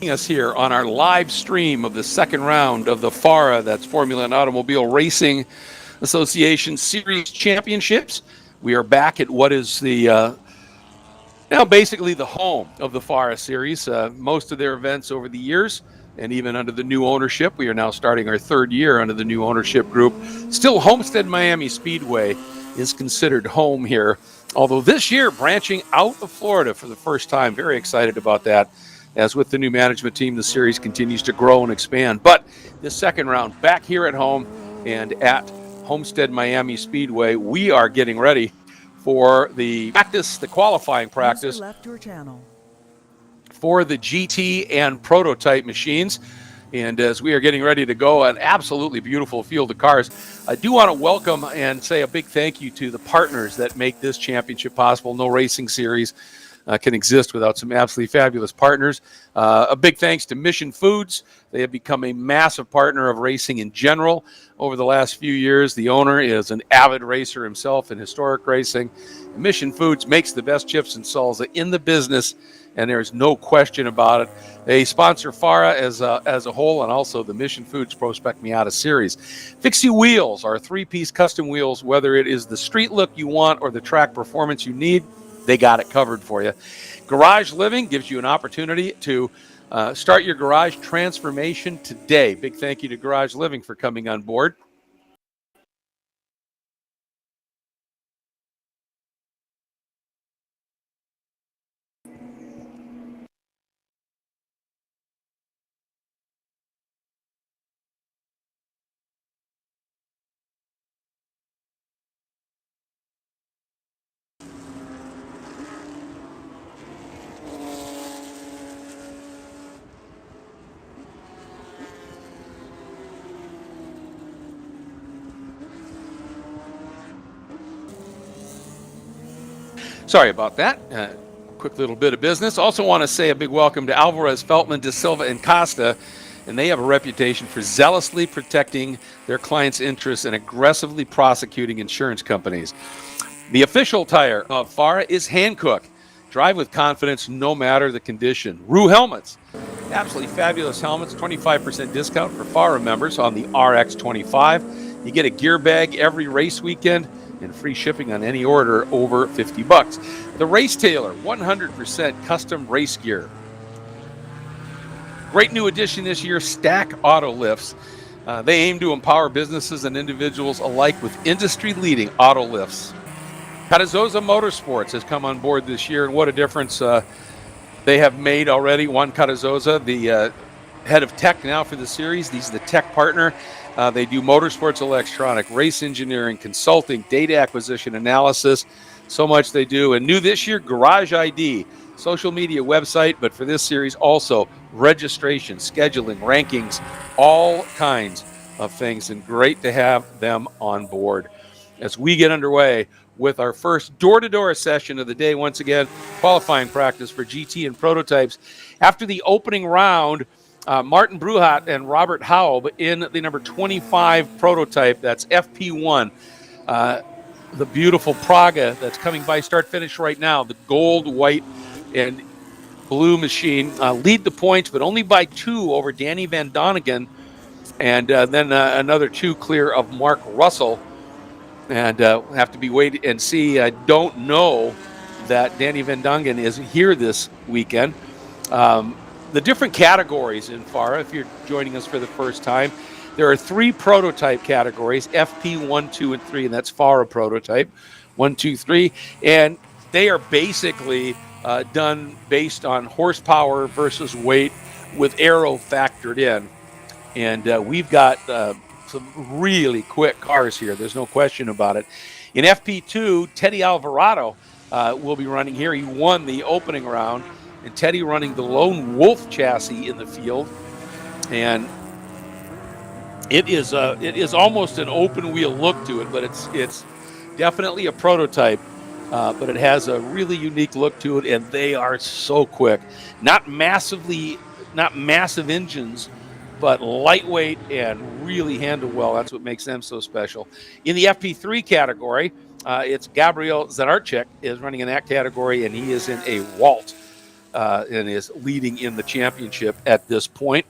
Us here on our live stream of the second round of the FARA, that's Formula and Automobile Racing Association Series Championships. We are back at what is the now basically the home of the FARA Series. Most of their events over the years, and even under the new ownership, we are now starting our third year under the new ownership group. Still, Homestead-Miami Speedway is considered home here, although this year branching out of Florida for the first time. Very excited about that. As with the new management team, the series continues to grow and expand. But this second round, back here at home and at Homestead-Miami Speedway, we are getting ready for the practice, the qualifying practice for the GT and prototype machines. And as we are getting ready to go, an absolutely beautiful field of cars. I do want to welcome and say a big thank you to the partners that make this championship possible. No racing series can exist without some absolutely fabulous partners. A big thanks to Mission Foods. They have become a massive partner of racing in general over the last few years. The owner is an avid racer himself in historic racing. Mission Foods makes the best chips and salsa in the business, and there's no question about it. They sponsor FARA as a whole, and also the Mission Foods Pro Spec Miata series. Fixie Wheels are three-piece custom wheels. Whether it is the street look you want or the track performance you need, they got it covered for you. Garage Living gives you an opportunity to start your garage transformation today. Big thank you to Garage Living for coming on board. Sorry about that. Quick little bit of business. Also want to say a big welcome to Alvarez, Feltman, De Silva, and Costa. And they have a reputation for zealously protecting their clients' interests and aggressively prosecuting insurance companies. The official tire of FARA is Hankook. Drive with confidence no matter the condition. Rue Helmets. Absolutely fabulous helmets. 25% discount for FARA members on the RX25. You get a gear bag every race weekend and free shipping on any order over $50. The Race Tailor, 100% custom race gear. Great new addition this year, Stack Auto Lifts. They aim to empower businesses and individuals alike with industry-leading auto lifts. Carrizosa Motorsports has come on board this year, and what a difference they have made already. Juan Carrizosa, the head of tech now for the series. He's the tech partner. They do motorsports, electronic, race engineering, consulting, data acquisition, analysis. So much they do. And new this year, Garage ID, social media website, but for this series also registration, scheduling, rankings, all kinds of things. And great to have them on board as we get underway with our first door-to-door session of the day. Once again, qualifying practice for GT and prototypes. After the opening round, Martin Bruhat and Robert Haub in the number 25 prototype. That's FP1. The beautiful Praga that's coming by start-finish right now. The gold, white, and blue machine lead the points, but only by 2 over Danny Van Donigen. And then another 2 clear of Mark Russell. And have to be wait and see. I don't know that Danny Van Donigen is here this weekend. The different categories in FARA, if you're joining us for the first time, there are 3 prototype categories, FP 1, 2, and 3, and that's FARA Prototype 1, 2, 3. And they are basically done based on horsepower versus weight with aero factored in. And we've got some really quick cars here. There's no question about it. In FP2, Teddy Alvarado will be running here. He won the opening round. And Teddy running the Lone Wolf chassis in the field, and it is almost an open wheel look to it, but it's definitely a prototype, but it has a really unique look to it, and they are so quick. Not massive engines, but lightweight and really handle well. That's what makes them so special. In the FP3 category, It's Gabriel Zanarchek is running in that category, and he is in a Walt and is leading in the championship at this point.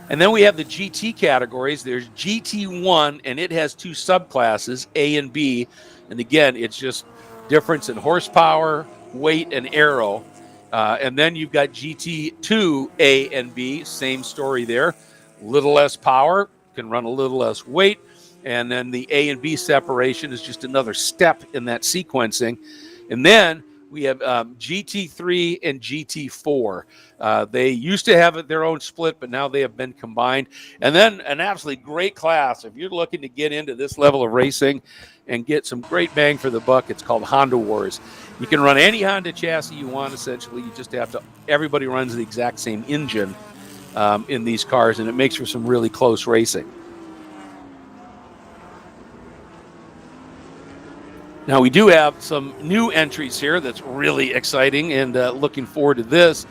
And then we have the GT categories. There's GT1, and it has two subclasses, A and B. And again, it's just difference in horsepower, weight, and aero. And then you've got GT2, A and B, same story there. Little less power, can run a little less weight. And then the A and B separation is just another step in that sequencing. And then we have GT3 and GT4. They used to have their own split, but now they have been combined. And then an absolutely great class. If you're looking to get into this level of racing and get some great bang for the buck, it's called Honda Wars. You can run any Honda chassis you want, essentially. You just have to, everybody runs the exact same engine in these cars, and it makes for some really close racing. Now, we do have some new entries here that's really exciting, and looking forward to this.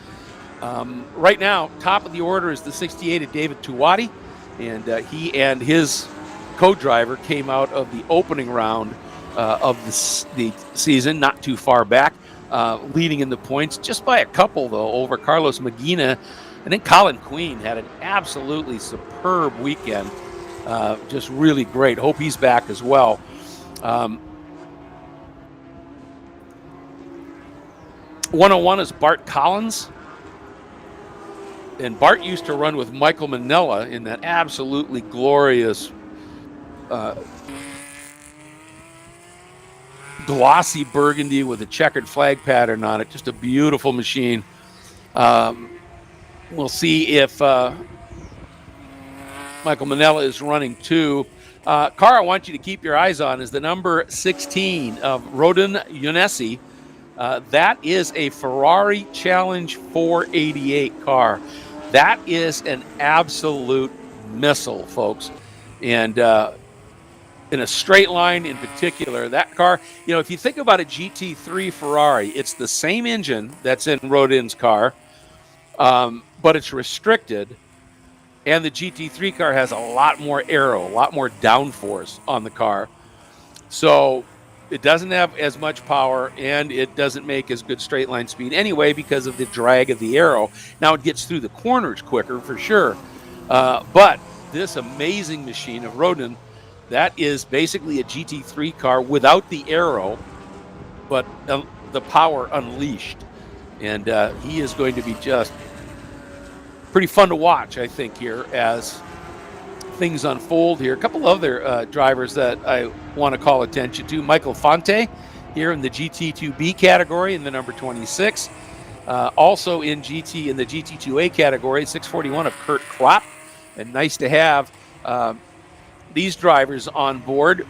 Right now, top of the order is the 68 of David Tuwati, and he and his co-driver came out of the opening round of the season, not too far back, leading in the points just by a couple, though, over Carlos Magina. And then Colin Queen had an absolutely superb weekend, just really great. Hope he's back as well. 101 is Bart Collins. And Bart used to run with Michael Manella in that absolutely glorious glossy burgundy with a checkered flag pattern on it. Just a beautiful machine. We'll see if Michael Manella is running too. Car I want you to keep your eyes on is the number 16 of Rodin Yonesi. That is a Ferrari Challenge 488 car. That is an absolute missile, folks. And in a straight line in particular, that car, you know, if you think about a GT3 Ferrari, it's the same engine that's in Rodin's car, but it's restricted. And the GT3 car has a lot more aero, a lot more downforce on the car. So it doesn't have as much power, and it doesn't make as good straight line speed anyway because of the drag of the aero. Now it gets through the corners quicker for sure. But this amazing machine of Rodin, that is basically a GT3 car without the aero, but the power unleashed. And he is going to be just pretty fun to watch, I think, here as things unfold here. A couple other drivers that I want to call attention to. Michael Fonte here in the GT2B category in the number 26. Also in the GT2A category, 641 of Kurt Klopp. And nice to have these drivers on board.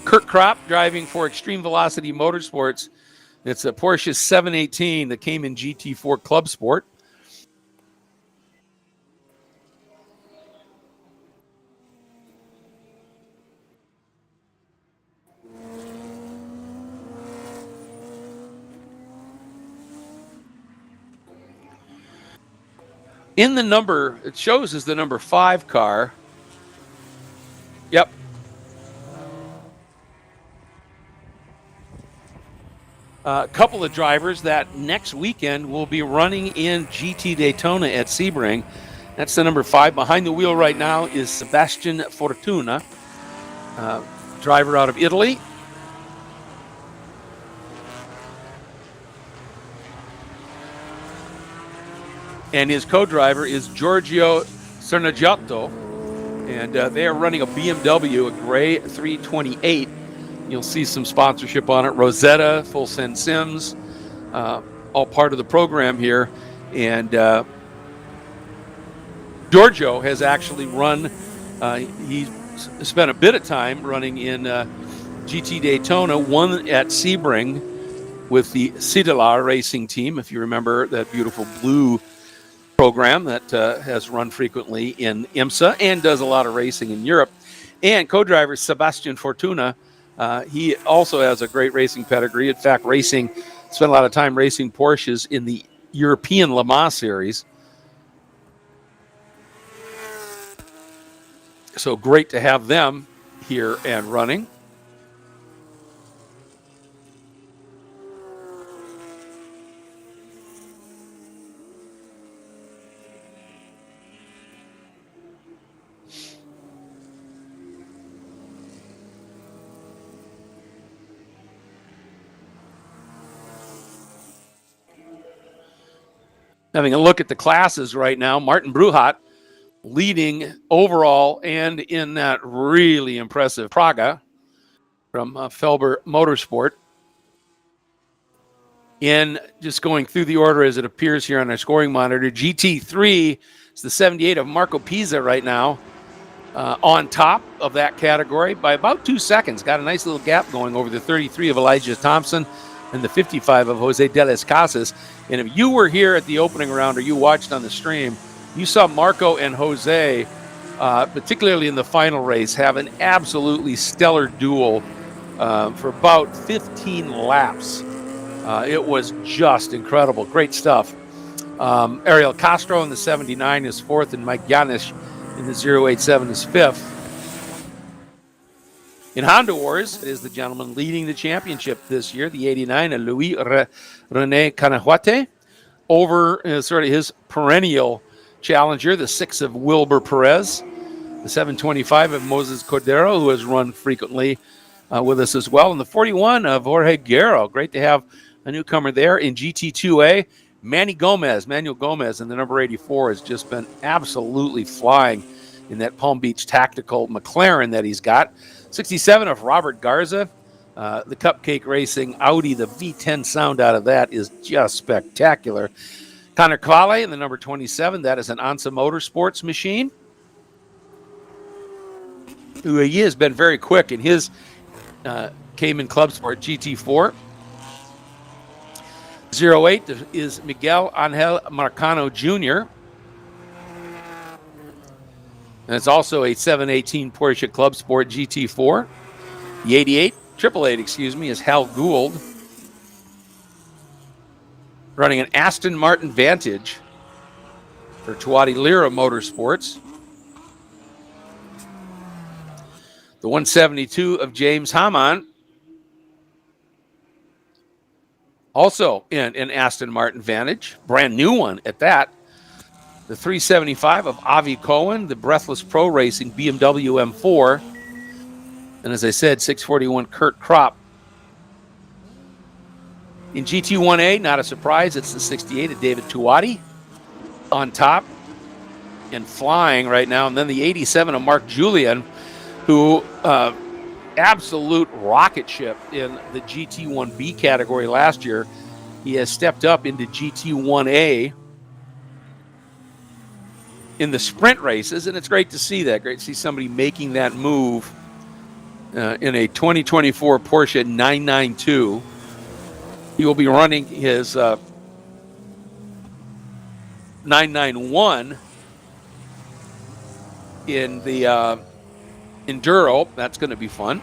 Kurt Kropp driving for Extreme Velocity Motorsports. It's a Porsche 718 that came in GT4 Club Sport. In the number, it shows as the number 5 car. Yep. A couple of drivers that next weekend will be running in GT Daytona at Sebring. That's the number 5. Behind the wheel right now is Sebastian Fortuna, driver out of Italy. And his co-driver is Giorgio Cernagiotto. And they are running a BMW, a gray 328. You'll see some sponsorship on it. Rosetta, Full Send Sims, all part of the program here. And Giorgio has actually run, he spent a bit of time running in GT Daytona, won at Sebring with the Cidelar racing team, if you remember that beautiful blue program that has run frequently in IMSA and does a lot of racing in Europe. And co-driver Sebastian Fortuna He also has a great racing pedigree. In fact, spent a lot of time racing Porsches in the European Le Mans series. So great to have them here and running. Having a look at the classes right now, Martin Bruhat leading overall and in that really impressive Praga from Felber Motorsport. In just going through the order as it appears here on our scoring monitor, GT3 is the 78 of Marco Pisa right now on top of that category by about 2 seconds. Got a nice little gap going over the 33 of Elijah Thompson and the 55 of Jose de las Casas. And if you were here at the opening round or you watched on the stream, you saw Marco and Jose, particularly in the final race, have an absolutely stellar duel for about 15 laps. It was just incredible. Great stuff. Ariel Castro in the 79 is fourth, and Mike Yanish in the 087 is fifth. In Honda Wars, it is the gentleman leading the championship this year, the 89 of Louis René Canahuate, over sort of his perennial challenger, the 6 of Wilbur Perez, the 725 of Moses Cordero, who has run frequently with us as well, and the 41 of Jorge Guerrero. Great to have a newcomer there. In GT2A, Manuel Gomez in the number 84 has just been absolutely flying in that Palm Beach Tactical McLaren that he's got. 67 of Robert Garza, the Cupcake Racing Audi, the V10 sound out of that is just spectacular. Connor Quale in the number 27, that is an ANSA Motorsports machine. He has been very quick in his Cayman Club Sport GT4. 08 is Miguel Angel Marcano Jr. And it's also a 718 Porsche Club Sport GT4. The 888, is Hal Gould, running an Aston Martin Vantage for Tuati Lira Motorsports. The 172 of James Hamann, also in an Aston Martin Vantage, brand new one at that. The 375 of Avi Cohen, the Breathless Pro Racing BMW M4. And as I said, 641 Kurt Kropp. In GT1A, not a surprise, it's the 68 of David Tuati on top and flying right now. And then the 87 of Mark Julian, who absolute rocket ship in the GT1B category last year. He has stepped up into GT1A in the sprint races, and it's great to see that. Great to see somebody making that move in a 2024 Porsche 992. He will be running his 991 in the Enduro. That's going to be fun.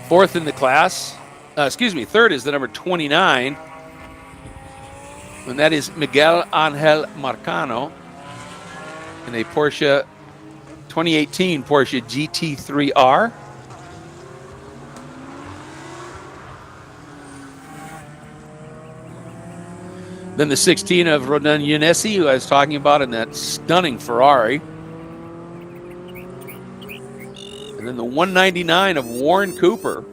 Third in the class. Third is the number 29. And that is Miguel Angel Marcano in a Porsche 2018 Porsche GT3R. Then the 16 of Ronan Yanesi, who I was talking about in that stunning Ferrari. And then the 199 of Warren Cooper.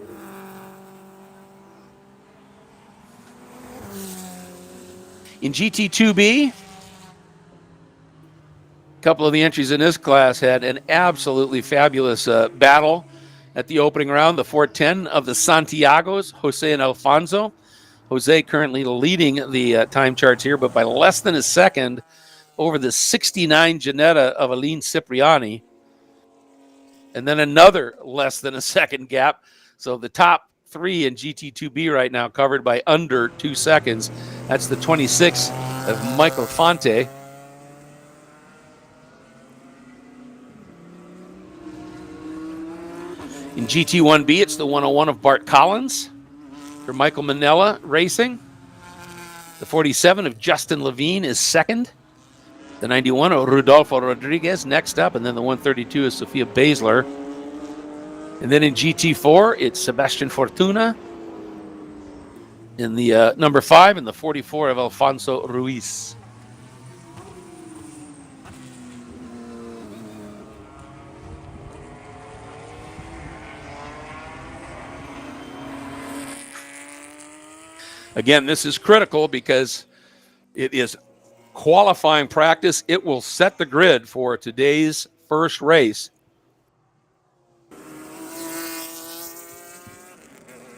In GT2B, a couple of the entries in this class had an absolutely fabulous battle at the opening round. The 410 of the Santiagos, Jose and Alfonso. Jose currently leading the time charts here, but by less than a second over the 69 Ginetta of Aline Cipriani. And then another less than a second gap. So the top three in GT2B right now covered by under 2 seconds. That's the 26 of Michael Fonte. In GT1B, it's the 101 of Bart Collins for Michael Manella Racing. The 47 of Justin Levine is second. The 91 of Rodolfo Rodriguez next up, and then the 132 is Sofia Basler. And then in GT4, it's Sebastian Fortuna in the number 5 and the 44 of Alfonso Ruiz. Again, this is critical because it is qualifying practice. It will set the grid for today's first race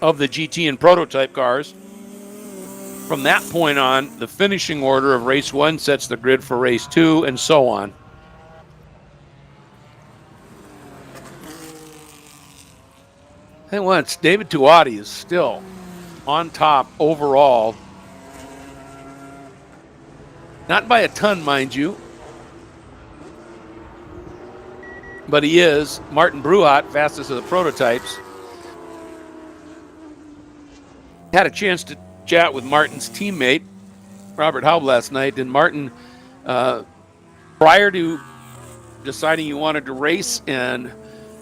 of the GT and prototype cars. From that point on, the finishing order of race 1 sets the grid for race 2 and so on. And once David Tuati is still on top overall. Not by a ton, mind you, but he is. Martin Bruhat, fastest of the prototypes. Had a chance to chat with Martin's teammate, Robert Haub, last night, and Martin, prior to deciding he wanted to race and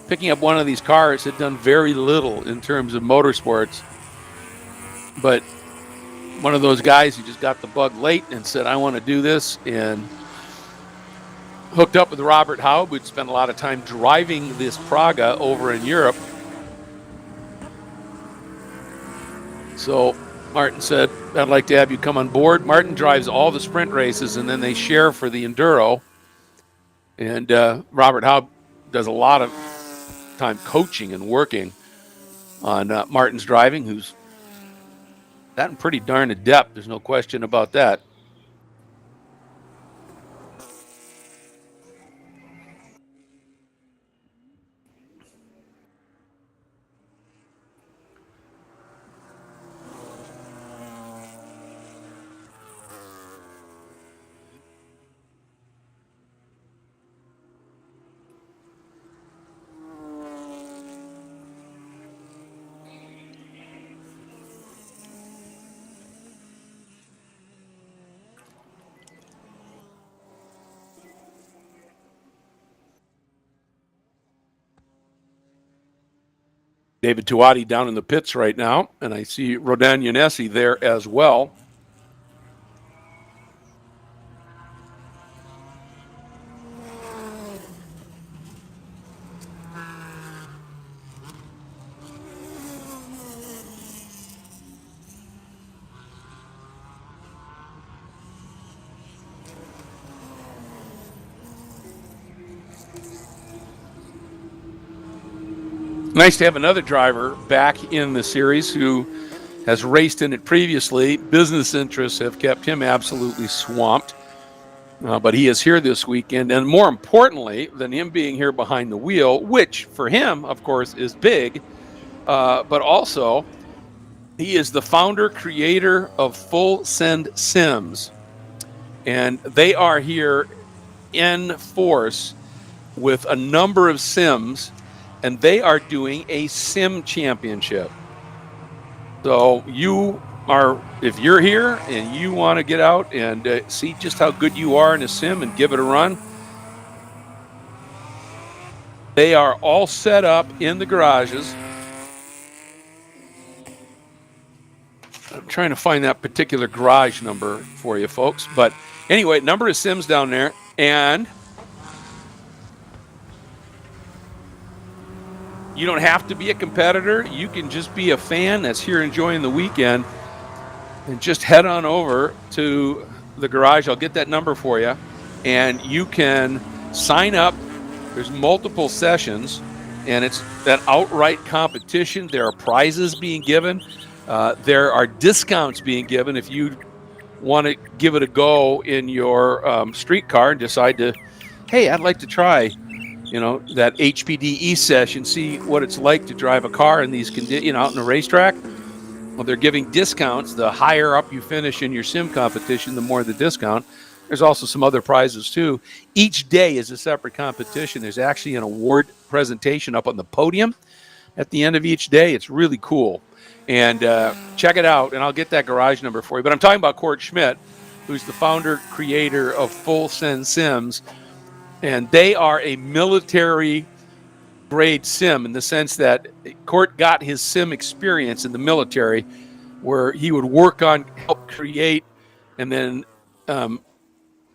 picking up one of these cars, had done very little in terms of motorsports. But one of those guys who just got the bug late and said, I want to do this, and hooked up with Robert Haub, who'd spent a lot of time driving this Praga over in Europe. So Martin said, I'd like to have you come on board. Martin drives all the sprint races, and then they share for the Enduro. And Robert Haub does a lot of time coaching and working on Martin's driving, who's gotten pretty darn adept. There's no question about that. David Tuati down in the pits right now, and I see Rodan Yanesi there as well. Nice to have another driver back in the series who has raced in it previously. Business interests have kept him absolutely swamped. But he is here this weekend. And more importantly than him being here behind the wheel, which for him, of course, is big, but also he is the founder, creator of Full Send Sims. And they are here in force with a number of sims, and they are doing a sim championship. So you are, if you're here and you want to get out and see just how good you are in a sim and give it a run, they are all set up in the garages. I'm trying to find that particular garage number for you folks. But anyway, number of sims down there, and you don't have to be a competitor. You can just be a fan that's here enjoying the weekend, and just head on over to the garage. I'll get that number for you, and you can sign up. There's multiple sessions, and it's that outright competition. There are prizes being given. There are discounts being given if you want to give it a go in your street car and decide to, hey, I'd like to try, you know, that HPDE session, see what it's like to drive a car in these conditions, out in a racetrack. Well, they're giving discounts. The higher up you finish in your sim competition, the more the discount. There's also some other prizes too. Each day is a separate competition. There's actually an award presentation up on the podium at the end of each day. It's really cool. And check it out, and I'll get that garage number for you. But I'm talking about Court Schmidt, who's the founder, creator of Full Send Sims. And they are a military-grade sim in the sense that Court got his sim experience in the military, where he would work on, help create, and then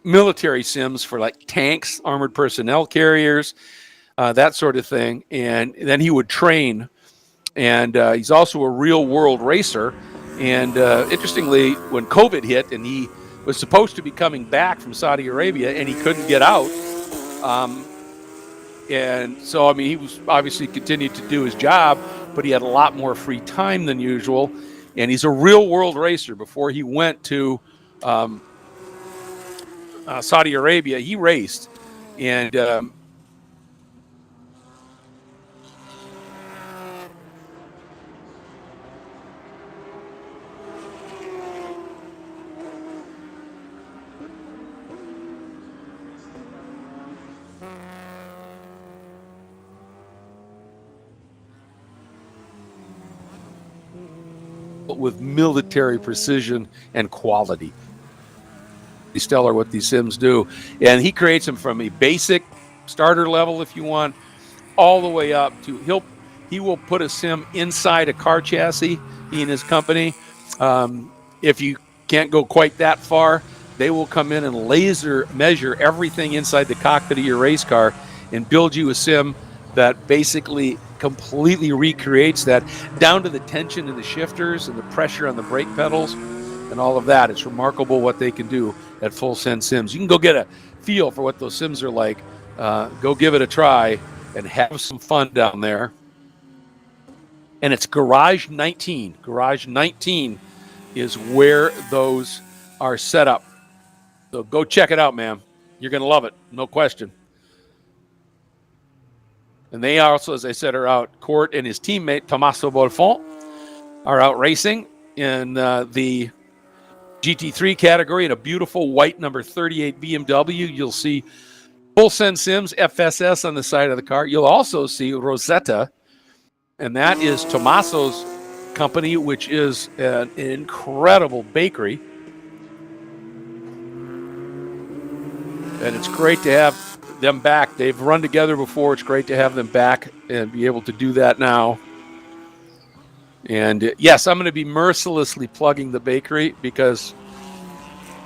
military sims for like tanks, armored personnel carriers, that sort of thing. And then he would train. And he's also a real-world racer. And interestingly, when COVID hit and he was supposed to be coming back from Saudi Arabia and he couldn't get out, and so, I mean, he was obviously continued to do his job, but he had a lot more free time than usual. And he's a real-world racer. Before he went to Saudi Arabia, he raced. And with military precision and quality. It's stellar what these sims do. And he creates them from a basic starter level, if you want, all the way up to he will put a sim inside a car chassis, he and his company. If you can't go quite that far, they will come in and laser measure everything inside the cockpit of your race car and build you a sim that basically completely recreates that, down to the tension in the shifters and the pressure on the brake pedals and all of that. It's remarkable what they can do at Full Send Sims. You can go get a feel for what those sims are like. Go give it a try and have some fun down there. And it's Garage 19. Garage 19 is where those are set up. So go check it out, man. You're going to love it, no question. And they also, as I said, are out. Court and his teammate, Tommaso Bolfont, are out racing in the GT3 category in a beautiful white number 38 BMW. You'll see Full Send Sims, FSS on the side of the car. You'll also see Rosetta, and that is Tommaso's company, which is an incredible bakery. And it's great to have them back. They've run together before. It's great to have them back and be able to do that now. And yes, I'm going to be mercilessly plugging the bakery because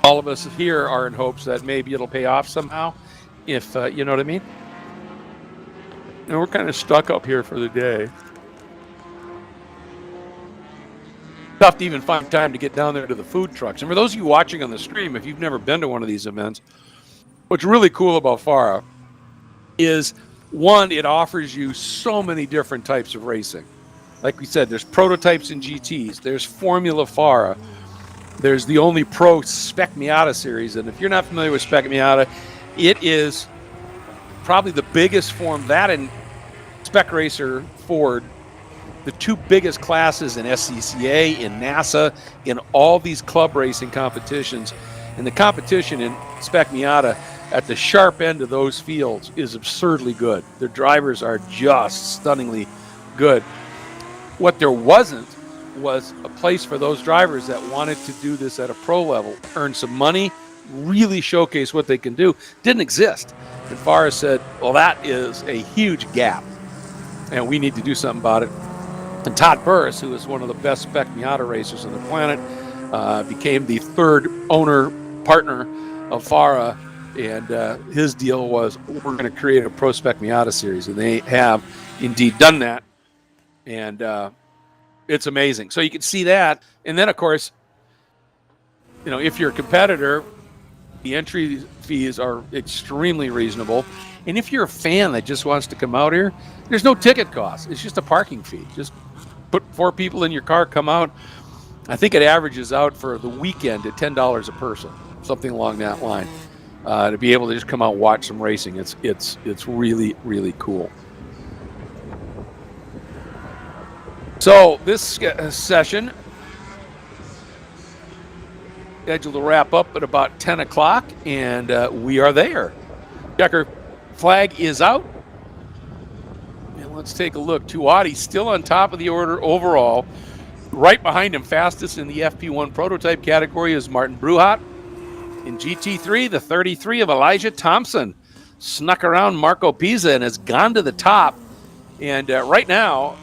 all of us here are in hopes that maybe it'll pay off somehow, if you know what I mean. And we're kind of stuck up here for the day. Tough to even find time to get down there to the food trucks. And for those of you watching on the stream, if you've never been to one of these events, what's really cool about FARA is, one, it offers you so many different types of racing. Like we said, there's prototypes and GTs. There's Formula FARA. There's the only Pro Spec Miata series. And if you're not familiar with Spec Miata, it is probably the biggest form, that and Spec Racer Ford, the two biggest classes in SCCA, in NASA, in all these club racing competitions. And the competition in Spec Miata at the sharp end of those fields is absurdly good. Their drivers are just stunningly good. What there wasn't was a place for those drivers that wanted to do this at a pro level, earn some money, really showcase what they can do. Didn't exist. And FARA said, well, that is a huge gap, and we need to do something about it. And Todd Burris, who is one of the best Spec Miata racers on the planet, became the third owner partner of FARA, and his deal was, we're going to create a Pro Spec Miata series, and they have indeed done that, and it's amazing. So you can see that, and then of course, you know, if you're a competitor, the entry fees are extremely reasonable, and if you're a fan that just wants to come out here, there's no ticket cost. It's just a parking fee. Just put 4 people in your car, come out. I think it averages out for the weekend at $10 a person, something along that line, to be able to just come out and watch some racing. It's really, really cool. So this session scheduled to wrap up at about 10 o'clock, and we are there. Checker flag is out. And let's take a look. Tuati still on top of the order overall. Right behind him, fastest in the FP1 prototype category, is Martin Bruhat. In GT3, the 33 of Elijah Thompson snuck around Marco Pisa and has gone to the top. And right now,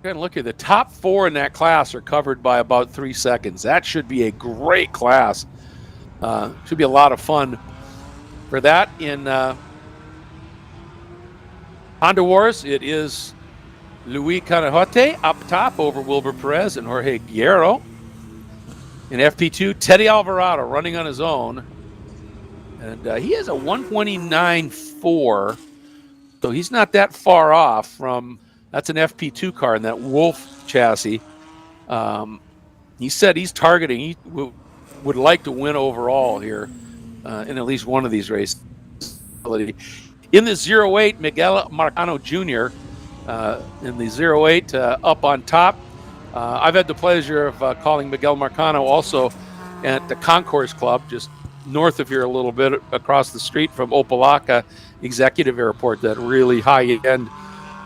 look at the top 4 in that class are covered by about 3 seconds. That should be a great class. Should be a lot of fun for that. In Honda Wars, it is Luis Canajote up top over Wilbur Perez and Jorge Guerrero. In FP2, Teddy Alvarado running on his own. And he has a 129.4, so he's not that far off from, that's an FP2 car in that Wolf chassis. He said he's targeting, he would like to win overall here in at least one of these races. In the 08, Miguel Marcano Jr. In the 08 up on top. I've had the pleasure of calling Miguel Marcano also at the Concourse Club, just north of here a little bit, across the street from Opelika Executive Airport, that really high-end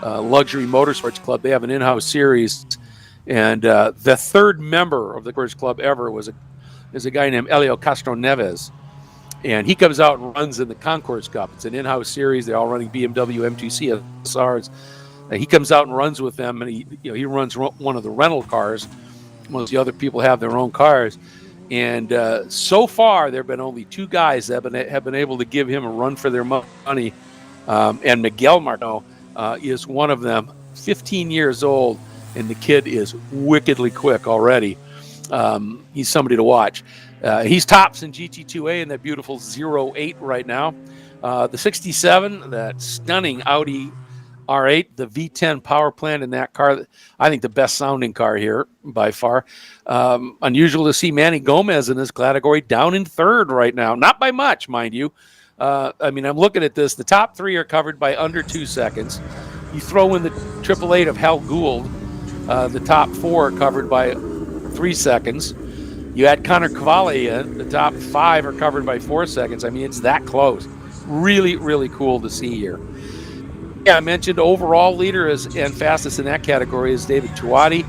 luxury motorsports club. They have an in-house series, and the third member of the Concourse Club ever is a guy named Elio Castro Neves, and he comes out and runs in the Concourse Cup. It's an in-house series. They're all running BMW M2C SRs. He comes out and runs with them, and he runs one of the rental cars. Most of the other people have their own cars, and so far there have been only 2 guys that have been able to give him a run for their money, and Miguel Marcano is one of them. 15 years old, and the kid is wickedly quick already. He's somebody to watch. He's tops in GT2A in that beautiful 08 right now. The 67, that stunning Audi R8, the V10 power plant in that car, I think the best sounding car here by far. Unusual to see Manny Gomez in this category down in 3rd right now. Not by much, mind you. I mean, I'm looking at this. The top 3 are covered by under 2 seconds. You throw in the 888 of Hal Gould, the top 4 are covered by 3 seconds. You add Connor Cavalli in, the top 5 are covered by 4 seconds. I mean, it's that close. Really, really cool to see here. Yeah, I mentioned overall leader and fastest in that category is David Tuati.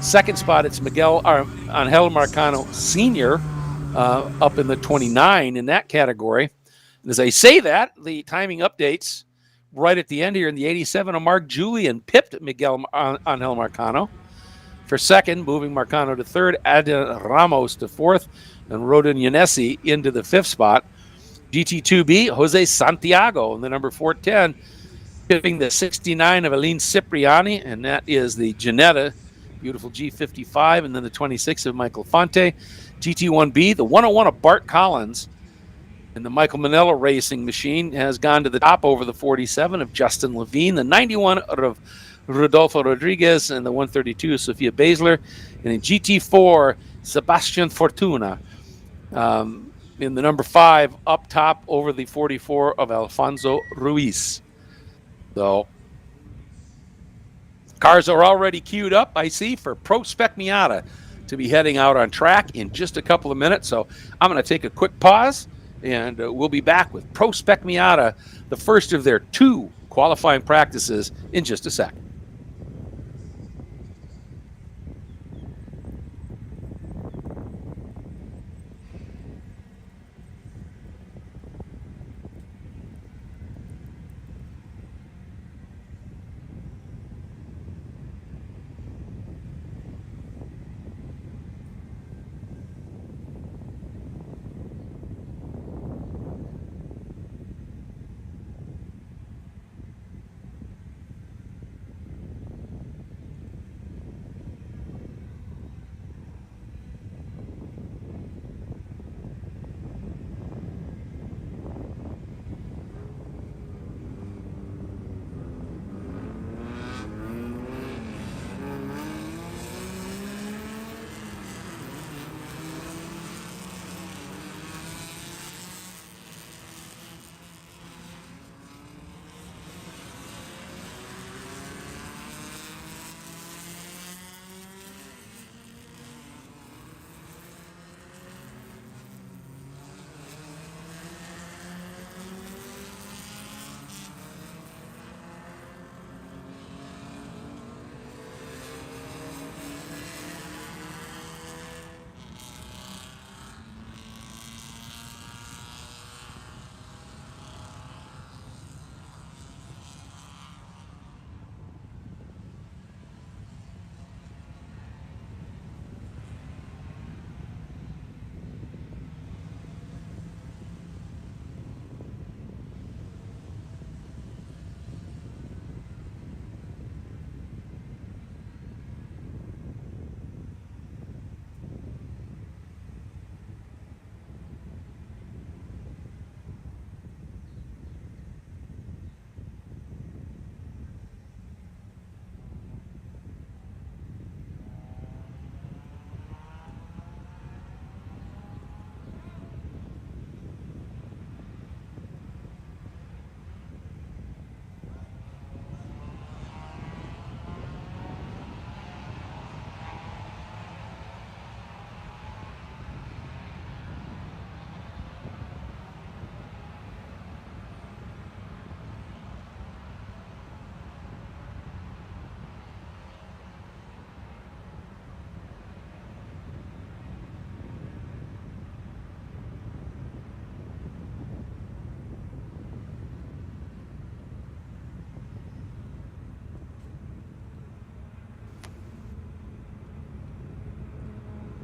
Second spot, it's Angel Marcano Sr. Up in the 29 in that category. And as I say that, the timing updates right at the end here in the 87 of Mark Julian pipped Miguel Angel Marcano for second, moving Marcano to 3rd, Adrian Ramos to 4th, and Rodin Yanesi into the 5th spot. GT2B, Jose Santiago in the number 410, pipping the 69 of Aline Cipriani, and that is the Ginetta, beautiful G55, and then the 26 of Michael Fonte. GT1B, the 101 of Bart Collins, and the Michael Manello Racing Machine has gone to the top over the 47 of Justin Levine, the 91 of Rodolfo Rodriguez, and the 132 of Sofia Basler, and in GT4, Sebastian Fortuna. In the number 5, up top over the 44 of Alfonso Ruiz. So, cars are already queued up, I see, for Pro Spec Miata to be heading out on track in just a couple of minutes. So I'm going to take a quick pause, and we'll be back with Pro Spec Miata, the first of their 2 qualifying practices, in just a second.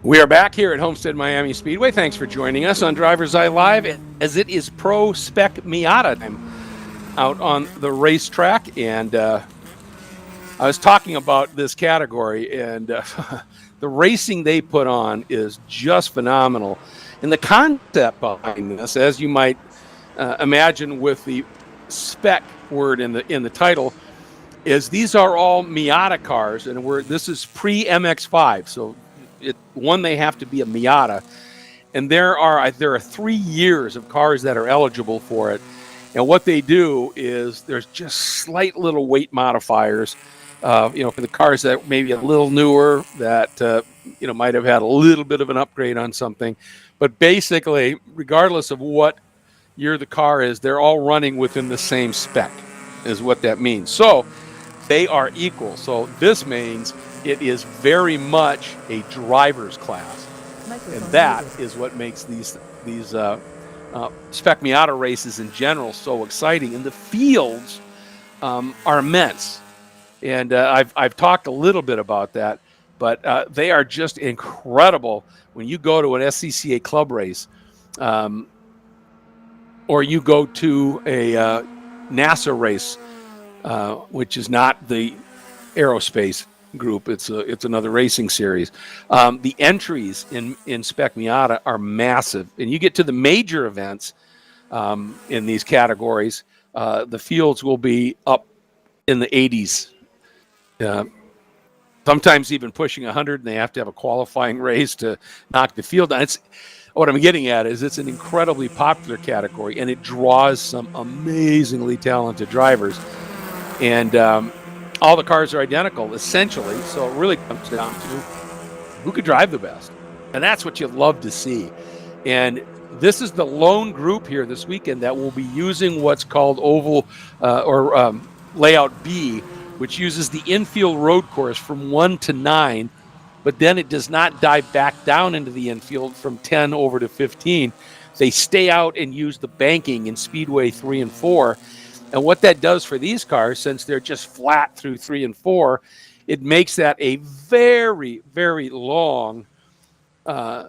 We are back here at Homestead-Miami Speedway. Thanks for joining us on DriversEye Live, as it is Pro Spec Miata time out on the racetrack. And I was talking about this category, and the racing they put on is just phenomenal. And the concept behind this, as you might imagine with the spec word in the title, is these are all Miata cars, and this is pre-MX-5, so they have to be a Miata, and there are 3 years of cars that are eligible for it. And what they do is there's just slight little weight modifiers, for the cars that maybe a little newer that might have had a little bit of an upgrade on something, but basically, regardless of what year the car is, they're all running within the same spec, is what that means. So they are equal. So this means it is very much a driver's class, and that is what makes these Spec Miata races in general so exciting. And the fields are immense, and I've talked a little bit about that, but they are just incredible when you go to an SCCA club race, or you go to a NASA race, which is not the aerospace group. It's another racing series. The entries in Spec Miata are massive, and you get to the major events in these categories, the fields will be up in the 80s, sometimes even pushing 100, and they have to have a qualifying race to knock the field down. What I'm getting at is it's an incredibly popular category, and it draws some amazingly talented drivers. And all the cars are identical, essentially. So it really comes down to who could drive the best. And that's what you love to see. And this is the lone group here this weekend that will be using what's called oval or layout B, which uses the infield road course from 1 to 9. But then it does not dive back down into the infield from 10 over to 15. They stay out and use the banking in Speedway 3 and 4. And what that does for these cars, since they're just flat through 3 and 4, it makes that a very, very long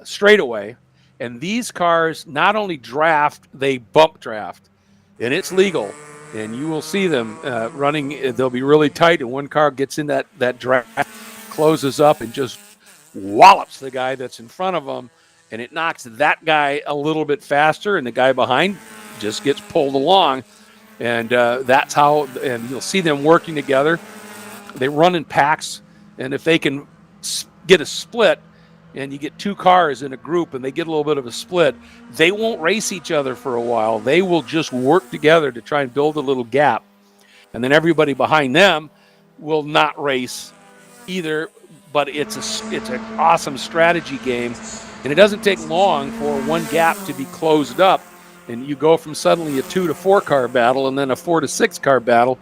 straightaway. And these cars not only draft, they bump draft. And it's legal. And you will see them running. They'll be really tight. And one car gets in that draft, closes up, and just wallops the guy that's in front of them. And it knocks that guy a little bit faster. And the guy behind just gets pulled along. And that's how, and you'll see them working together. They run in packs, and if they can get a split, and you get 2 cars in a group and they get a little bit of a split, they won't race each other for a while. They will just work together to try and build a little gap. And then everybody behind them will not race either, but it's an awesome strategy game. And it doesn't take long for one gap to be closed up. And you go from suddenly a 2 to 4 car battle, and then a 4 to 6 car battle.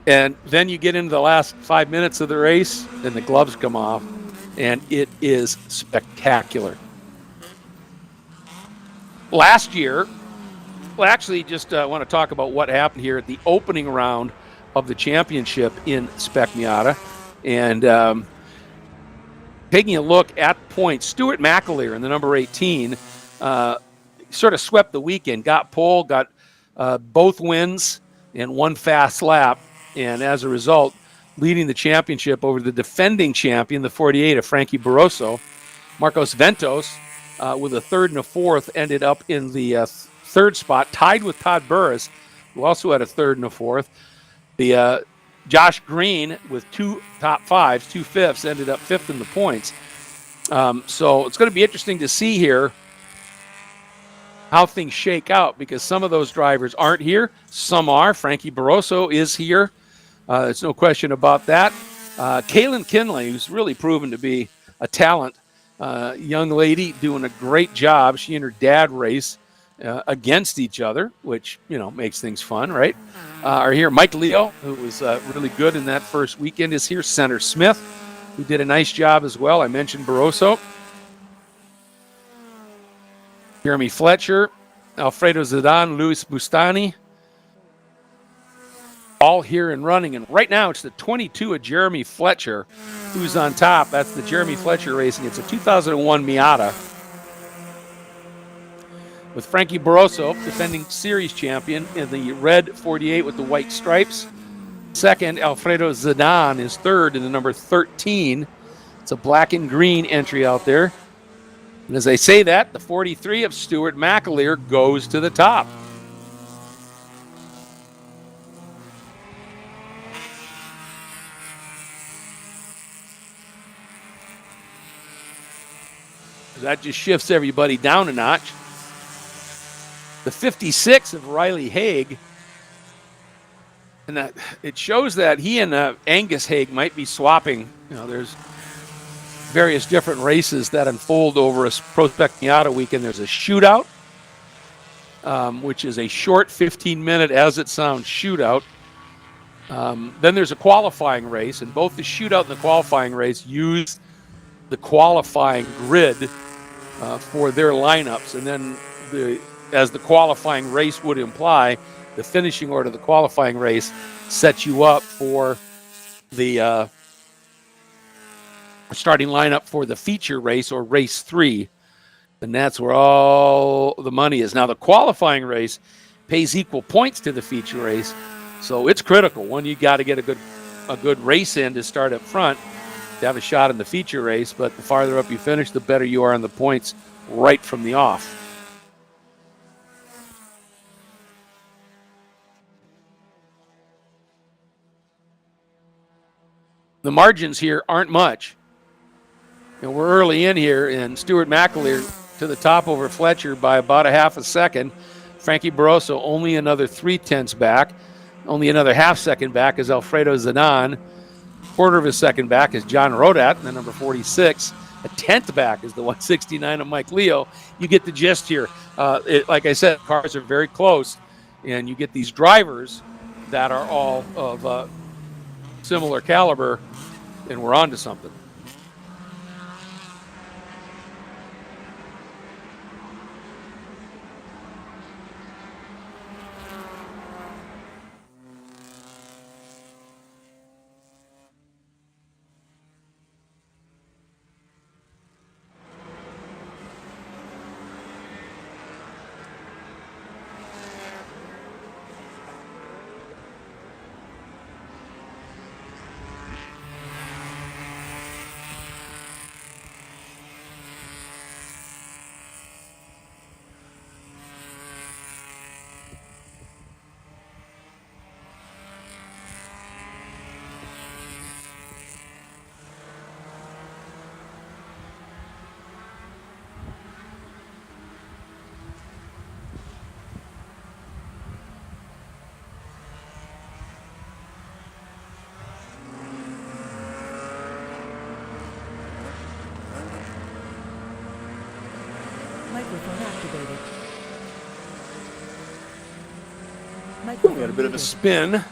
And then you get into the last 5 minutes of the race, and the gloves come off, and it is spectacular. Last year, well, actually, just want to talk about what happened here at the opening round of the championship in Spec Miata. And taking a look at points, Stuart McAleer in the number 18 sort of swept the weekend, got pole, got both wins and one fast lap, and as a result, leading the championship over the defending champion, the 48 of Frankie Barroso. Marcos Ventos, with a 3rd and a 4th, ended up in the 3rd spot, tied with Todd Burris, who also had a 3rd and a 4th. The Josh Green, with 2 top 5s, 2 5ths, ended up 5th in the points. So it's going to be interesting to see here how things shake out, because some of those drivers aren't here. Some are. Frankie Barroso is here. There's no question about that. Kaylin Kinley, who's really proven to be a talent, young lady doing a great job. She and her dad race against each other, which, makes things fun, right? Are here. Mike Leo, who was really good in that first weekend, is here. Senator Smith, who did a nice job as well. I mentioned Barroso. Jeremy Fletcher, Alfredo Zidane, Luis Bustani. all here and running. And right now it's the 22 of Jeremy Fletcher who's on top. That's the Jeremy Fletcher Racing. It's a 2001 Miata with Frankie Barroso, defending series champion, in the red 48 with the white stripes. Second, Alfredo Zidane is third in the number 13. It's a black and green entry out there. And as I say that, the 43 of Stuart McAleer goes to the top. That just shifts everybody down a notch. The 56 of Riley Haig. And that it shows that he and Angus Haig might be swapping. You know, there's various different races that unfold over a Pro Spec Miata weekend. There's a shootout, which is a short 15-minute, as it sounds, shootout. Then there's a qualifying race, and both the shootout and the qualifying race use the qualifying grid for their lineups. And then, as the qualifying race would imply, the finishing order of the qualifying race sets you up for the starting lineup for the feature race, or race 3. And that's where all the money is. Now, the qualifying race pays equal points to the feature race, so it's critical. One, you got to get a good race in to start up front to have a shot in the feature race, but the farther up you finish, the better you are on the points right from the off. The margins here aren't much. You know, we're early in here, and Stuart McAleer to the top over Fletcher by about a half a second. Frankie Barroso only another 0.3 back. Only another half second back is Alfredo Zidane. Quarter of a second back is John Rodat, the number 46. A 10th back is the 169 of Mike Leo. You get the gist here. Like I said, cars are very close, and you get these drivers that are all of similar caliber, and we're on to something. Microphone activated. We got a bit of a spin. That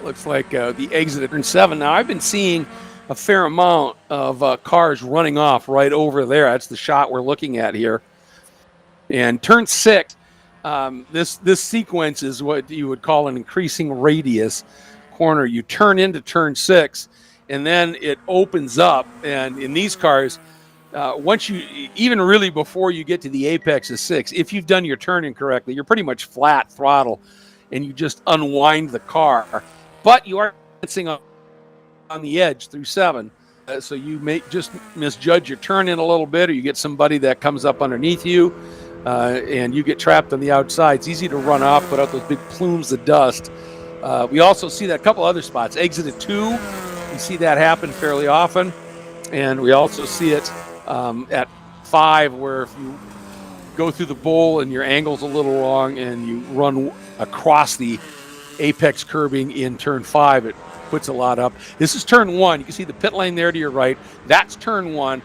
looks like the exit at turn 7. Now, I've been seeing a fair amount of cars running off right over there. That's the shot we're looking at here. And turn 6, this sequence is what you would call an increasing radius corner. You turn into turn 6, and then it opens up. And in these cars, once you, even really before you get to the apex of 6, if you've done your turning correctly, you're pretty much flat throttle, and you just unwind the car. But you are dancing on the edge through 7. So you may just misjudge your turn in a little bit, or you get somebody that comes up underneath you, and you get trapped on the outside. It's easy to run off, put out those big plumes of dust. We also see that a couple other spots. Exit at 2, you see that happen fairly often. And we also see it at 5, where if you go through the bowl and your angle's a little wrong and you run across the apex curbing in turn 5, it puts a lot up. This is turn 1. You can see the pit lane there to your right. That's turn 1.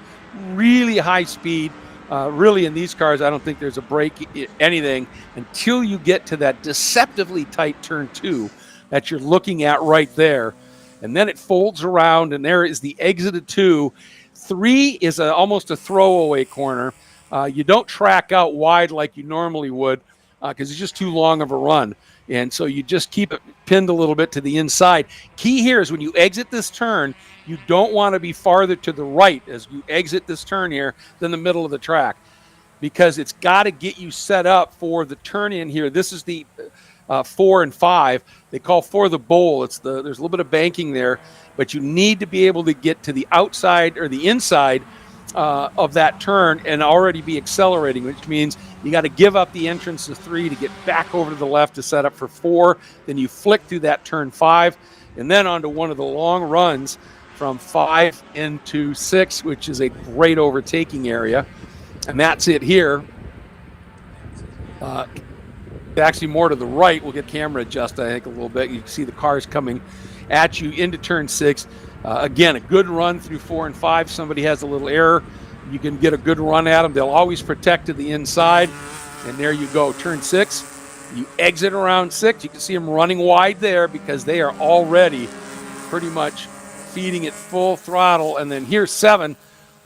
Really high speed. Really, in these cars, I don't think there's a break, anything, until you get to that deceptively tight turn 2 that you're looking at right there. And then it folds around, and there is the exit of 2. 3 is almost a throwaway corner. You don't track out wide like you normally would because it's just too long of a run. And so you just keep it pinned a little bit to the inside. Key here is when you exit this turn, you don't want to be farther to the right as you exit this turn here than the middle of the track, because it's got to get you set up for the turn in here. This is the 4 and 5. They call 4 the bowl. There's a little bit of banking there, but you need to be able to get to the outside or the inside of that turn and already be accelerating, which means you got to give up the entrance to 3 to get back over to the left to set up for 4. Then you flick through that turn 5 and then onto one of the long runs from 5 into 6, which is a great overtaking area. And that's it here. Actually more to the right. We'll get camera adjusted, I think, a little bit. You can see the cars coming at you into turn 6. Again, a good run through 4 and 5. Somebody has a little error, you can get a good run at them. They'll always protect to the inside. And there you go, turn 6. You exit around 6. You can see them running wide there because they are already pretty much feeding it full throttle. And then here's 7.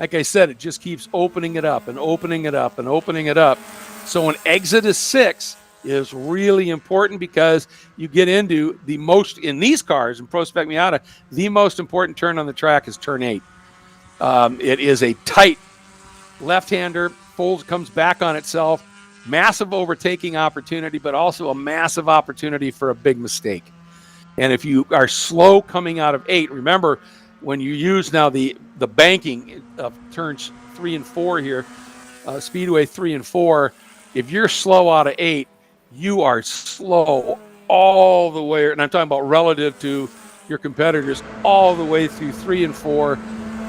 Like I said, it just keeps opening it up and opening it up and opening it up. So an exit of 6 is really important because you get into the most, in these cars, in Pro Spec Miata, the most important turn on the track is turn 8. It is a tight left-hander, comes back on itself, massive overtaking opportunity, but also a massive opportunity for a big mistake. And if you are slow coming out of 8, remember when you use now the banking of turns 3 and 4 here, Speedway 3 and 4, if you're slow out of 8, you are slow all the way, and I'm talking about relative to your competitors, all the way through 3 and 4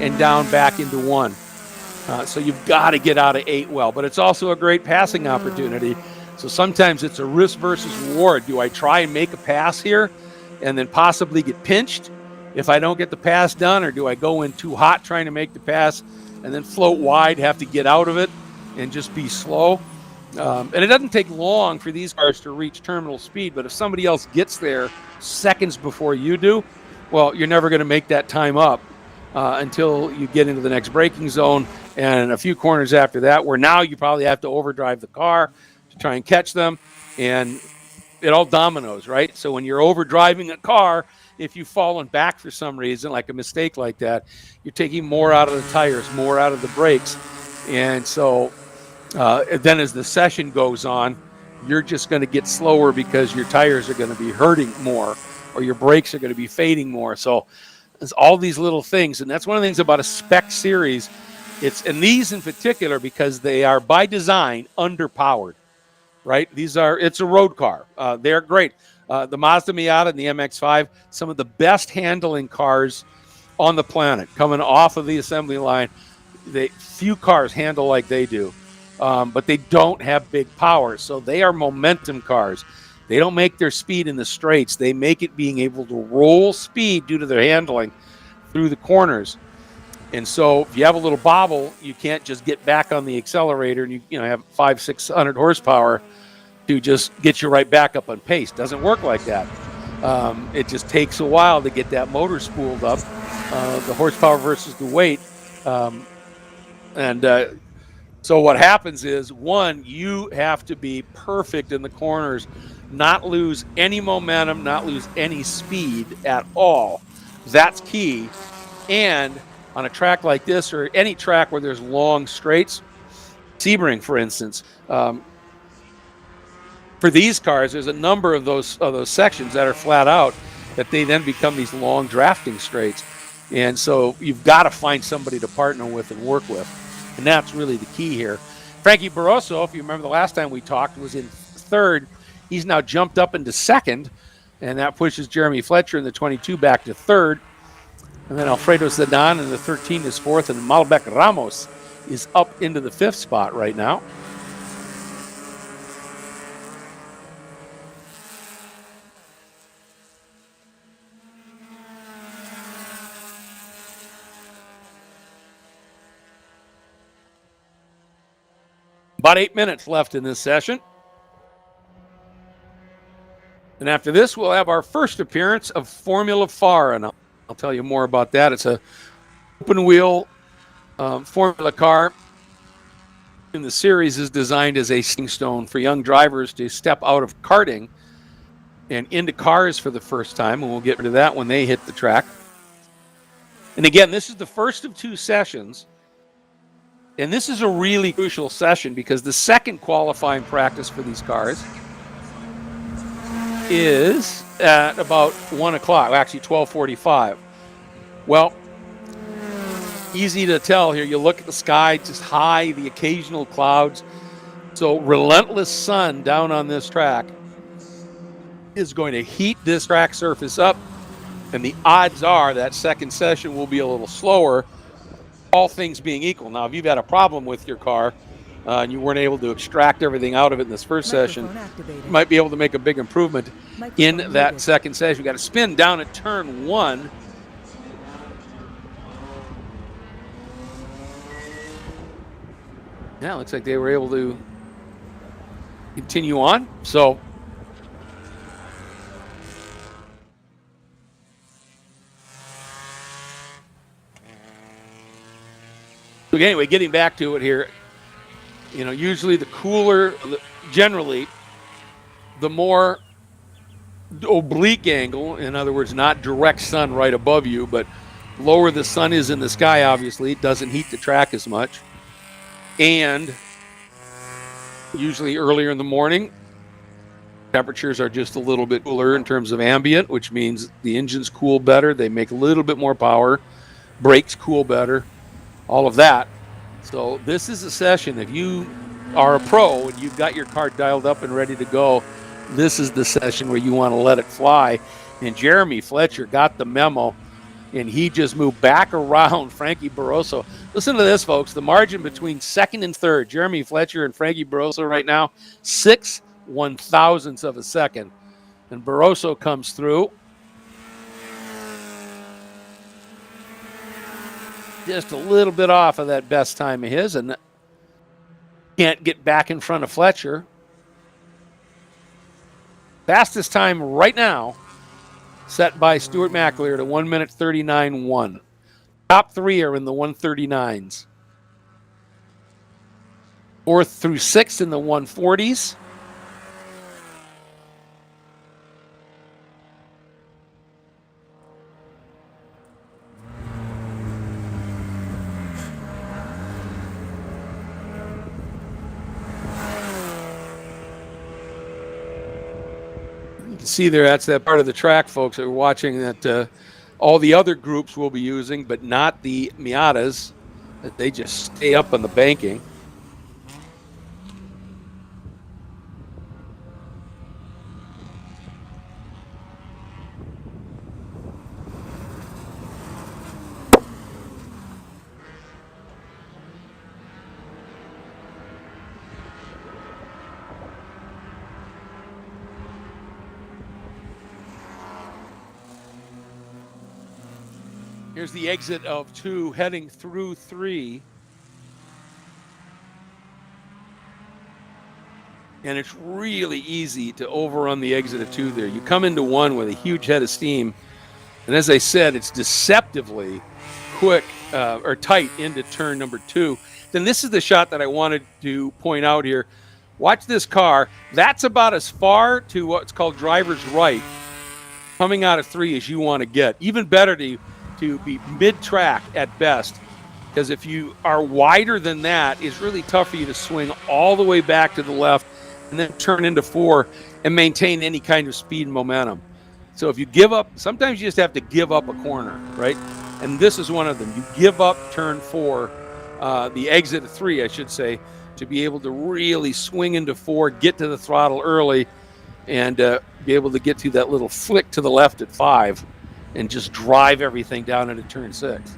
and down back into 1. So you've got to get out of 8 well, but it's also a great passing opportunity. So sometimes it's a risk versus reward. Do I try and make a pass here and then possibly get pinched if I don't get the pass done, or do I go in too hot trying to make the pass and then float wide, have to get out of it and just be slow? And it doesn't take long for these cars to reach terminal speed, but if somebody else gets there seconds before you do, well, you're never going to make that time up until you get into the next braking zone and a few corners after that, where now you probably have to overdrive the car to try and catch them, and it all dominoes, right? So when you're overdriving a car, if you've fallen back for some reason, like a mistake like that, you're taking more out of the tires, more out of the brakes, and so then as the session goes on, you're just going to get slower because your tires are going to be hurting more or your brakes are going to be fading more. So there's all these little things, and that's one of the things about a spec series. And these in particular, because they are by design underpowered, right? It's a road car. They're great. The Mazda Miata and the MX-5, some of the best handling cars on the planet, coming off of the assembly line. Few cars handle like they do. But they don't have big power, so they are momentum cars. They don't make their speed in the straights. They make it being able to roll speed due to their handling through the corners. And so if you have a little bobble, you can't just get back on the accelerator and you have 500-600 horsepower to just get you right back up on pace. Doesn't work like that. It just takes a while to get that motor spooled up, the horsepower versus the weight. So what happens is, one, you have to be perfect in the corners, not lose any momentum, not lose any speed at all. That's key. And on a track like this, or any track where there's long straights, Sebring, for instance, for these cars, there's a number of those sections that are flat out that they then become these long drafting straights. And so you've got to find somebody to partner with and work with. And that's really the key here. Frankie Barroso, if you remember the last time we talked, was in 3rd. He's now jumped up into 2nd, and that pushes Jeremy Fletcher in the 22 back to 3rd. And then Alfredo Zedan in the 13 is 4th, and Malbec Ramos is up into the 5th spot right now. About 8 minutes left in this session. And after this, we'll have our first appearance of Formula FARA. And I'll tell you more about that. It's a open wheel Formula car. And the series is designed as a stepping stone for young drivers to step out of karting and into cars for the first time, and we'll get to that when they hit the track. And again, this is the first of 2 sessions, and this is a really crucial session because the second qualifying practice for these cars is at about 1 o'clock, actually 12:45. Well, easy to tell here. You look at the sky, just high, the occasional clouds. So relentless sun down on this track is going to heat this track surface up, and the odds are that second session will be a little slower, all things being equal. Now, if you've had a problem with your car and you weren't able to extract everything out of it in this first session, you might be able to make a big improvement in that second session. We've got to spin down at turn 1. Yeah, looks like they were able to continue on. So anyway, getting back to it here, you know, usually the cooler, generally, the more oblique angle, in other words, not direct sun right above you, but lower the sun is in the sky, obviously, it doesn't heat the track as much. And usually earlier in the morning, temperatures are just a little bit cooler in terms of ambient, which means the engines cool better. They make a little bit more power. Brakes cool better. All of that. So this is a session. If you are a pro and you've got your car dialed up and ready to go, this is the session where you want to let it fly. And Jeremy Fletcher got the memo, and he just moved back around Frankie Barroso. Listen to this, folks. The margin between second and third, Jeremy Fletcher and Frankie Barroso right now, 6 1/1000ths of a second. And Barroso comes through. Just a little bit off of that best time of his, and can't get back in front of Fletcher. Fastest time right now set by Stuart McAleer to 1:39.1. Top 3 are in the 1:39s. 4th through 6th in the 1:40s. You can see there, that's that part of the track, folks, that we're watching, that all the other groups will be using, but not the Miatas, that they just stay up on the banking. Here's the exit of 2 heading through 3. And it's really easy to overrun the exit of 2 there. You come into 1 with a huge head of steam. And as I said, it's deceptively quick or tight into turn number 2. Then this is the shot that I wanted to point out here. Watch this car. That's about as far to what's called driver's right coming out of 3 as you want to get. Even better to be mid-track at best, because if you are wider than that, it's really tough for you to swing all the way back to the left and then turn into 4 and maintain any kind of speed and momentum. So if you give up, sometimes you just have to give up a corner, right? And this is one of them. You give up turn 4, the exit of 3, I should say, to be able to really swing into 4, get to the throttle early, and be able to get to that little flick to the left at 5. And just drive everything down into turn 6.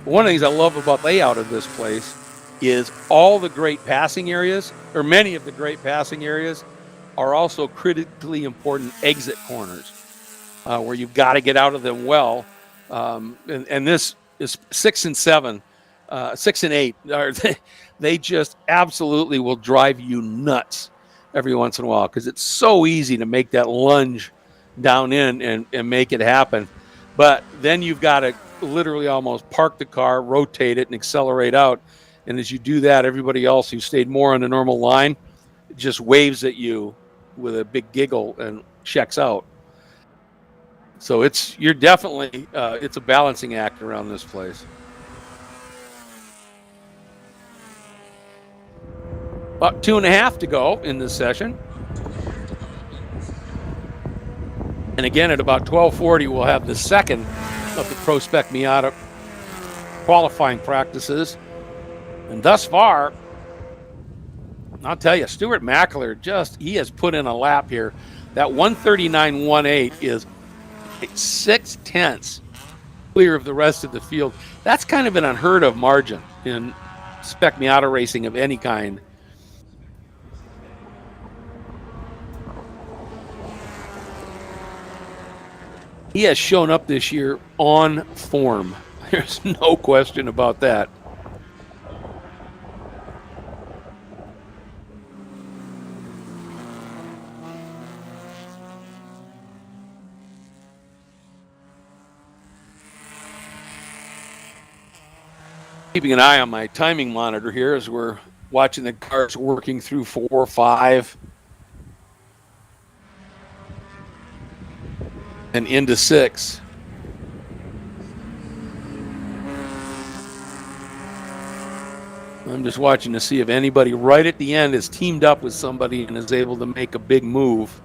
One of the things I love about the layout of this place is all the great passing areas, or many of the great passing areas, are also critically important exit corners where you've got to get out of them well. And this is 6 and 7, 6 and 8. They just absolutely will drive you nuts every once in a while, because it's so easy to make that lunge down in and make it happen. But then you've got to literally almost park the car, rotate it, and accelerate out. And as you do that, everybody else who stayed more on the normal line just waves at you with a big giggle and checks out. So you're definitely, it's a balancing act around this place. About 2.5 to go in this session. And again, at about 12:40, we'll have the second of the Pro Spec Miata qualifying practices. And thus far, I'll tell you, Stuart Mackler he has put in a lap here. That 139.18 is 0.6 clear of the rest of the field. That's kind of an unheard of margin in Spec Miata racing of any kind. He has shown up this year on form. There's no question about that. Keeping an eye on my timing monitor here as we're watching the cars working through 4, 5, and into 6. I'm just watching to see if anybody right at the end is teamed up with somebody and is able to make a big move.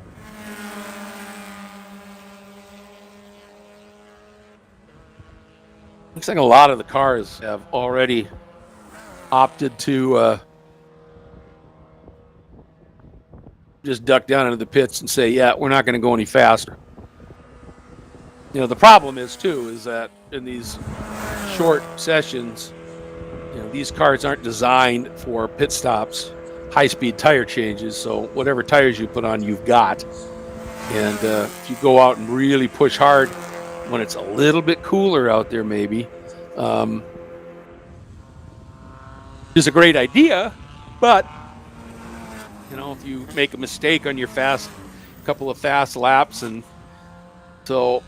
Looks like a lot of the cars have already opted to just duck down into the pits and say, yeah, we're not going to go any faster. You know, the problem is that in these short sessions, these cars aren't designed for pit stops, high-speed tire changes, so whatever tires you put on, you've got. And if you go out and really push hard when it's a little bit cooler out there, maybe, is a great idea, but if you make a mistake on your couple of fast laps, and so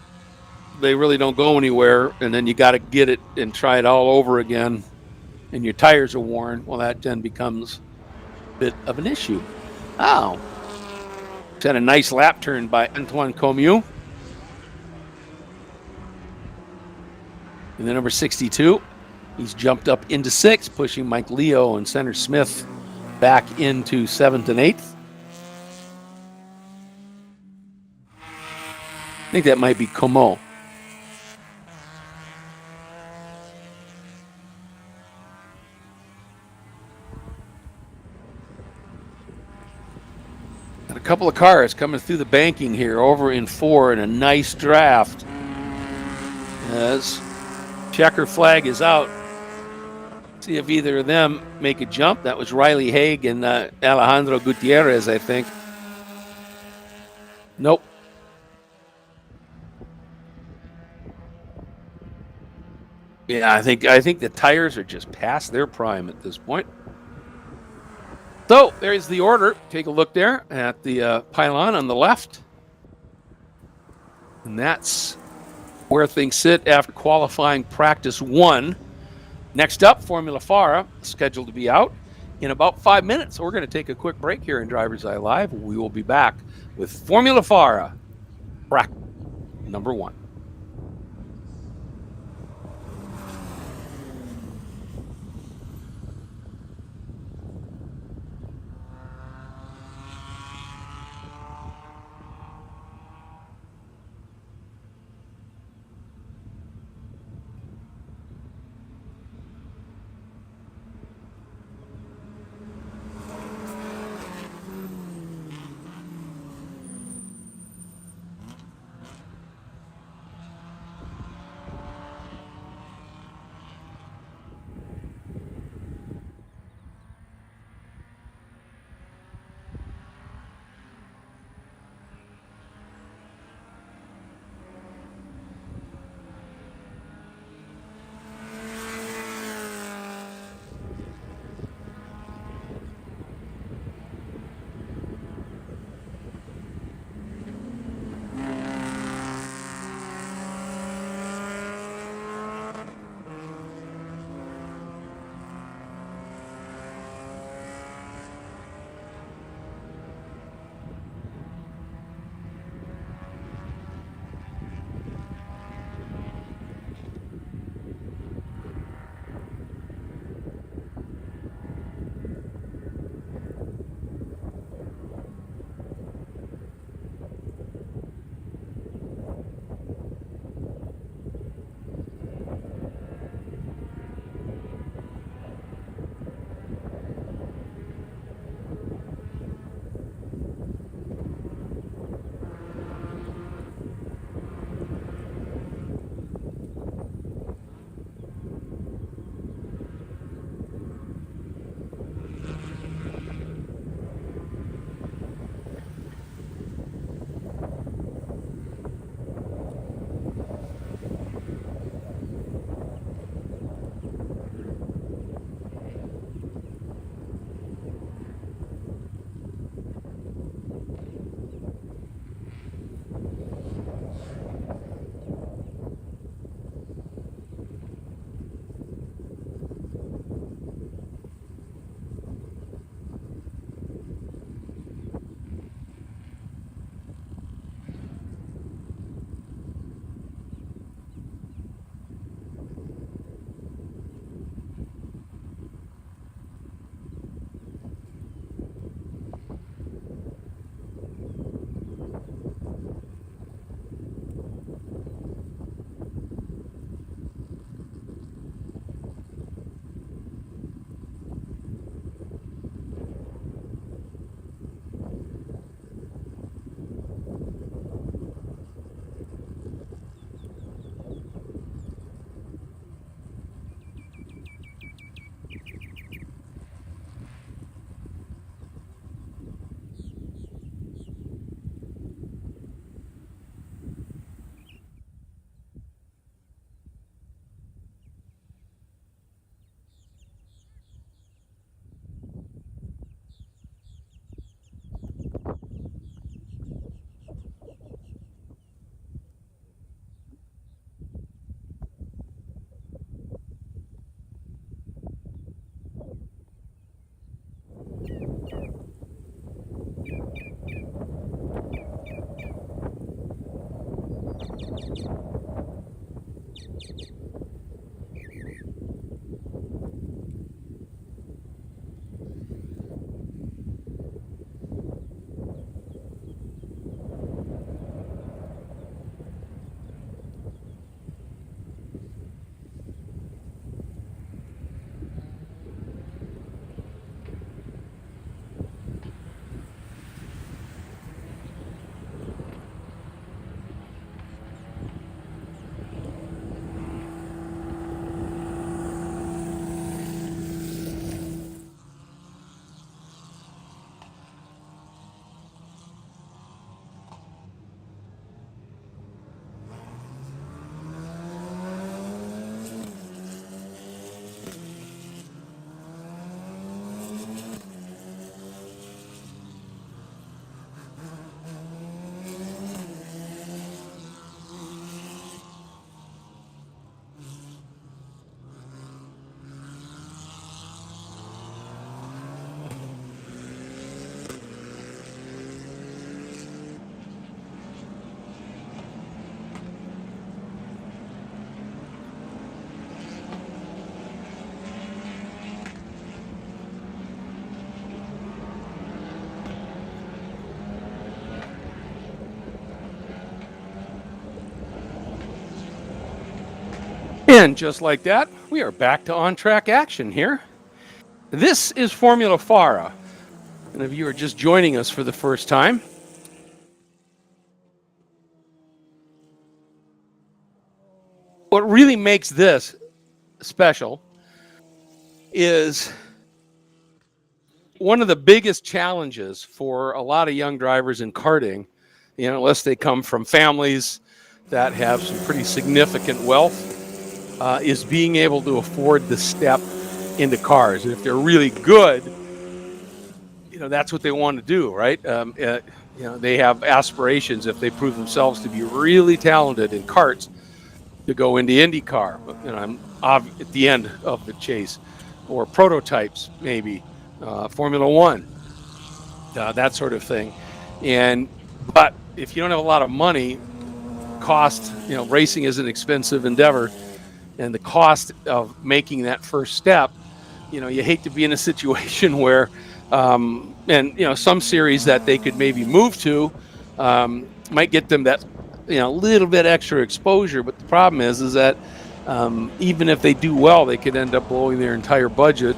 they really don't go anywhere, and then you got to get it and try it all over again, and your tires are worn, well, that then becomes a bit of an issue. Oh, it's had a nice lap turn by Antoine Comieux. And the number 62, he's jumped up into 6, pushing Mike Leo and Center Smith back into 7th and 8th. I think that might be Como. And a couple of cars coming through the banking here over in 4 in a nice draft. As checker flag is out. See if either of them make a jump. That was Riley Haig and Alejandro Gutierrez, I think. Nope. Yeah, I think the tires are just past their prime at this point. So there's the order. Take a look there at the pylon on the left. And that's where things sit after qualifying practice 1. Next up, Formula FARA, scheduled to be out in about 5 minutes. So we're going to take a quick break here in DriverSeye Live. We will be back with Formula FARA, practice number 1. And just like that, we are back to on-track action here. This is Formula FARA. And if you are just joining us for the first time, what really makes this special is one of the biggest challenges for a lot of young drivers in karting, unless they come from families that have some pretty significant wealth, is being able to afford the step into cars. And if they're really good, that's what they want to do, right? They have aspirations, if they prove themselves to be really talented in karts, to go into IndyCar. I'm at the end of the chase, or prototypes, maybe Formula One, that sort of thing. But if you don't have a lot of money, racing is an expensive endeavor. And the cost of making that first step, you hate to be in a situation where, some series that they could maybe move to might get them that, little bit extra exposure. But the problem is that even if they do well, they could end up blowing their entire budget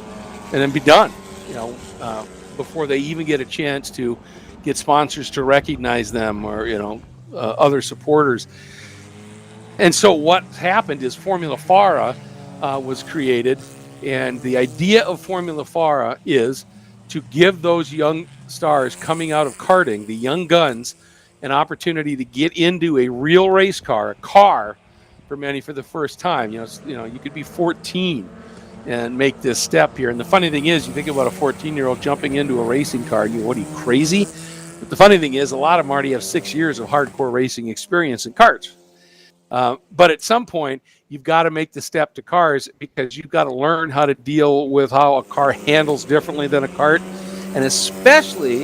and then be done, before they even get a chance to get sponsors to recognize them or, other supporters. And so what happened is Formula FARA was created, and the idea of Formula FARA is to give those young stars coming out of karting, the young guns, an opportunity to get into a real race car, a car for many for the first time. You could be 14 and make this step here. And the funny thing is, you think about a 14-year-old jumping into a racing car, what are you, crazy? But the funny thing is, a lot of them already have 6 years of hardcore racing experience in karts. But at some point, you've got to make the step to cars, because you've got to learn how to deal with how a car handles differently than a kart. And especially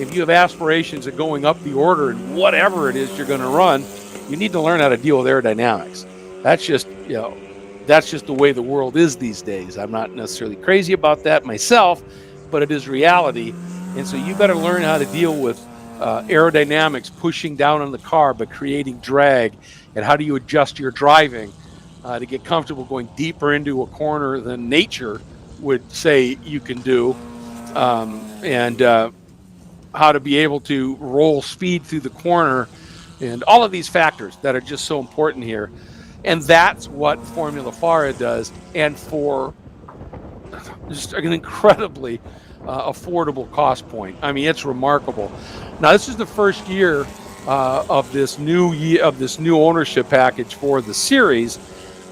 if you have aspirations of going up the order in whatever it is you're going to run, you need to learn how to deal with aerodynamics. That's just the way the world is these days. I'm not necessarily crazy about that myself, but it is reality. And so you better learn how to deal with aerodynamics pushing down on the car but creating drag, and how do you adjust your driving to get comfortable going deeper into a corner than nature would say you can do, and how to be able to roll speed through the corner, and all of these factors that are just so important here. And that's what Formula FARA does, and for just an incredibly affordable cost point. I mean, it's remarkable. Now, this is the first year of this new ownership package for the series.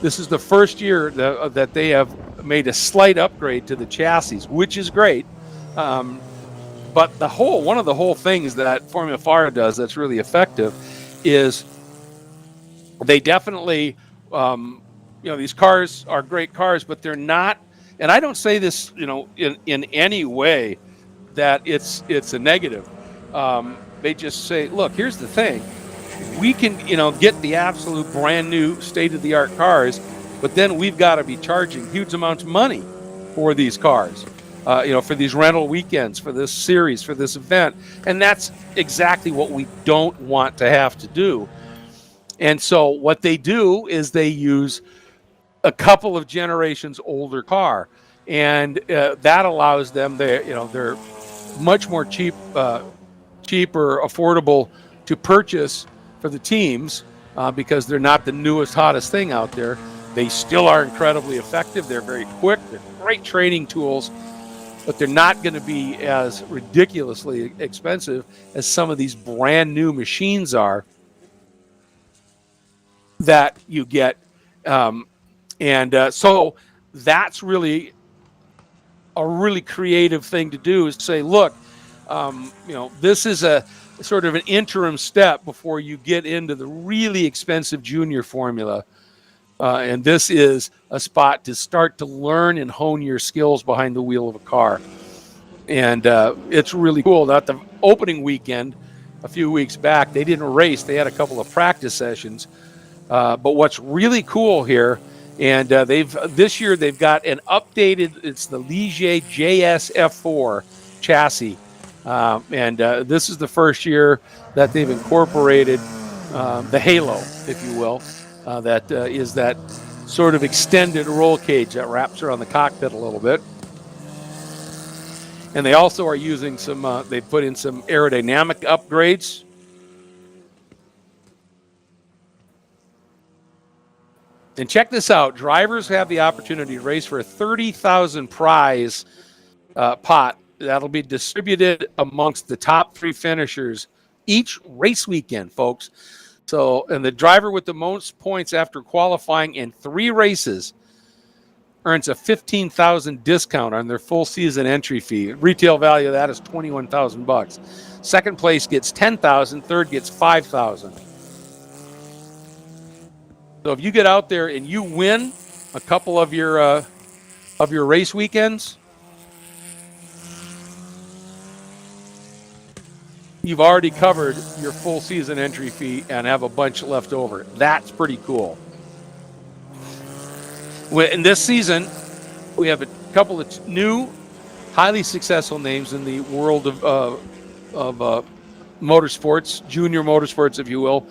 This is the first year that they have made a slight upgrade to the chassis, which is great. But one of the whole things that Formula FARA does that's really effective is they definitely, these cars are great cars, but they're not. And I don't say this, in any way that it's a negative. They just say, look, here's the thing. we can, get the absolute brand new state-of-the-art cars, but then we've got to be charging huge amounts of money for these cars, for these rental weekends, for this series, for this event. And that's exactly what we don't want to have to do. And so what they do is they use a couple of generations older car, and that allows them, they're much more cheaper, affordable to purchase for the teams because they're not the newest, hottest thing out there. They still are incredibly effective. They're very quick. They're great training tools, but they're not going to be as ridiculously expensive as some of these brand new machines are that you get. So that's really a really creative thing to do, is to say, look, this is a sort of an interim step before you get into the really expensive junior formula. And this is a spot to start to learn and hone your skills behind the wheel of a car. And it's really cool. Now, at the opening weekend, a few weeks back, they didn't race. They had a couple of practice sessions. But what's really cool here, and this year they've got an updated, it's the Ligier JS F4 chassis. This is the first year that they've incorporated the halo, if you will. That is that sort of extended roll cage that wraps around the cockpit a little bit. And they also are using they put in some aerodynamic upgrades. And check this out. Drivers have the opportunity to race for a $30,000 prize pot. That'll be distributed amongst the top 3 finishers each race weekend, folks. So, and the driver with the most points after qualifying in 3 races earns a $15,000 discount on their full season entry fee. Retail value of that is $21,000. Second place gets $10,000. Third gets $5,000. So if you get out there and you win a couple of your race weekends, you've already covered your full season entry fee and have a bunch left over. That's pretty cool. In this season, we have a couple of new, highly successful names in the world of motorsports, junior motorsports, if you will.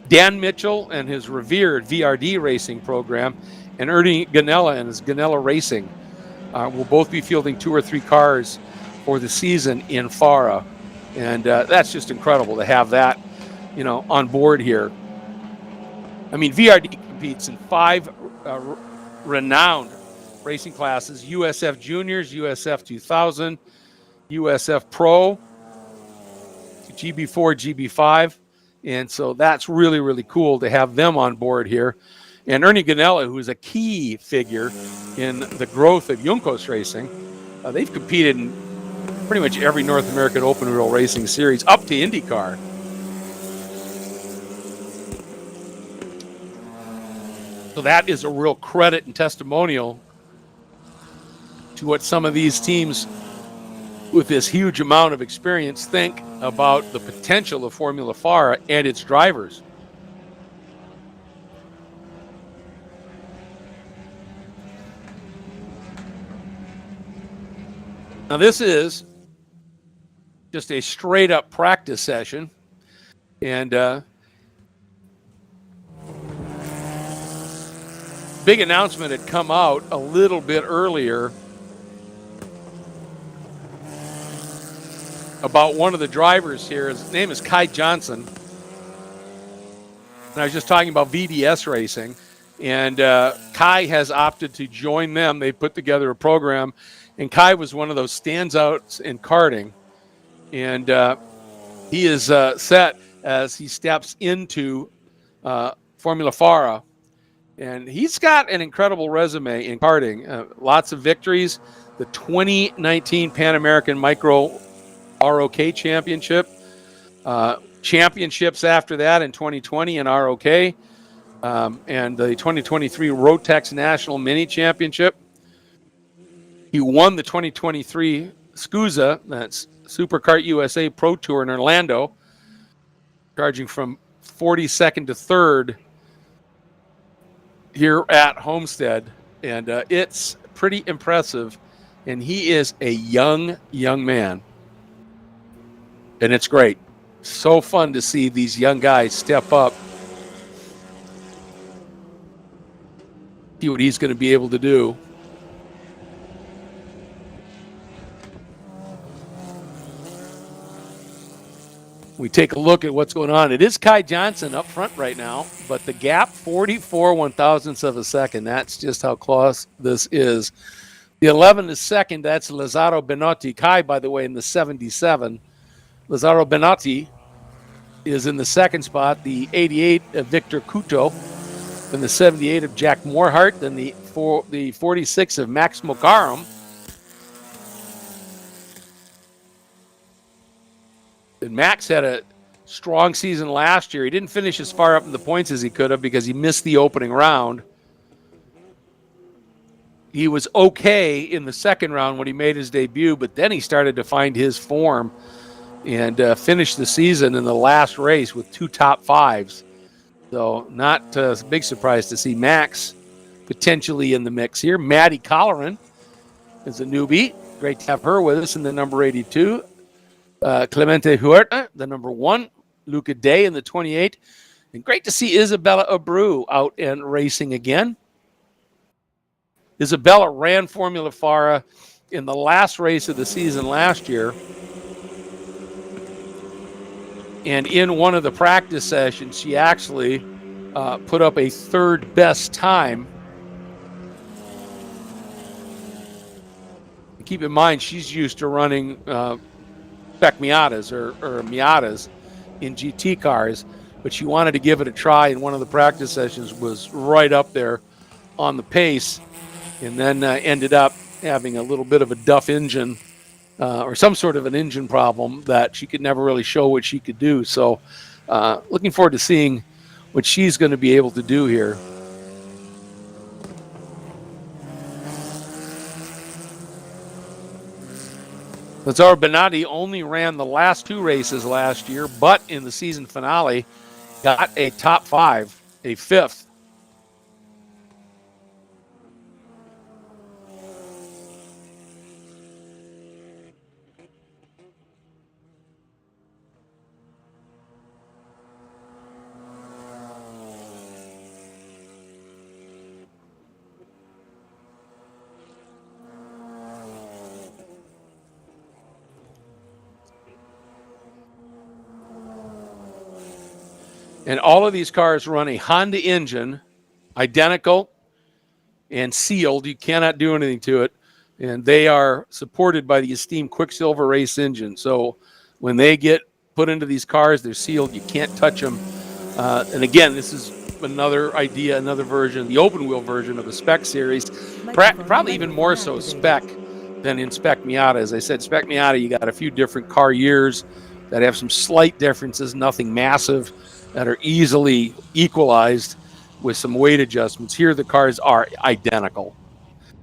Dan Mitchell and his revered VRD racing program, and Ernie Ganella and his Ganella Racing will both be fielding 2 or 3 cars for the season in FARA. And that's just incredible to have that, on board here. I mean, VRD competes in 5 renowned racing classes: USF Juniors, USF 2000, USF Pro, GB4, GB5. And so that's really, really cool to have them on board here. And Ernie Ganella, who is a key figure in the growth of Juncos Racing, they've competed in pretty much every North American open wheel racing series up to IndyCar. So that is a real credit and testimonial to what some of these teams with this huge amount of experience think about the potential of Formula FARA and its drivers. Now this is just a straight up practice session, and big announcement had come out a little bit earlier about one of the drivers here. His name is Kai Johnson. And I was just talking about VDS Racing. And Kai has opted to join them. They put together a program. And Kai was one of those standouts in karting. And he is set as he steps into Formula FARA. And he's got an incredible resume in karting. Lots of victories. The 2019 Pan American Micro ROK Championship, championships after that in 2020 in ROK, and the 2023 Rotex National Mini Championship. He won the 2023 SCUSA, that's Superkart USA Pro Tour in Orlando, charging from 42nd to 3rd here at Homestead, and it's pretty impressive. And he is a young man, and it's great. So fun to see these young guys step up, see what he's going to be able to do. We take a look at what's going on. It is Kai Johnson up front right now, but the gap, 44 one-thousandths of a second. That's just how close this is. The 11 is second. That's Lazzaro Benotti. Kai, by the way, in the 77. Lazzaro Benotti is in the second spot. The 88 of Victor Couto. Then the 78 of Jack Morehart. Then the 46 of Max Mogarum. And Max had a strong season last year. He didn't finish as far up in the points as he could have because he missed the opening round. He was okay in the second round when he made his debut, but then he started to find his form and finished the season in the last race with 2 top 5s. So not a big surprise to see Max potentially in the mix here. Maddie Colleran is a newbie. Great to have her with us in the number 82. Clemente Huerta, the number 1, Luca Day in the 28. And great to see Isabella Abreu out and racing again. Isabella ran Formula FARA in the last race of the season last year. And in one of the practice sessions, she actually put up a 3rd best time. Keep in mind, she's used to running Spec Miatas or Miatas in GT cars, but she wanted to give it a try, and one of the practice sessions was right up there on the pace, and then ended up having a little bit of a duff engine or some sort of an engine problem that she could never really show what she could do. So looking forward to seeing what she's going to be able to do here. Lazzaro Benotti only ran the last 2 races last year, but in the season finale got a top 5, a 5th. And all of these cars run a Honda engine, identical and sealed. You cannot do anything to it. And they are supported by the esteemed Quicksilver race engine. So when they get put into these cars, they're sealed. You can't touch them. And again, this is another idea, another version, the open wheel version of the Spec series. Probably even more so Spec than in Spec Miata. As I said, Spec Miata, you got a few different car years that have some slight differences, nothing massive, that are easily equalized with some weight adjustments. Here the cars are identical.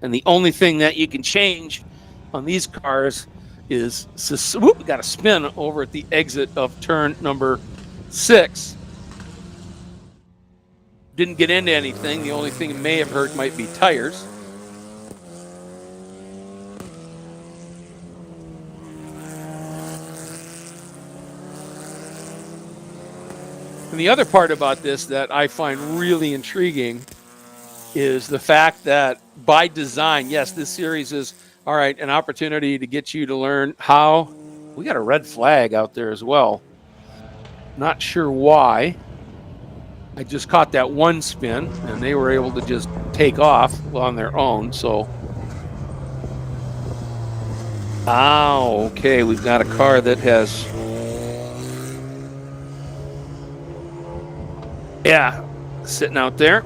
And the only thing that you can change on these cars is, we got a spin over at the exit of turn number 6. Didn't get into anything. The only thing it may have hurt might be tires. And the other part about this that I find really intriguing is the fact that by design, yes, this series is, all right, an opportunity to get you to learn how. We got a red flag out there as well. Not sure why. I just caught that one spin, and they were able to just take off on their own. So, okay, we've got a car that has, sitting out there.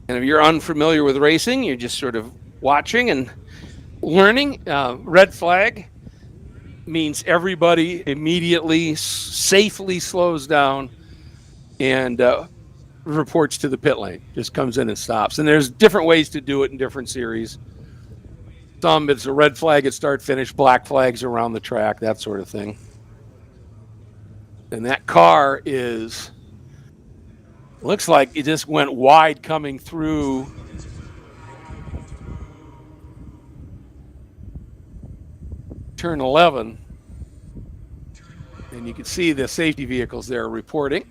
And if you're unfamiliar with racing, you're just sort of watching and learning. Red flag means everybody immediately safely slows down and reports to the pit lane. Just comes in and stops. And there's different ways to do it in different series. Some, it's a red flag at start finish, black flags around the track, that sort of thing. And that car looks like it just went wide coming through turn 11. And you can see the safety vehicles there reporting.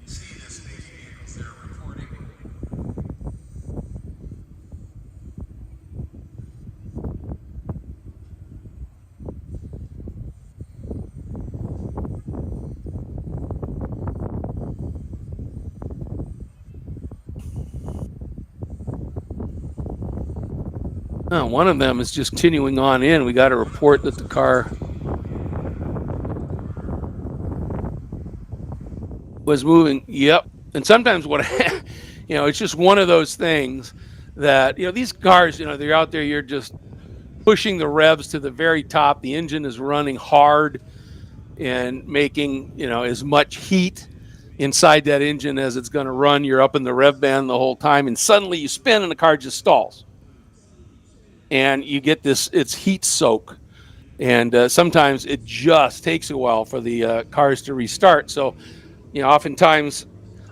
One of them is just continuing on in. We got a report that the car was moving. Yep. And sometimes it's just one of those things that, these cars, they're out there, you're just pushing the revs to the very top. The engine is running hard and making, as much heat inside that engine as it's going to run. You're up in the rev band the whole time, and suddenly you spin and the car just stalls. And you get it's heat soak. And sometimes it just takes a while for the cars to restart. So, oftentimes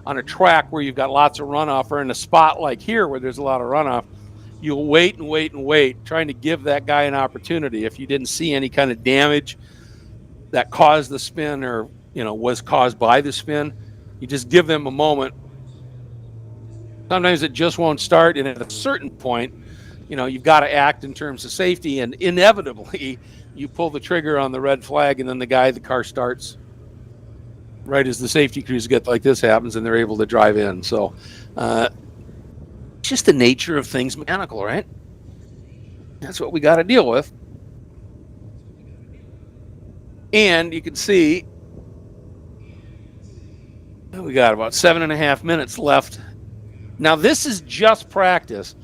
on a track where you've got lots of runoff, or in a spot like here where there's a lot of runoff, you'll wait and wait and wait, trying to give that guy an opportunity. If you didn't see any kind of damage that caused the spin or, was caused by the spin, you just give them a moment. Sometimes it just won't start. And at a certain point, you've got to act in terms of safety, and inevitably you pull the trigger on the red flag, and then the car starts right as the safety crews get like this happens, and they're able to drive in. So just the nature of things mechanical, right? That's what we got to deal with. And you can see we got about 7.5 minutes left. Now this is just practice.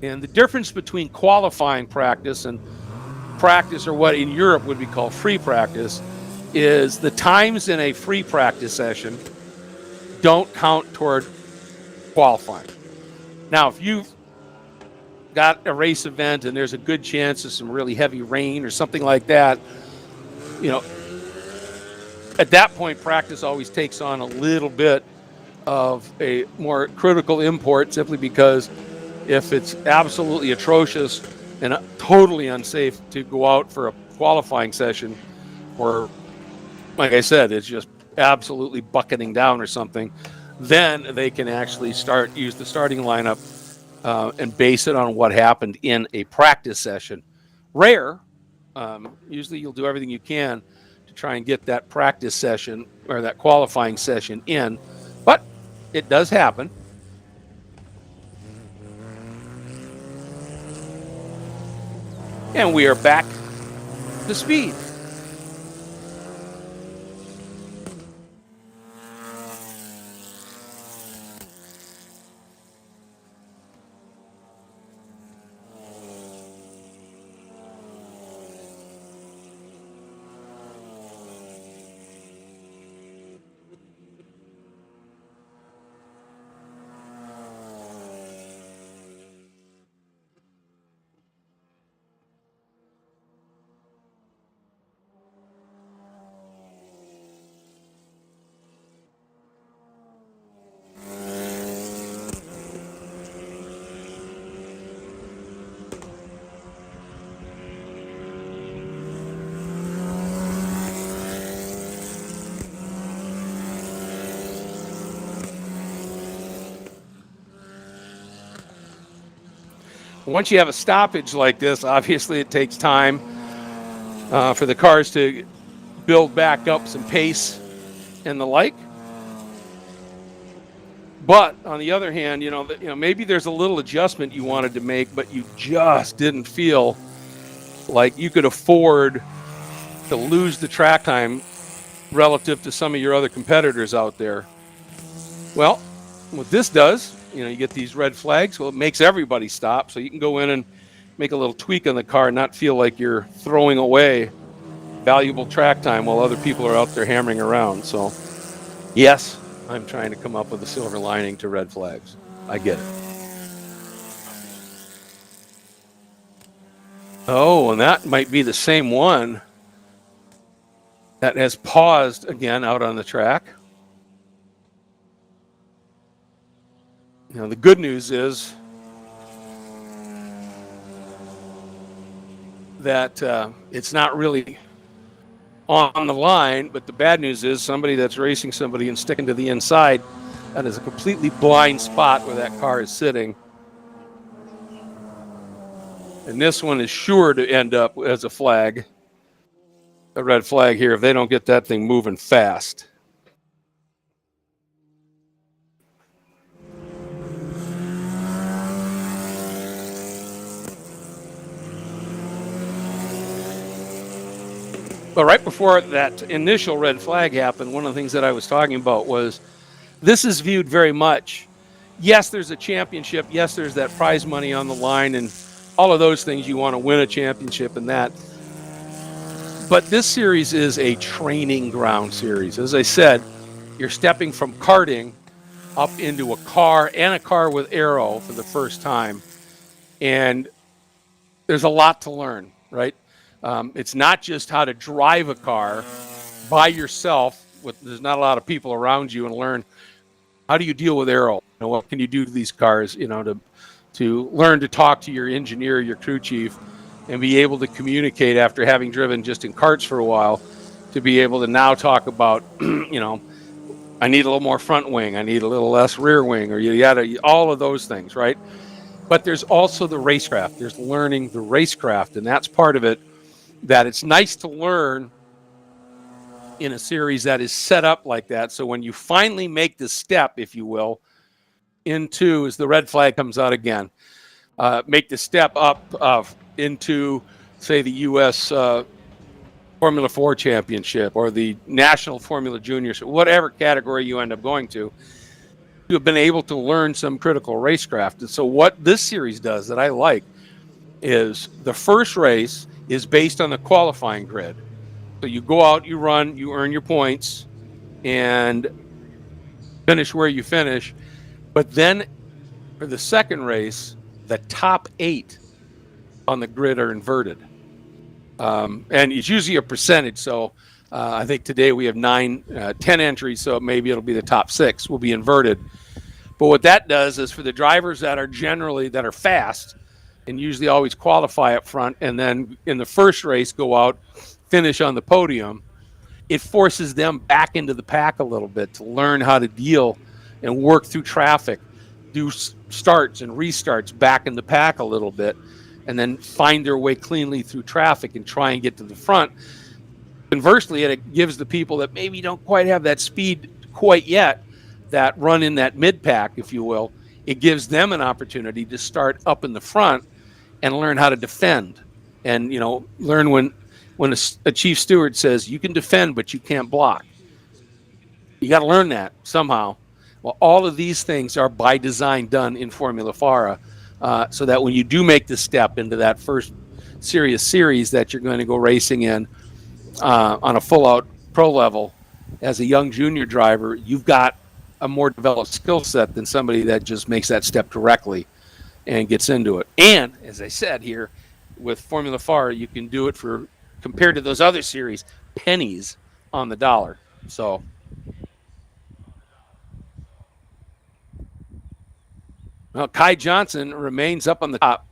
And the difference between qualifying practice and practice, or what in Europe would be called free practice, is the times in a free practice session don't count toward qualifying. Now, if you've got a race event and there's a good chance of some really heavy rain or something like that, at that point, practice always takes on a little bit of a more critical import, simply because if it's absolutely atrocious and totally unsafe to go out for a qualifying session, or like I said, it's just absolutely bucketing down or something, then they can actually use the starting lineup and base it on what happened in a practice session. Rare, usually you'll do everything you can to try and get that practice session or that qualifying session in, but it does happen. And we are back to speed. Once you have a stoppage like this, obviously it takes time for the cars to build back up some pace and the like. But on the other hand, maybe there's a little adjustment you wanted to make, but you just didn't feel like you could afford to lose the track time relative to some of your other competitors out there. Well, what this does you get these red flags. Well, it makes everybody stop, so you can go in and make a little tweak on the car and not feel like you're throwing away valuable track time while other people are out there hammering around. So, yes, I'm trying to come up with a silver lining to red flags. I get it. Oh, and that might be the same one that has paused again out on the track. The good news is that it's not really on the line, but the bad news is somebody that's racing somebody and sticking to the inside, that is a completely blind spot where that car is sitting. And this one is sure to end up as a flag, a red flag here, if they don't get that thing moving fast. But right before that initial red flag happened, one of the things that I was talking about was this is viewed very much. Yes, there's a championship. Yes, there's that prize money on the line and all of those things. You want to win a championship and that. But this series is a training ground series. As I said, you're stepping from karting up into a car and a car with aero for the first time. And there's a lot to learn, right? It's not just how to drive a car by yourself. There's not a lot of people around you, and learn how do you deal with aero. What can you do to these cars? To learn to talk to your engineer, your crew chief, and be able to communicate after having driven just in karts for a while. To be able to now talk about, I need a little more front wing, I need a little less rear wing, or all of those things, right? But there's also the racecraft. There's learning the racecraft, and that's part of it. That it's nice to learn in a series that is set up like that. So when you finally make the step, if you will, into, as the red flag comes out again, make the step up into, say, the U.S. Formula 4 Championship or the National Formula Juniors, whatever category you end up going to, you have been able to learn some critical racecraft. And so what this series does that I like is the first race is based on the qualifying grid. So you go out, you run, you earn your points, and finish where you finish. But then for the second race, the top 8 on the grid are inverted. And it's usually a percentage. So I think today we have 10 entries, so maybe it'll be the top 6 will be inverted. But what that does is for the drivers that are fast, and usually always qualify up front, and then in the first race go out, finish on the podium, it forces them back into the pack a little bit to learn how to deal and work through traffic, do starts and restarts back in the pack a little bit, and then find their way cleanly through traffic and try and get to the front. Conversely, it gives the people that maybe don't quite have that speed quite yet, that run in that mid-pack, if you will, it gives them an opportunity to start up in the front and learn how to defend, and learn when a chief steward says you can defend but you can't block. You got to learn that somehow. Well, all of these things are by design done in Formula FARA, so that when you do make the step into that first serious series that you're going to go racing in on a full-out pro level as a young junior driver, you've got a more developed skill set than somebody that just makes that step directly and gets into it. And as I said here, with Formula FAR, you can do it for, compared to those other series, pennies on the dollar. So Kai Johnson remains up on the top.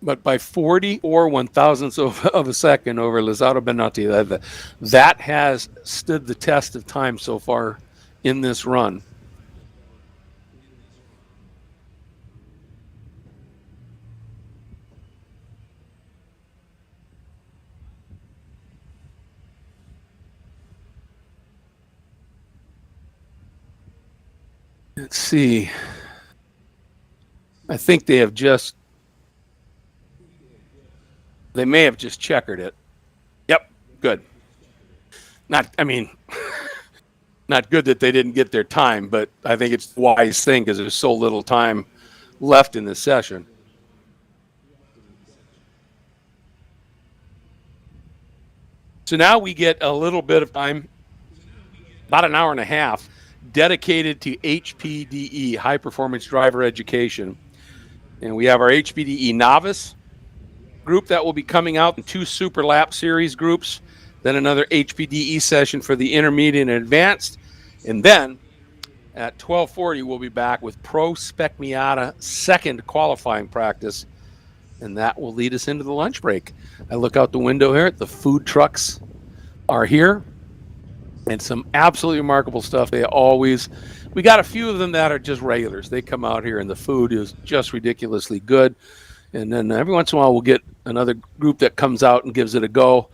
But by 40 or 1,000ths of a second over Lazzaro Benotti, that has stood the test of time so far in this run. Let's see. I think they have just They may have just checkered it. Yep, good. Not good that they didn't get their time, but I think it's a wise thing because there's so little time left in this session. So now we get a little bit of time, about an hour and a half, dedicated to HPDE, High Performance Driver Education. And we have our HPDE novice group that will be coming out in 2 Super Lap Series groups, then another HPDE session for the intermediate and advanced. And then at 12:40, we'll be back with Pro Spec Miata second qualifying practice, and that will lead us into the lunch break. I look out the window here. The food trucks are here, and some absolutely remarkable stuff. We got a few of them that are just regulars. They come out here, and the food is just ridiculously good. And then every once in a while, we'll get another group that comes out and gives it a go.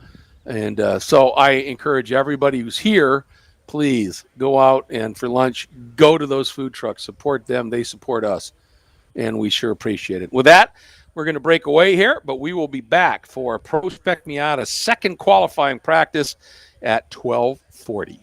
And so I encourage everybody who's here, please go out and for lunch, go to those food trucks, support them. They support us, and we sure appreciate it. With that, we're going to break away here, but we will be back for Pro Spec Miata second qualifying practice at 12:40.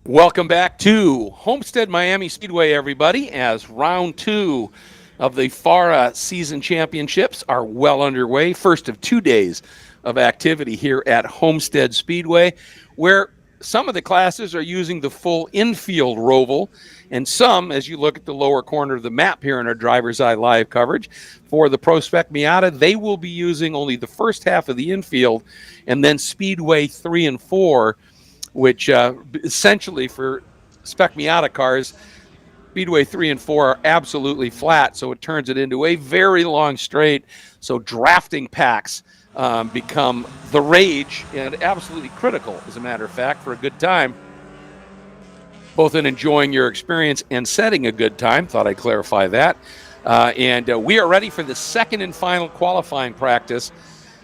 Welcome back to Homestead-Miami Speedway, everybody, as round 2 of the FARA season championships are well underway. First of 2 days of activity here at Homestead Speedway, where some of the classes are using the full infield roval, and some, as you look at the lower corner of the map here in our DriverSeye live coverage, for the Pro Spec Miata, they will be using only the first half of the infield, and then Speedway 3 and 4, which essentially for Spec Miata cars, Speedway 3 and 4 are absolutely flat, so it turns it into a very long straight. So drafting packs become the rage and absolutely critical, as a matter of fact, for a good time, both in enjoying your experience and setting a good time. Thought I'd clarify that. And we are ready for the second and final qualifying practice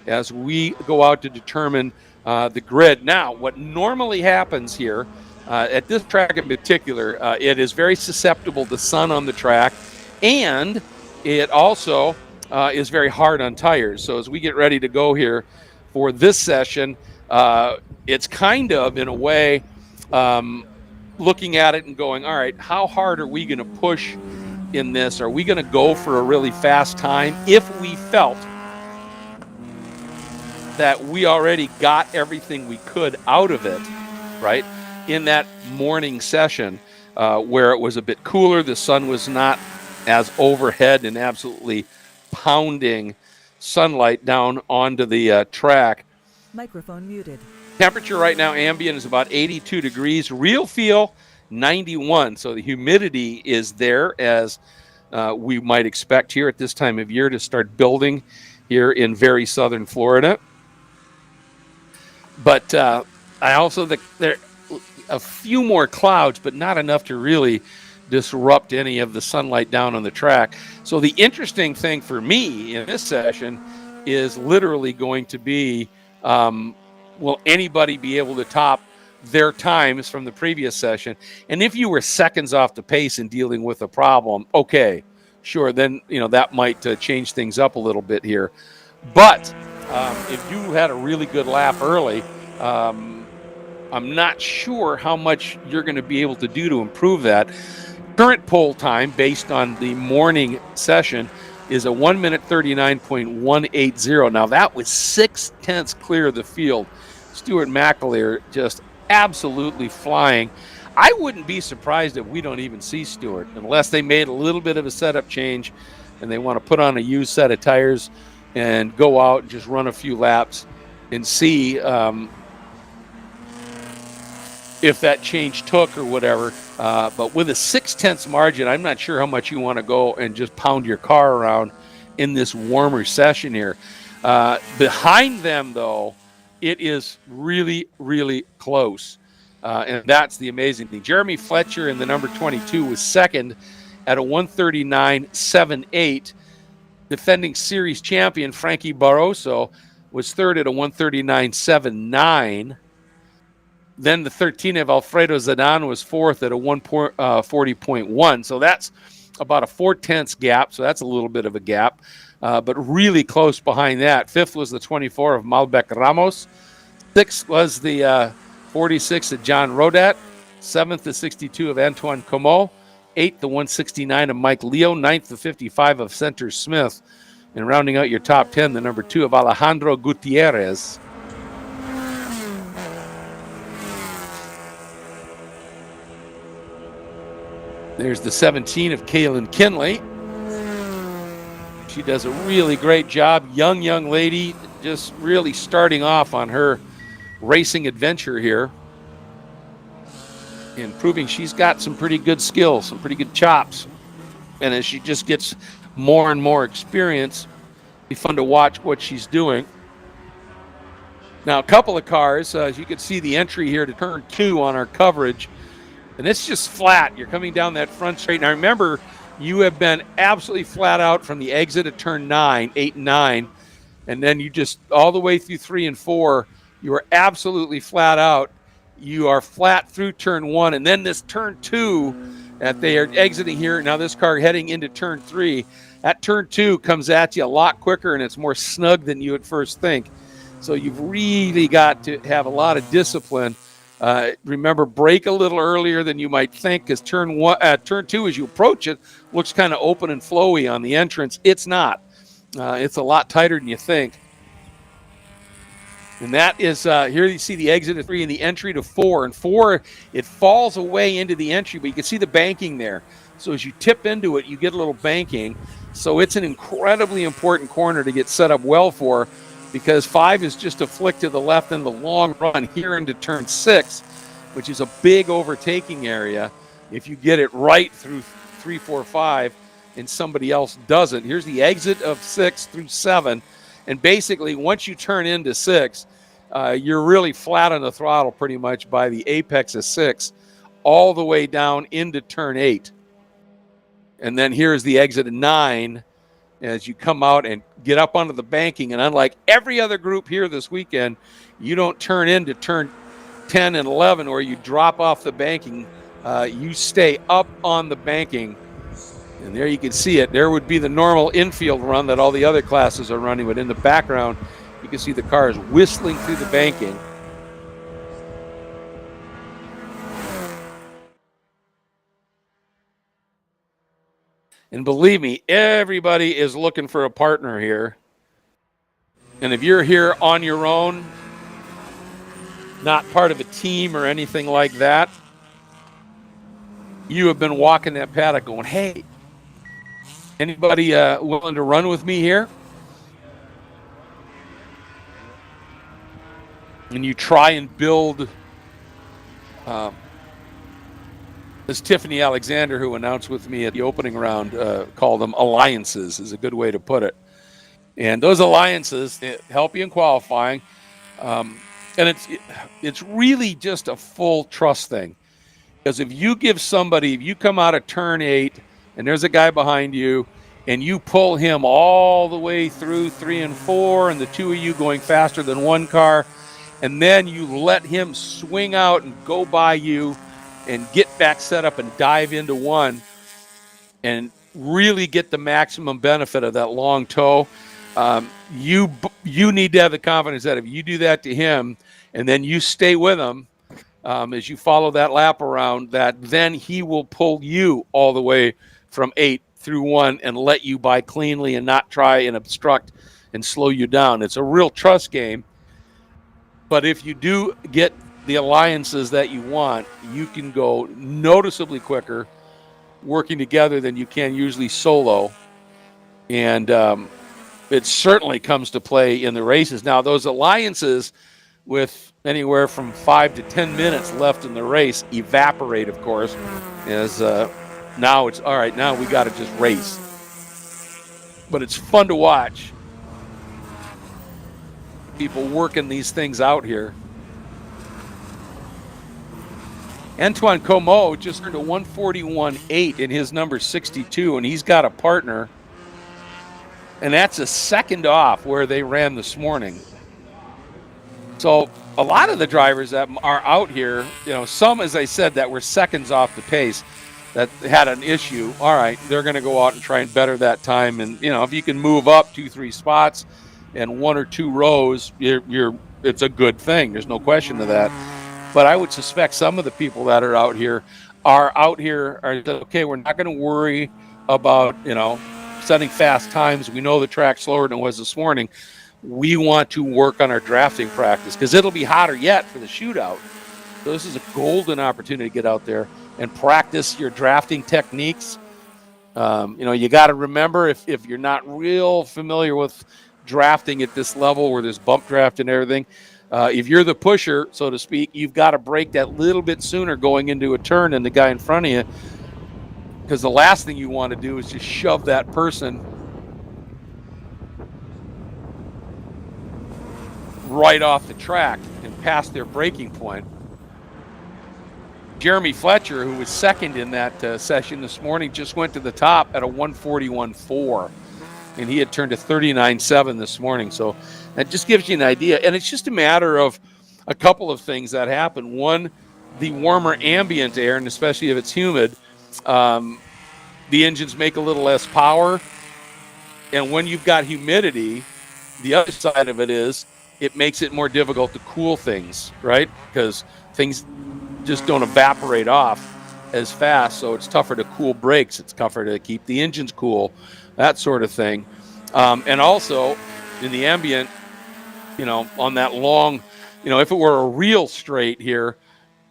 as we go out to determine the grid. Now, what normally happens here at this track in particular, it is very susceptible to sun on the track, and it also is very hard on tires. So as we get ready to go here for this session, it's kind of, in a way, looking at it and going, all right, how hard are we going to push in this? Are we going to go for a really fast time if we felt that we already got everything we could out of it, right, in that morning session where it was a bit cooler, the sun was not as overhead and absolutely pounding sunlight down onto the track. Microphone muted. Temperature right now, ambient, is about 82 degrees. Real feel, 91. So the humidity is there, as we might expect here at this time of year to start building here in very southern Florida. But I also think there are a few more clouds, but not enough to really disrupt any of the sunlight down on the track. So the interesting thing for me in this session is literally going to be, will anybody be able to top their times from the previous session? And if you were seconds off the pace in dealing with a problem, okay, sure, then that might change things up a little bit here. But if you had a really good lap early, I'm not sure how much you're going to be able to do to improve that. Current pole time, based on the morning session, is a 1 minute 39.180. Now, that was 0.6 clear of the field. Stuart McAleer just absolutely flying. I wouldn't be surprised if we don't even see Stuart, unless they made a little bit of a setup change and they want to put on a used set of tires and go out and just run a few laps and see if that change took or whatever. But with a 0.6 margin, I'm not sure how much you want to go and just pound your car around in this warmer session here. Behind them, though, it is really, really close. And that's the amazing thing. Jeremy Fletcher in the number 22 was second at a 139.78. Defending series champion Frankie Barroso was third at a 139.79. Then the 13 of Alfredo Zadan was fourth at a 140.1. So that's about a 0.4 gap. So that's a little bit of a gap, but really close behind that. Fifth was the 24 of Malbec Ramos. Sixth was the 46 of John Rodat. Seventh, the 62 of Antoine Comeau. Eighth, the 169 of Mike Leo. Ninth, the 55 of Center Smith. And rounding out your top 10, the number 2 of Alejandro Gutierrez. There's the 17 of Kaylin Kinley. She does a really great job. Young lady, just really starting off on her racing adventure here, and proving she's got some pretty good skills, some pretty good chops. And as she just gets more and more experience, it'll be fun to watch what she's doing. Now, a couple of cars, as you can see the entry here to turn 2 on our coverage, and it's just flat. You're coming down that front straight. Now, remember, you have been absolutely flat out from the exit of turn 8 and 9, and then you just all the way through 3 and 4, you are absolutely flat out. You are flat through turn 1, and then this turn 2 that they are exiting here. Now this car heading into turn 3. That turn 2 comes at you a lot quicker, and it's more snug than you at first think. So you've really got to have a lot of discipline Remember, brake a little earlier than you might think, because turn 2, as you approach it, looks kind of open and flowy on the entrance. It's not. It's a lot tighter than you think. And that is, here you see the exit of 3 and the entry to 4. And 4, it falls away into the entry, but you can see the banking there. So as you tip into it, you get a little banking. So it's an incredibly important corner to get set up well for, because 5 is just a flick to the left in the long run here into turn 6, which is a big overtaking area. If you get it right through 3, 4, 5, and somebody else doesn't. Here's the exit of 6 through 7. And basically, once you turn into 6, you're really flat on the throttle pretty much by the apex of 6, all the way down into turn 8. And then here's the exit of 9 as you come out and get up onto the banking. And unlike every other group here this weekend, you don't turn into turn 10 and 11 where you drop off the banking. You stay up on the banking. And there you can see it. There would be the normal infield run that all the other classes are running, but in the background, you can see the cars whistling through the banking. And believe me, everybody is looking for a partner here. And if you're here on your own, not part of a team or anything like that, you have been walking that paddock going, hey, anybody willing to run with me here? And you try and build, as Tiffany Alexander, who announced with me at the opening round, called them alliances, is a good way to put it. And those alliances help you in qualifying. And it's really just a full trust thing. Because if you come out of turn 8 and there's a guy behind you and you pull him all the way through 3 and 4 and the two of you going faster than one car, and then you let him swing out and go by you and get back set up and dive into 1 and really get the maximum benefit of that long tow, you need to have the confidence that if you do that to him and then you stay with him, as you follow that lap around, that then he will pull you all the way from 8 through 1 and let you by cleanly and not try and obstruct and slow you down. It's a real trust game. But if you do get the alliances that you want, you can go noticeably quicker working together than you can usually solo. And it certainly comes to play in the races. Now, those alliances with anywhere from 5 to 10 minutes left in the race evaporate, of course, as now it's all right, now we got to just race. But it's fun to watch people working these things out here. Antoine Comeau just earned a 141.8 in his number 62, and he's got a partner, and that's a second off where they ran this morning. So a lot of the drivers that are out here, some, as I said, that were seconds off the pace that had an issue, all right, they're going to go out and try and better that time. And, if you can move up 2-3 spots and 1 or 2 rows, it's a good thing. There's no question to that. But I would suspect some of the people that are out here are okay, we're not going to worry about, setting fast times. We know the track's slower than it was this morning. We want to work on our drafting practice because it'll be hotter yet for the shootout. So this is a golden opportunity to get out there and practice your drafting techniques. You got to remember, if you're not real familiar with drafting at this level where there's bump draft and everything, if you're the pusher, so to speak, you've got to break that little bit sooner going into a turn than the guy in front of you, because the last thing you want to do is just shove that person right off the track and past their braking point. Jeremy Fletcher, who was second in that session this morning, just went to the top at a 141.4, and he had turned to 39.7 this morning. So that just gives you an idea. And it's just a matter of a couple of things that happen. One, the warmer ambient air, and especially if it's humid, the engines make a little less power. And when you've got humidity, the other side of it is it makes it more difficult to cool things, right? Because things just don't evaporate off as fast, so it's tougher to cool brakes. It's tougher to keep the engines cool, that sort of thing. And also, in the ambient, on that long, if it were a real straight here,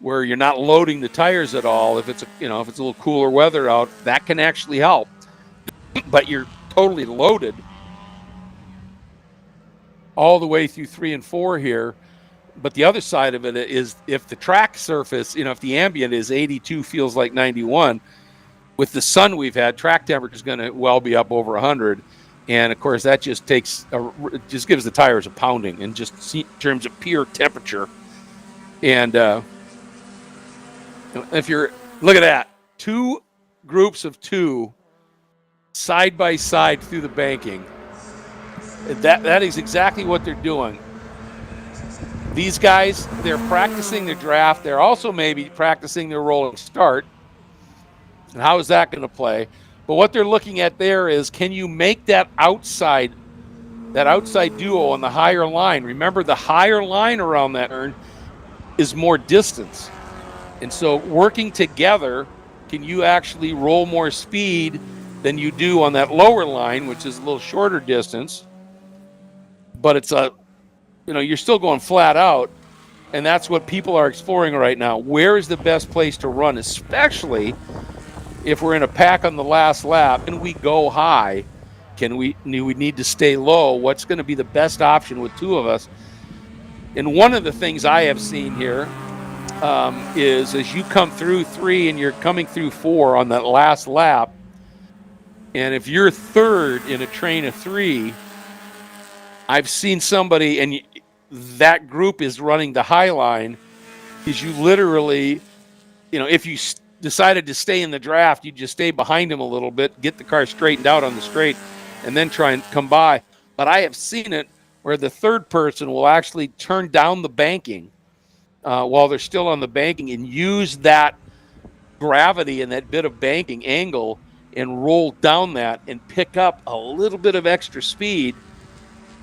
where you're not loading the tires at all, if it's a little cooler weather out, that can actually help. But you're totally loaded all the way through 3 and 4 here. But the other side of it is, if the track surface, if the ambient is 82, feels like 91, with the sun we've had, track temperature is going to well be up over 100. And of course, that just gives the tires a pounding, and just in terms of pure temperature. And if you're, look at that, 2 groups of 2 side by side through the banking. That is exactly what they're doing. These guys, they're practicing their draft. They're also maybe practicing their rolling start. And how is that going to play? But what they're looking at there is, can you make that outside duo on the higher line? Remember, the higher line around that turn is more distance. And so working together, can you actually roll more speed than you do on that lower line, which is a little shorter distance? But it's you're still going flat out, and that's what people are exploring right now. Where is the best place to run, especially if we're in a pack on the last lap and we go high? Do we need to stay low? What's going to be the best option with 2 of us? And one of the things I have seen here is, as you come through 3 and you're coming through 4 on that last lap, and if you're third in a train of 3, I've seen somebody, and that group is running the high line, is you literally, if you decided to stay in the draft, you just stay behind them a little bit, get the car straightened out on the straight, and then try and come by. But I have seen it where the third person will actually turn down the banking while they're still on the banking, and use that gravity and that bit of banking angle and roll down that and pick up a little bit of extra speed.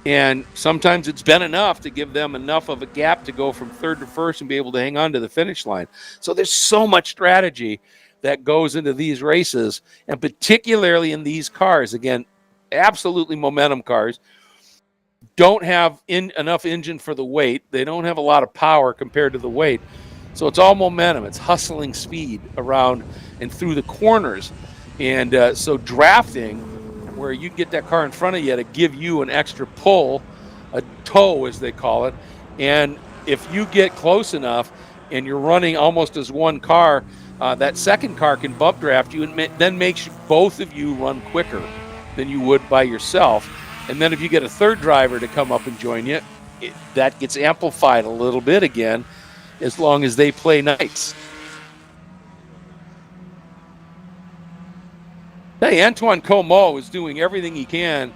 And sometimes it's been enough to give them enough of a gap to go from third to first and be able to hang on to the finish line. So there's so much strategy that goes into these races, and particularly in these cars. Again, absolutely momentum cars. Don't have enough engine for the weight. They don't have a lot of power compared to the weight. So it's all momentum. It's hustling speed around and through the corners. And so drafting, where you get that car in front of you to give you an extra pull, a tow as they call it. And if you get close enough and you're running almost as one car, that second car can bump draft you, and then makes both of you run quicker than you would by yourself. And then if you get a third driver to come up and join you, that gets amplified a little bit again, as long as they play nice. Hey, Antoine Comeau is doing everything he can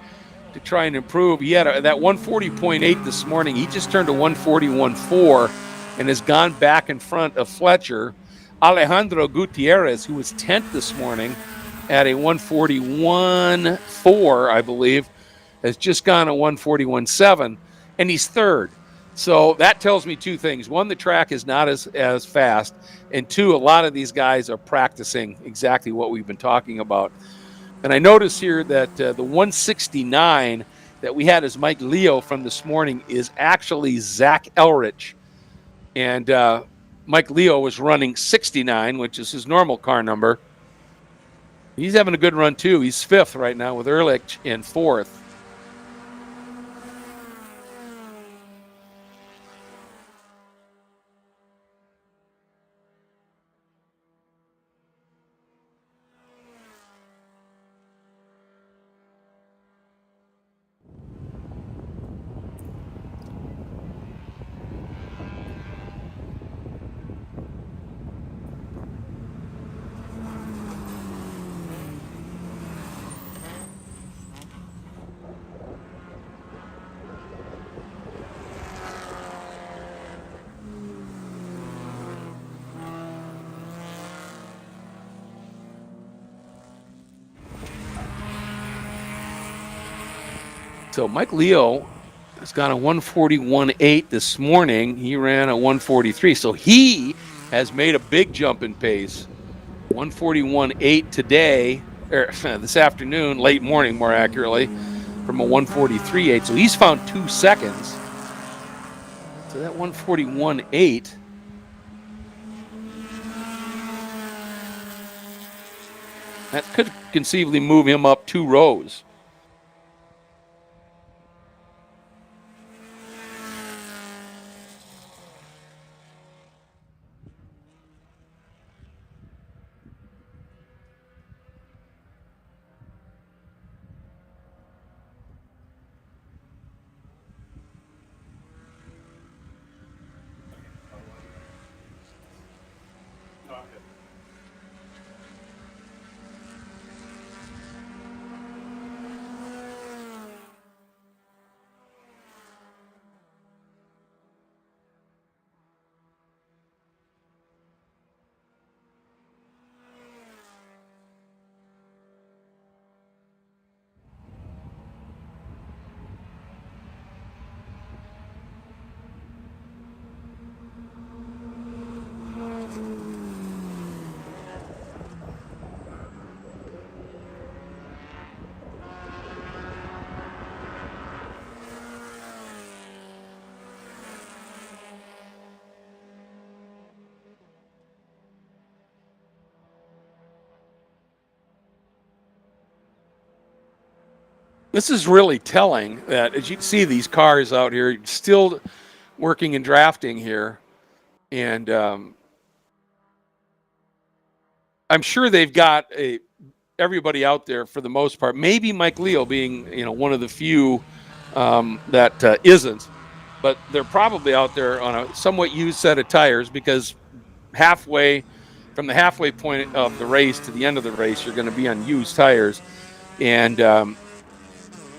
to try and improve. He had that 140.8 this morning. He just turned to 141.4 and has gone back in front of Fletcher. Alejandro Gutierrez, who was 10th this morning at a 141.4, I believe, has just gone a 141.7, and he's third. So that tells me 2 things. 1, the track is not as fast. And 2, a lot of these guys are practicing exactly what we've been talking about. And I notice here that the 169 that we had as Mike Leo from this morning is actually Zach Elrich. And Mike Leo was running 69, which is his normal car number. He's having a good run, too. He's 5th right now with Ehrlich in 4th. So Mike Leo He's got a 141.8 this morning. He ran a 143. So he has made a big jump in pace. 141.8 today, or this afternoon, late morning more accurately, from a 143.8. So he's found 2 seconds. So that 141.8. That could conceivably move him up 2 rows. This is really telling that, as you can see, these cars out here still working and drafting here. And I'm sure they've got everybody out there for the most part. Maybe Mike Leo being, one of the few that isn't. But they're probably out there on a somewhat used set of tires, because from the halfway point of the race to the end of the race, you're going to be on used tires. And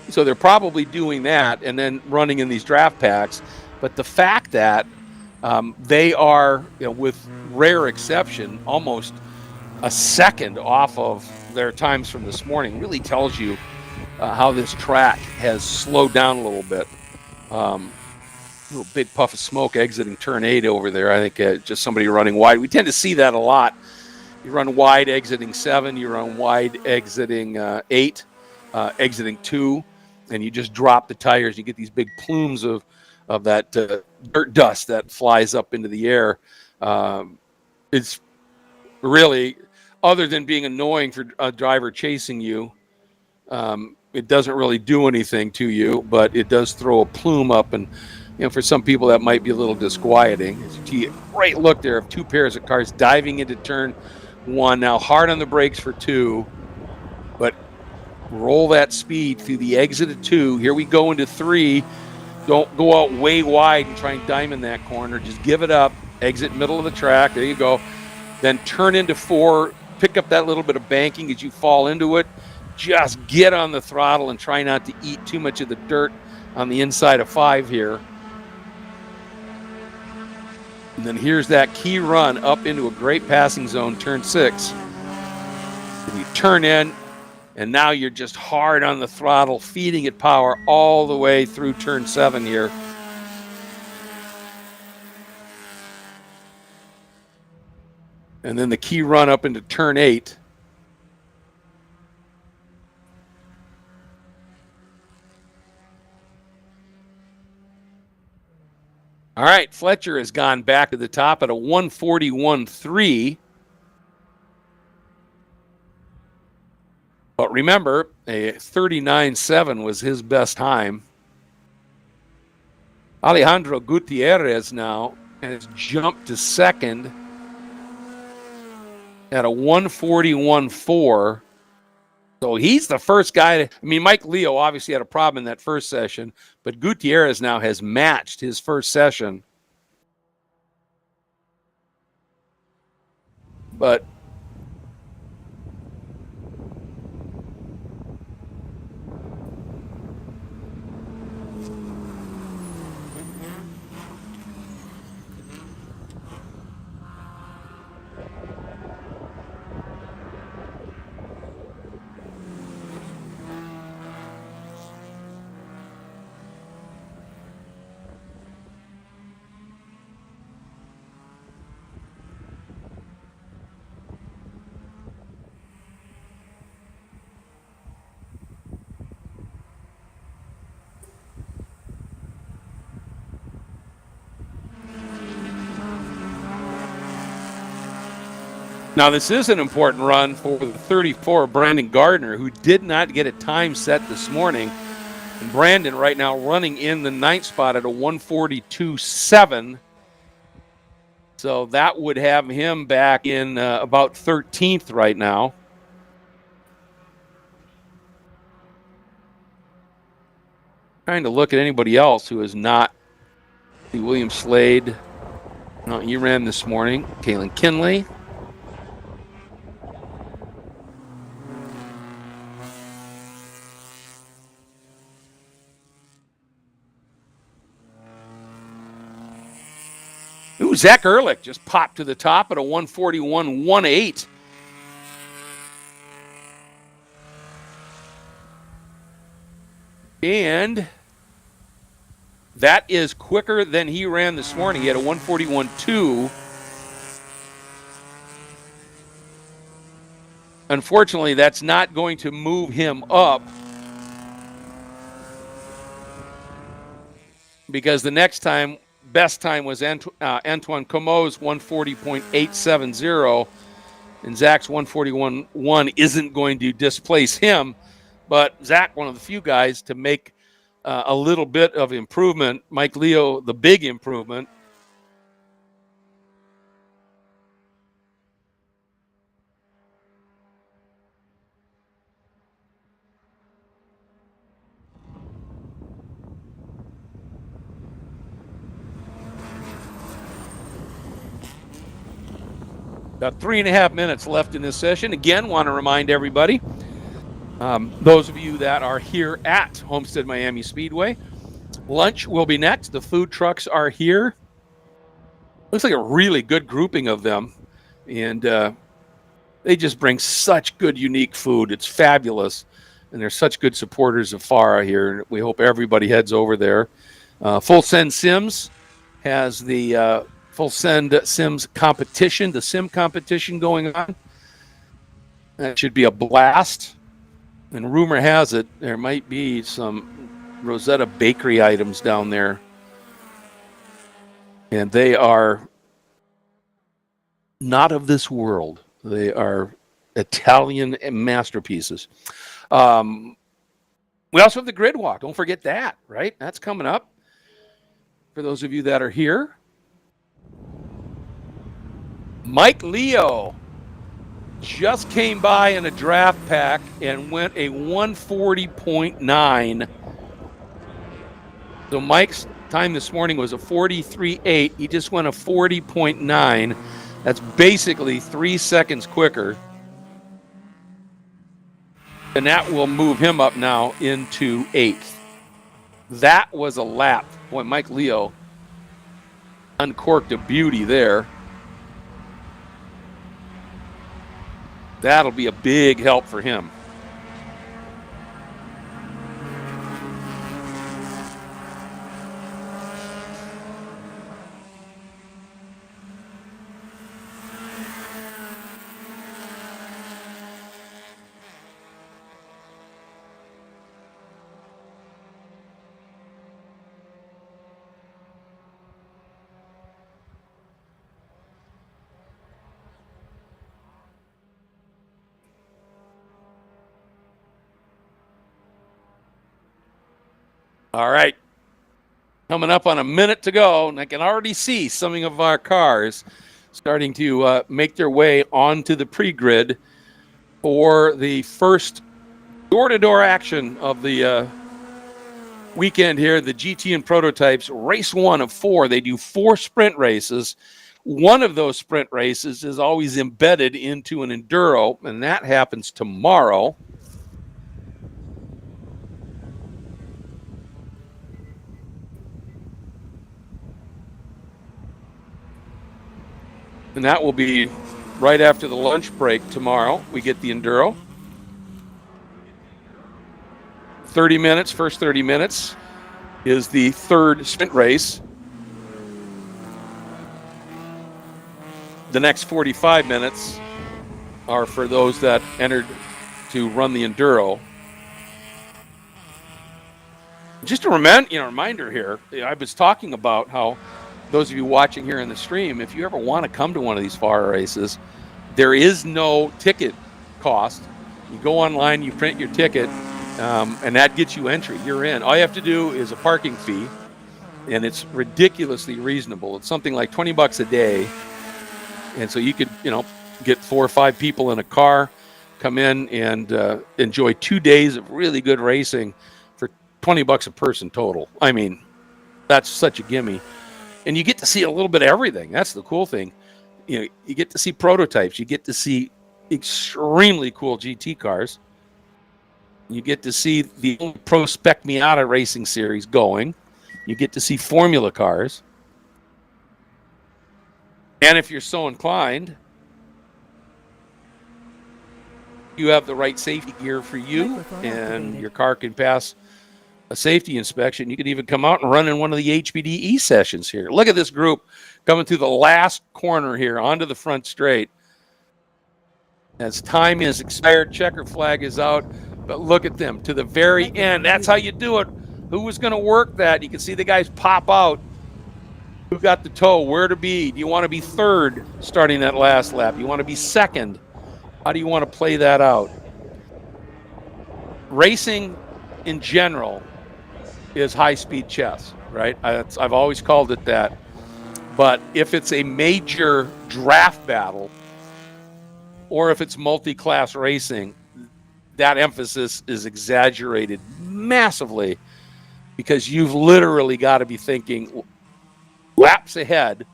so they're probably doing that and then running in these draft packs. But the fact that they are, with rare exception, almost a second off of their times from this morning really tells you how this track has slowed down a little bit. Little big puff of smoke exiting turn 8 over there. I think just somebody running wide. We tend to see that a lot. You run wide exiting 7, you run wide exiting 8, exiting 2, and you just drop the tires. You get these big plumes of that dirt dust that flies up into the air. It's really, other than being annoying for a driver chasing you, it doesn't really do anything to you, but it does throw a plume up, and for some people that might be a little disquieting. Great look there of 2 pairs of cars diving into turn 1. Now hard on the brakes for 2, but roll that speed through the exit of 2. Here we go into 3. Don't go out way wide and try and diamond that corner. Just give it up. Exit middle of the track. There you go. Then turn into 4. Pick up that little bit of banking as you fall into it. Just get on the throttle and try not to eat too much of the dirt on the inside of 5 here. And then here's that key run up into a great passing zone, turn 6. And you turn in, and now you're just hard on the throttle, feeding it power all the way through turn 7 here. And then the key run up into turn 8. All right, Fletcher has gone back to the top at a 141.3. But remember, a 39.7 was his best time. Alejandro Gutierrez now has jumped to second at a 141.4. So he's the first guy Mike Leo obviously had a problem in that first session, but Gutierrez now has matched his first session. But Now, this is an important run for the 34, Brandon Gardner, who did not get a time set this morning. And Brandon right now running in the 9th spot at a 142.7. So that would have him back in about 13th right now. Trying to look at anybody else who is not. William Slade. No, he ran this morning. Kalen Kinley. Ooh, Zach Ehrlich just popped to the top at a 141.18. And that is quicker than he ran this morning. He had a 141.2. Unfortunately, that's not going to move him up because the next time, best time was Antoine Comeau's 140.870, and Zach's 141.1 isn't going to displace him. But Zach, one of the few guys to make a little bit of improvement. Mike Leo, the big improvement. About 3.5 minutes left in this session. Again, want to remind everybody, those of you that are here at Homestead-Miami Speedway, lunch will be next. The food trucks are here. Looks like a really good grouping of them. And they just bring such good, unique food. It's fabulous. And they're such good supporters of FARA here. We hope everybody heads over there. Full Send Sims has the Full Send Sims competition, the sim competition going on. That should be a blast. And rumor has it there might be some Rosetta Bakery items down there. And they are not of this world. They are Italian masterpieces. We also have the grid walk. Don't forget that, right? That's coming up for those of you that are here. Mike Leo just came by in a draft pack and went a 140.9. So Mike's time this morning was a 43.8. He just went a 40.9. That's basically 3 seconds quicker. And that will move him up now into 8th. That was a lap. Boy, Mike Leo uncorked a beauty there. That'll be a big help for him. All right. Coming up on a minute to go, and I can already see some of our cars starting to make their way onto the pre-grid for the first door-to-door action of the weekend here, the GT and Prototypes race 1 of 4. They do 4 sprint races. One of those sprint races is always embedded into an enduro, and that happens tomorrow. And that will be right after the lunch break tomorrow. We get the enduro. 30 minutes, first 30 minutes is the third sprint race. The next 45 minutes are for those that entered to run the enduro. Just a reminder here, I was talking about how those of you watching here in the stream, if you ever want to come to one of these FARA races, There is no ticket cost. You go online, you print your ticket, and that gets you entry. You're in. All you have to do is a parking fee, and it's ridiculously reasonable. It's something like $20 a day, and so you could, get 4 or 5 people in a car, come in and enjoy 2 days of really good racing for $20 a person total. I mean, that's such a gimme, and you get to see a little bit of everything. That's the cool thing. You get to see prototypes. You get to see extremely cool GT cars. You get to see the Pro Spec Miata racing series going. You get to see formula cars. And if you're so inclined, you have the right safety gear for you, and your car can pass a safety inspection. You can even come out and run in one of the HPDE sessions here. Look at this group coming through the last corner here onto the front straight. As time is expired, checker flag is out, but look at them to the very end. That's how you do it. Who was going to work that? You can see the guys pop out. Who got the toe? Where to be? Do you want to be third starting that last lap? You want to be second? How do you want to play that out? Racing in general is high-speed chess, right? I've always called it that. But if it's a major draft battle, or if it's multi-class racing, that emphasis is exaggerated massively, because you've literally got to be thinking laps ahead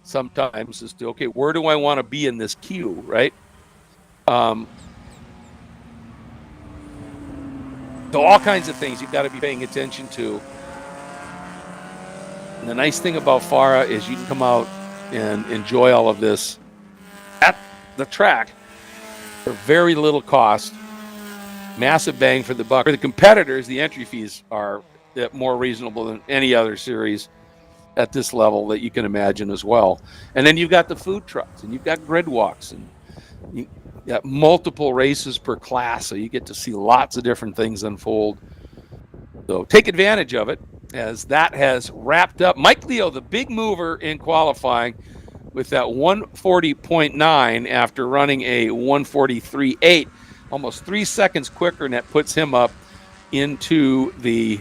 sometimes as to, okay, where do I want to be in this queue, right? So all kinds of things you've got to be paying attention to. And the nice thing about FARA is you can come out and enjoy all of this at the track for very little cost, massive bang for the buck. For the competitors, the entry fees are more reasonable than any other series at this level that you can imagine as well. And then you've got the food trucks, and you've got grid walks, and you got multiple races per class, so you get to see lots of different things unfold. So take advantage of it, as that has wrapped up. Mike Leo, the big mover in qualifying, with that 140.9 after running a 143.8, almost 3 seconds quicker, and that puts him up into the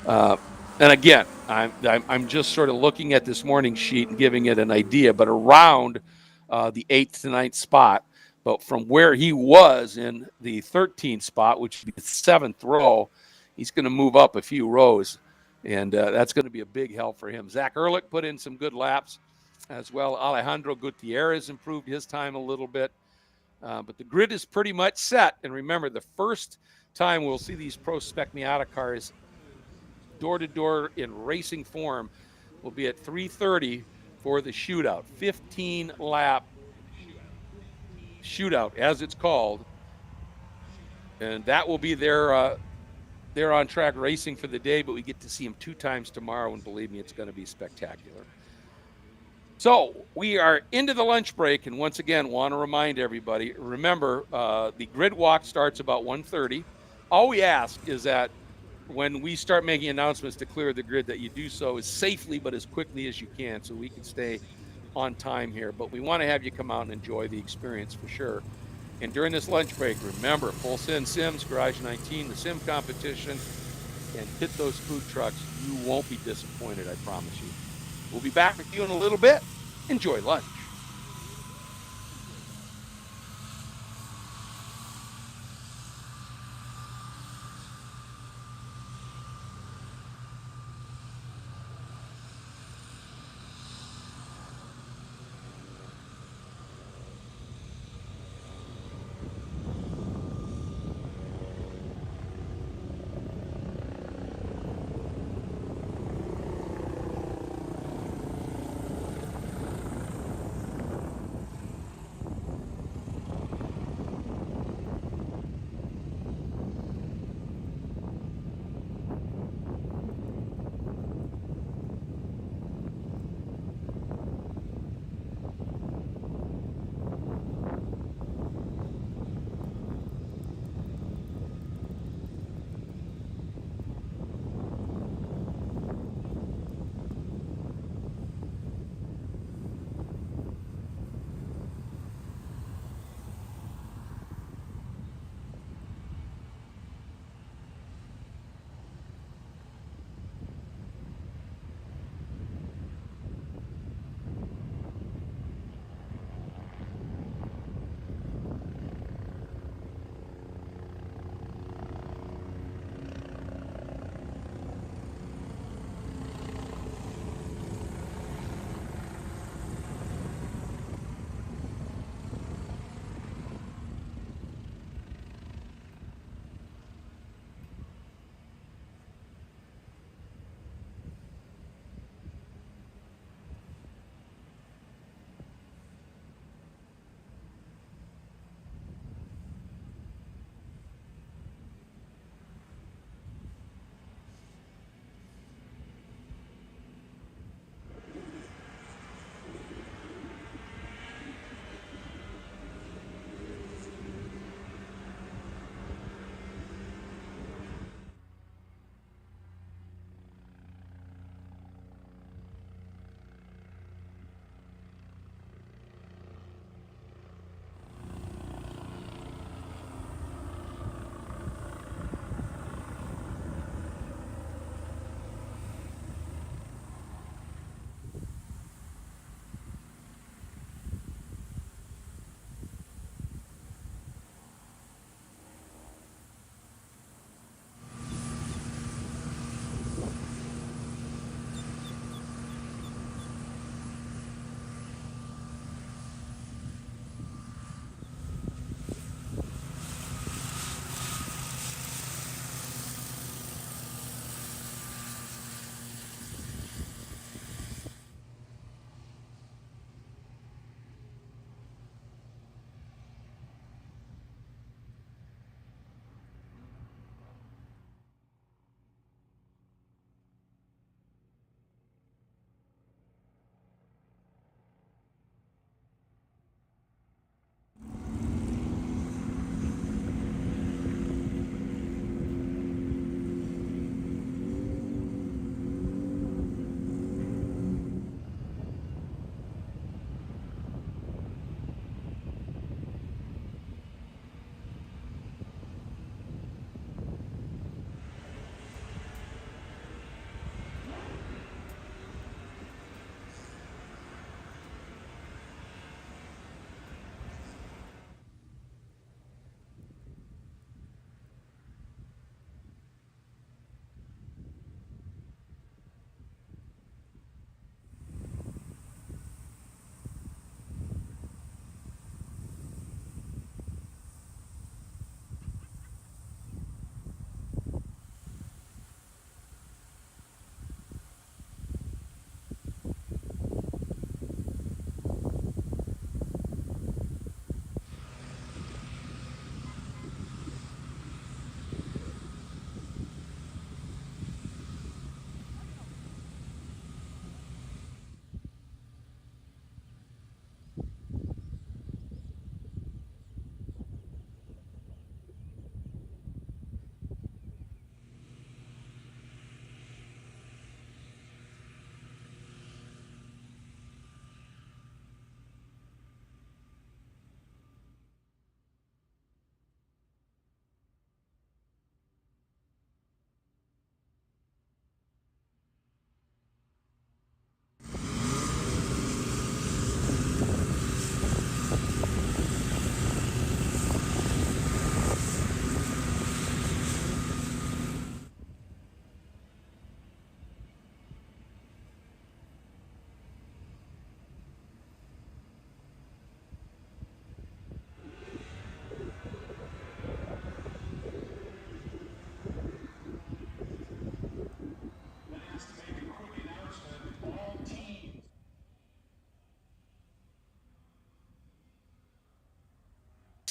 and again, I'm just sort of looking at this morning sheet and giving it an idea, but around the 8th to 9th spot. But from where he was in the 13th spot, which would be the 7th row, he's going to move up a few rows, and that's going to be a big help for him. Zach Ehrlich put in some good laps as well. Alejandro Gutierrez improved his time a little bit. But the grid is pretty much set. And remember, the first time we'll see these Pro Spec Miata cars door-to-door in racing form will be at 3:30 for the shootout. 15-lap shootout, as it's called. And that will be their on-track racing for the day, but we get to see them 2 times tomorrow, and believe me, it's going to be spectacular. So we are into the lunch break, and once again, want to remind everybody, remember, the grid walk starts about 1:30. All we ask is that when we start making announcements to clear the grid, that you do so as safely but as quickly as you can, so we can stay on time here. But we want to have you come out and enjoy the experience for sure. And during this lunch break, remember, Full Send Sims, Garage 19, the sim competition, and hit those food trucks. You won't be disappointed, I promise you. We'll be back with you in a little bit. Enjoy lunch.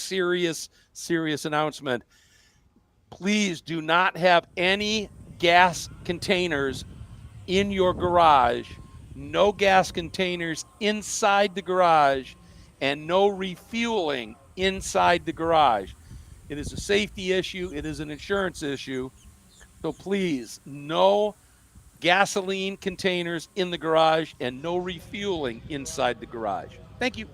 serious, serious announcement. Please do not have any gas containers in your garage, no gas containers inside the garage, and no refueling inside the garage. It is a safety issue. It is an insurance issue. So please, no gasoline containers in the garage and no refueling inside the garage. Thank you.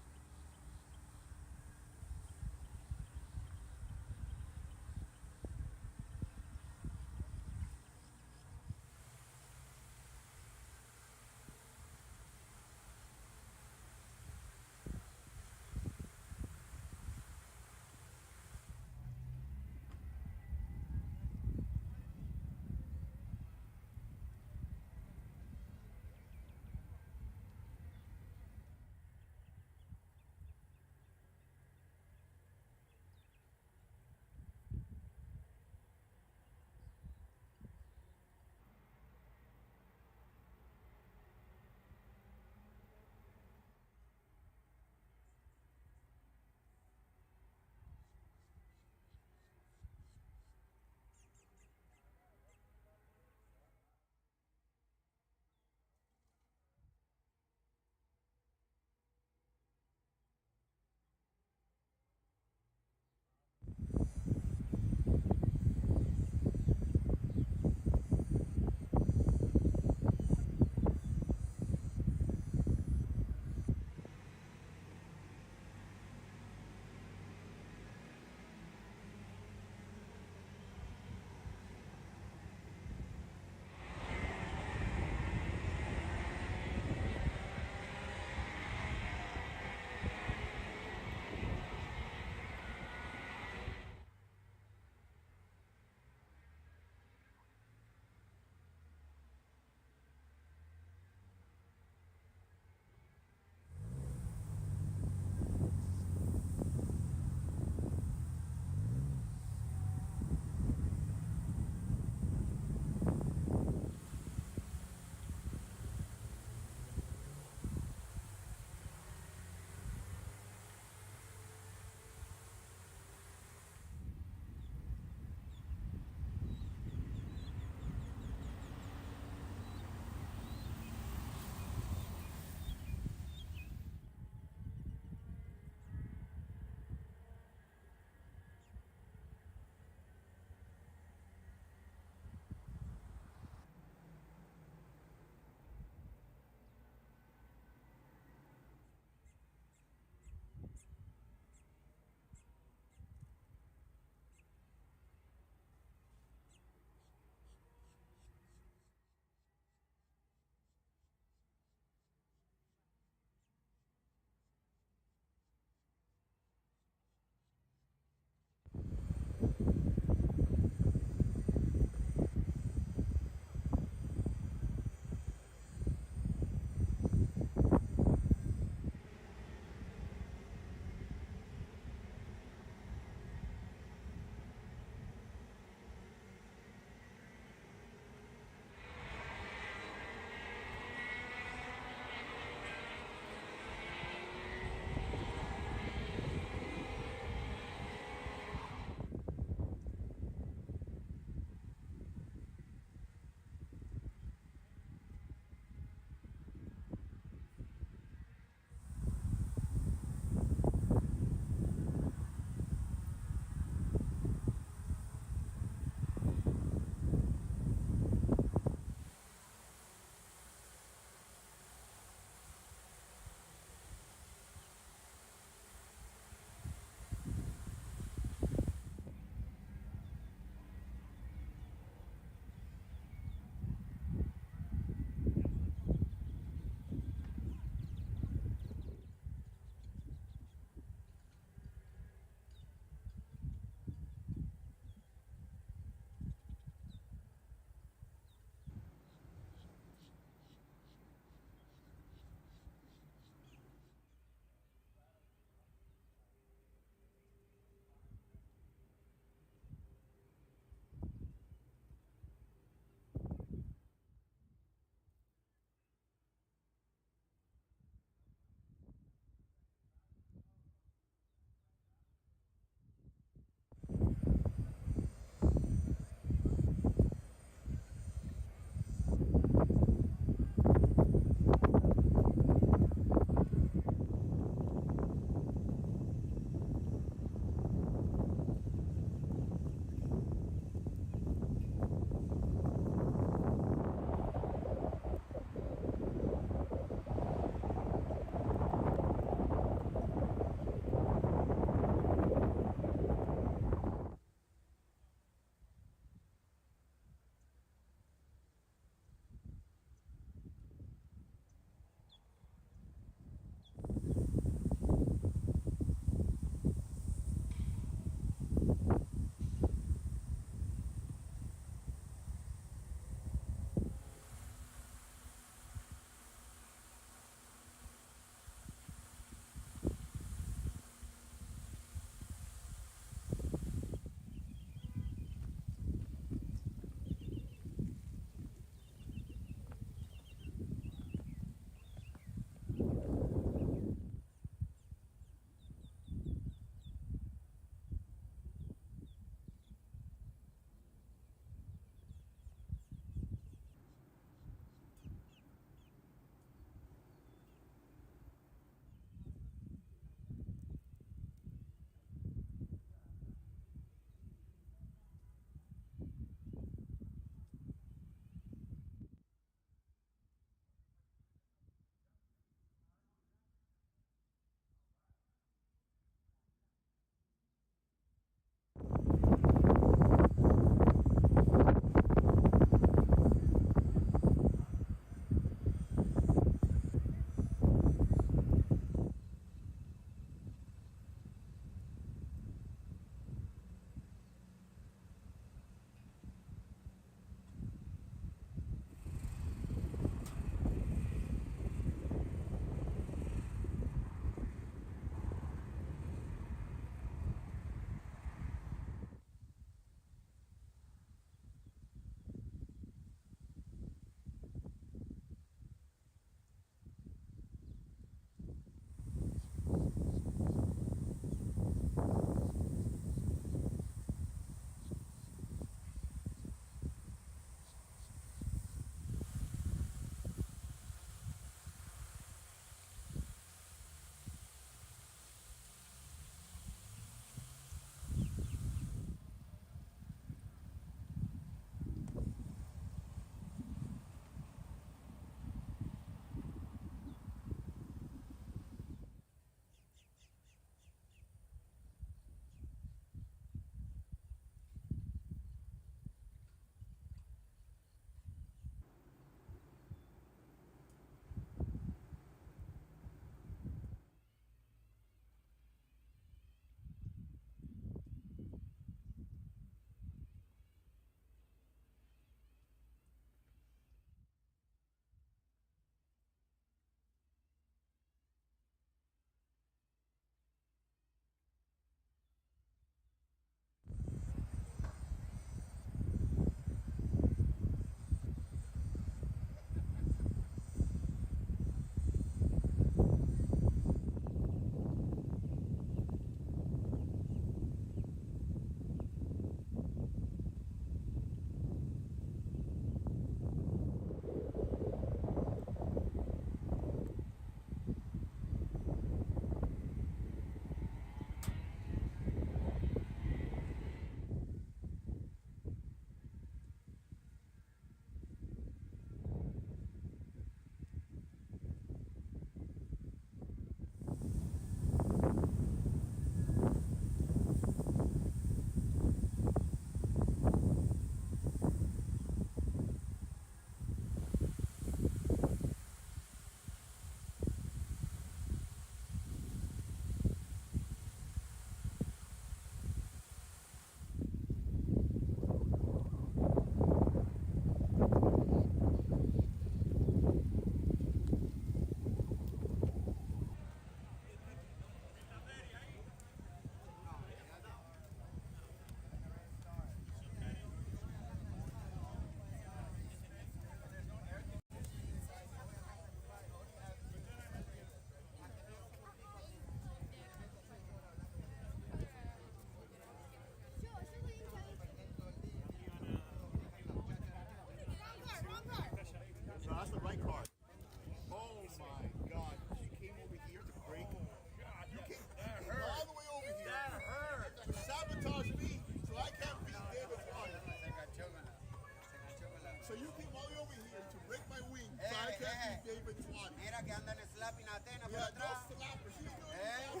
tilapia natin na We por had no atrás. tilapia. She's doing Eh?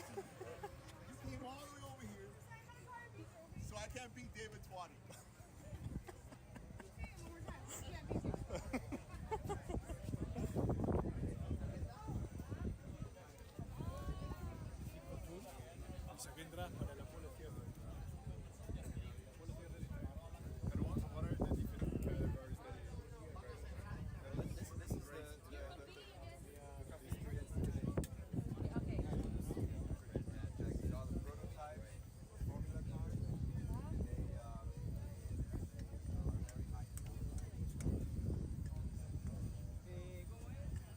You came all the way over here, so I can't beat David Twatty. Se vendrá para la polo izquierda. Pero what are the different categories that This is the all the prototypes, formula cars. They are very high.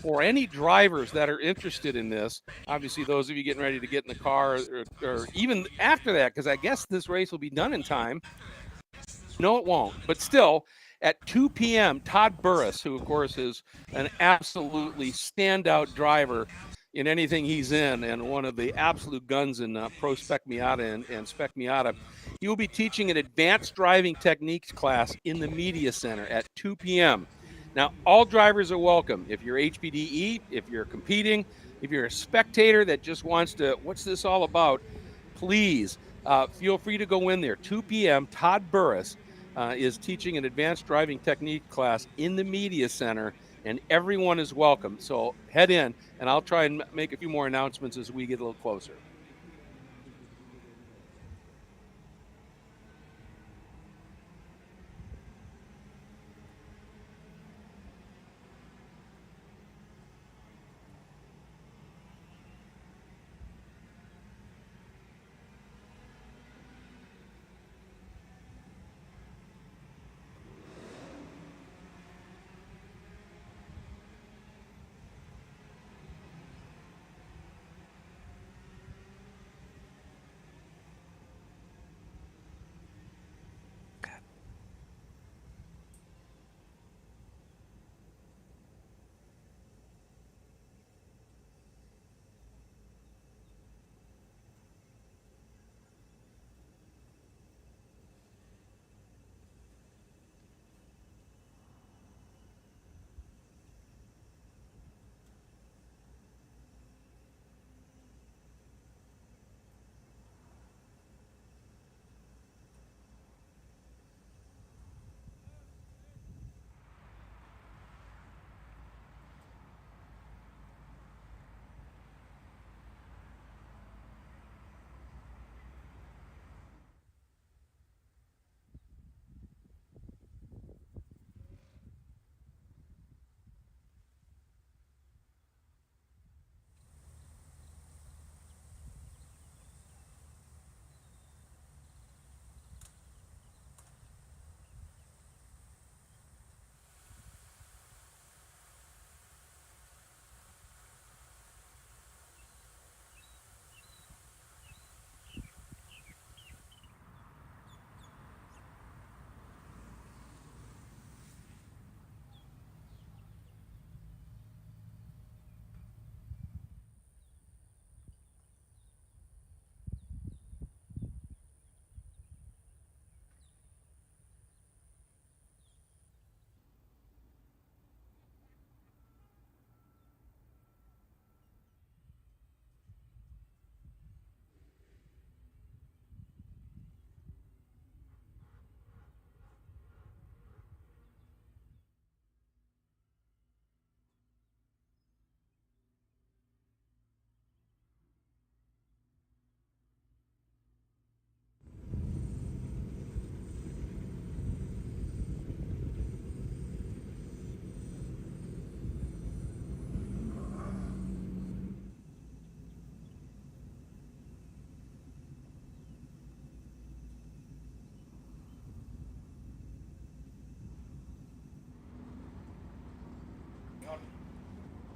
for any drivers that are interested in this, obviously those of you getting ready to get in the car or even after that, because I guess this race will be done in time. No, it won't. But still, at 2 p.m., Todd Burris, who, of course, is an absolutely standout driver in anything he's in and one of the absolute guns in Pro Spec Miata and Spec Miata, he will be teaching an advanced driving techniques class in the Media Center at 2 p.m. Now, all drivers are welcome. If you're HPDE, if you're competing, if you're a spectator that just wants to, what's this all about? Please feel free to go in there. 2 p.m., Todd Burris is teaching an advanced driving technique class in the Media Center, and everyone is welcome. So head in, and I'll try and make a few more announcements as we get a little closer.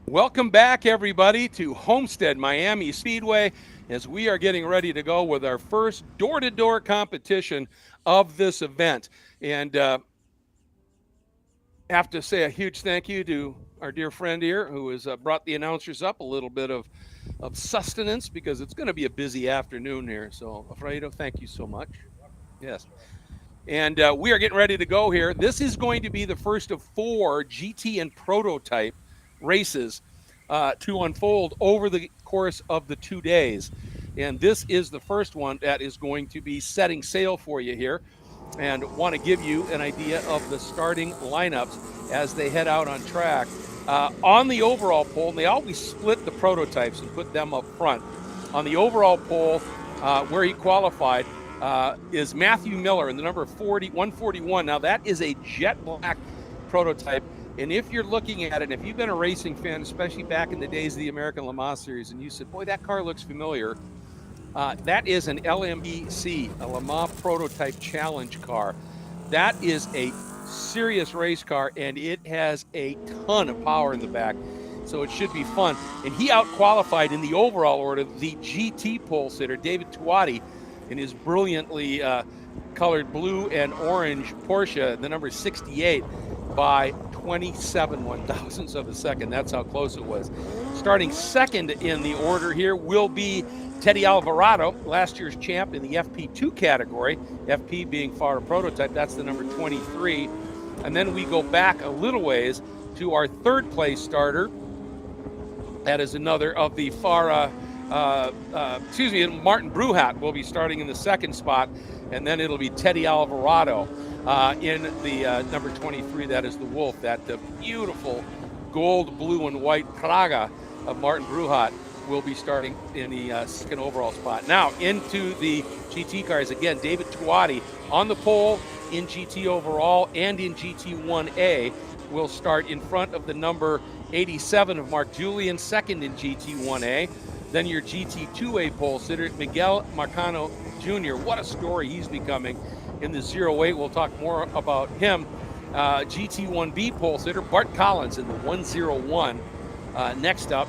Welcome back, everybody, to Homestead-Miami Speedway as we are getting ready to go with our first door-to-door competition of this event. And have to say a huge thank you to our dear friend here who has brought the announcers up a little bit of sustenance because it's going to be a busy afternoon here. So, Alfredo, thank you so much. Yes. And we are getting ready to go here. This is going to be the first of 4 GT and prototype races to unfold over the course of the 2 days. And this is the first one that is going to be setting sail for you here. And want to give you an idea of the starting lineups as they head out on track. On the overall pole, and they always split the prototypes and put them up front. On the overall pole, where he qualified, is Matthew Miller in the number 141. Now, that is a jet black prototype. And if you're looking at it, if you've been a racing fan, especially back in the days of the American Le Mans Series, and you said, boy, that car looks familiar, that is an LMEC, a Le Mans Prototype Challenge car. That is a serious race car, and it has a ton of power in the back. so it should be fun. And he out-qualified in the overall order the GT pole sitter, David Tuati, in his brilliantly colored blue and orange Porsche, the number 68, by 27 one-thousandths of a second. That's how close it was. Starting second in the order here will be Teddy Alvarado, last year's champ in the FP2 category, FP being FARA Prototype. That's the number 23. And then we go back a little ways to our third place starter. That is another of the FARA, Martin Bruhat will be starting in the second spot, and then it'll be Teddy Alvarado in the number 23. That is the Wolf, that beautiful gold, blue, and white Praga of Martin Bruhat will be starting in the second overall spot. Now into the GT cars again. David Tuati on the pole in GT overall and in GT1A will start in front of the number 87 of Mark Julian, second in GT1A. Then your GT2A pole sitter, Miguel Marcano Jr. What a story he's becoming in the 08. We'll talk more about him. GT1B pole sitter, Bart Collins in the 101 next up.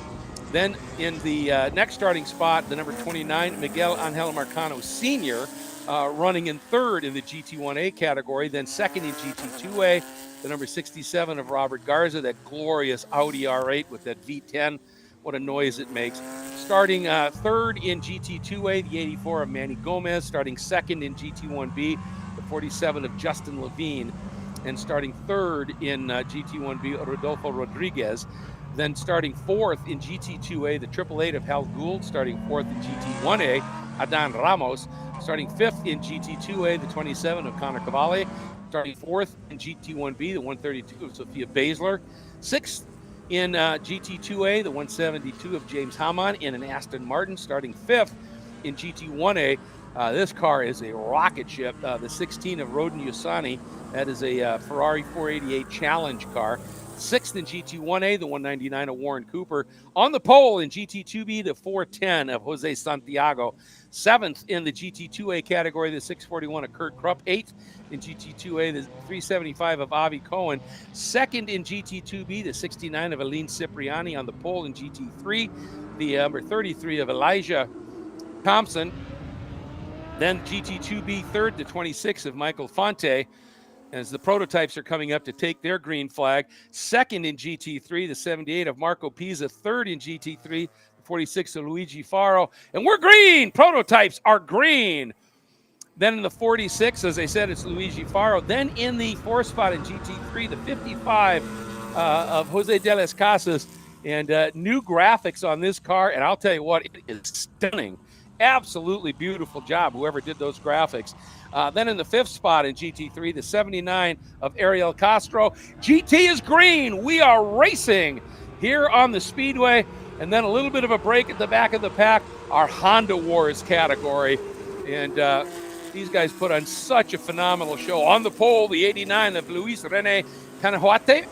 Then in the next starting spot, the number 29, Miguel Angel Marcano Sr., running in third in the GT1A category. Then second in GT2A, the number 67 of Robert Garza, that glorious Audi R8 with that V10. What a noise it makes. Starting third in GT2A, the 84 of Manny Gomez. Starting second in GT1B, the 47 of Justin Levine. And starting third in GT1B, Rodolfo Rodriguez. Then starting fourth in GT2A, the 888 of Hal Gould. Starting fourth in GT1A, Adan Ramos. Starting fifth in GT2A, the 27 of Connor Cavalli. Starting fourth in GT1B, the 132 of Sophia Basler. Sixth in GT2A, the 172 of James Hamann in an Aston Martin. Starting fifth in GT1A, this car is a rocket ship, the 16 of Rodin Yusani. That is a Ferrari 488 Challenge car. Sixth in GT1A, the 199 of Warren Cooper. On the pole in GT2B, the 410 of Jose Santiago. Seventh in the GT2A category, the 641 of Kurt Krupp. Eighth in GT2A, the 375 of Avi Cohen. Second in GT2B, the 69 of Aline Cipriani. On the pole in GT3, the number 33 of Elijah Thompson. Then GT2B third, the 26 of Michael Fonte, as the prototypes are coming up to take their green flag. Second in GT3, the 78 of Marco Pisa. Third in GT3, the 46 of Luigi Faro. And we're green! Prototypes are green! Then in the 46, as I said, it's Luigi Faro. Then in the fourth spot in GT3, the 55 of Jose de las Casas. And new graphics on this car, and I'll tell you what, it is stunning. Absolutely beautiful job, whoever did those graphics. Then in the fifth spot in GT3, the 79 of Ariel Castro. GT is green. We are racing here on the Speedway. And then a little bit of a break at the back of the pack, our Honda Wars category. And these guys put on such a phenomenal show. On the pole, the 89 of Luis Rene Canahuate.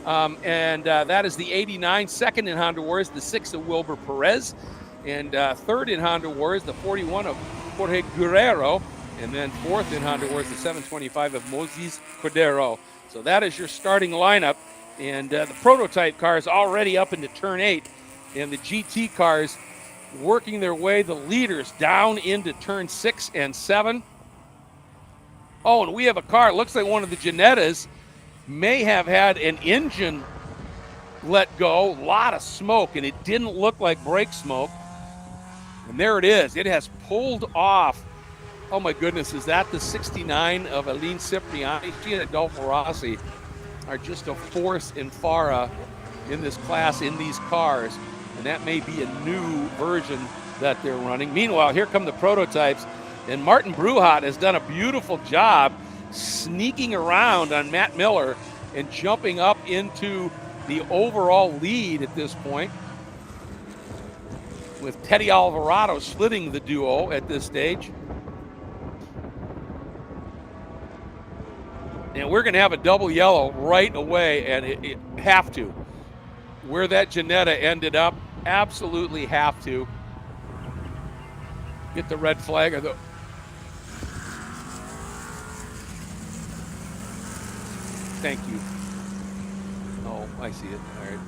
And that is the 89. Second in Honda Wars, the 6 of Wilbur Perez. And third in Honda Wars, the 41 of Jorge Guerrero. And then fourth in Honda Wars, the 725 of Moses Cordero. So that is your starting lineup. And the prototype cars already up into turn 8. And the GT cars working their way, the leaders, down into turn 6 and 7. Oh, and we have a car. It looks like one of the Ginettas may have had an engine let go. A lot of smoke, and it didn't look like brake smoke. And there it is. It has pulled off. Oh, my goodness. Is that the 69 of Aline Cipriani? She and Adolfo Rossi are just a force in FARA in this class, in these cars. And that may be a new version that they're running. Meanwhile, here come the prototypes. And Martin Bruhat has done a beautiful job sneaking around on Matt Miller and jumping up into the overall lead at this point, with Teddy Alvarado splitting the duo at this stage. And we're going to have a double yellow right away, and it have to. Where that Ginetta ended up, absolutely have to. Get the red flag or the... Thank you. Oh, I see it. All right.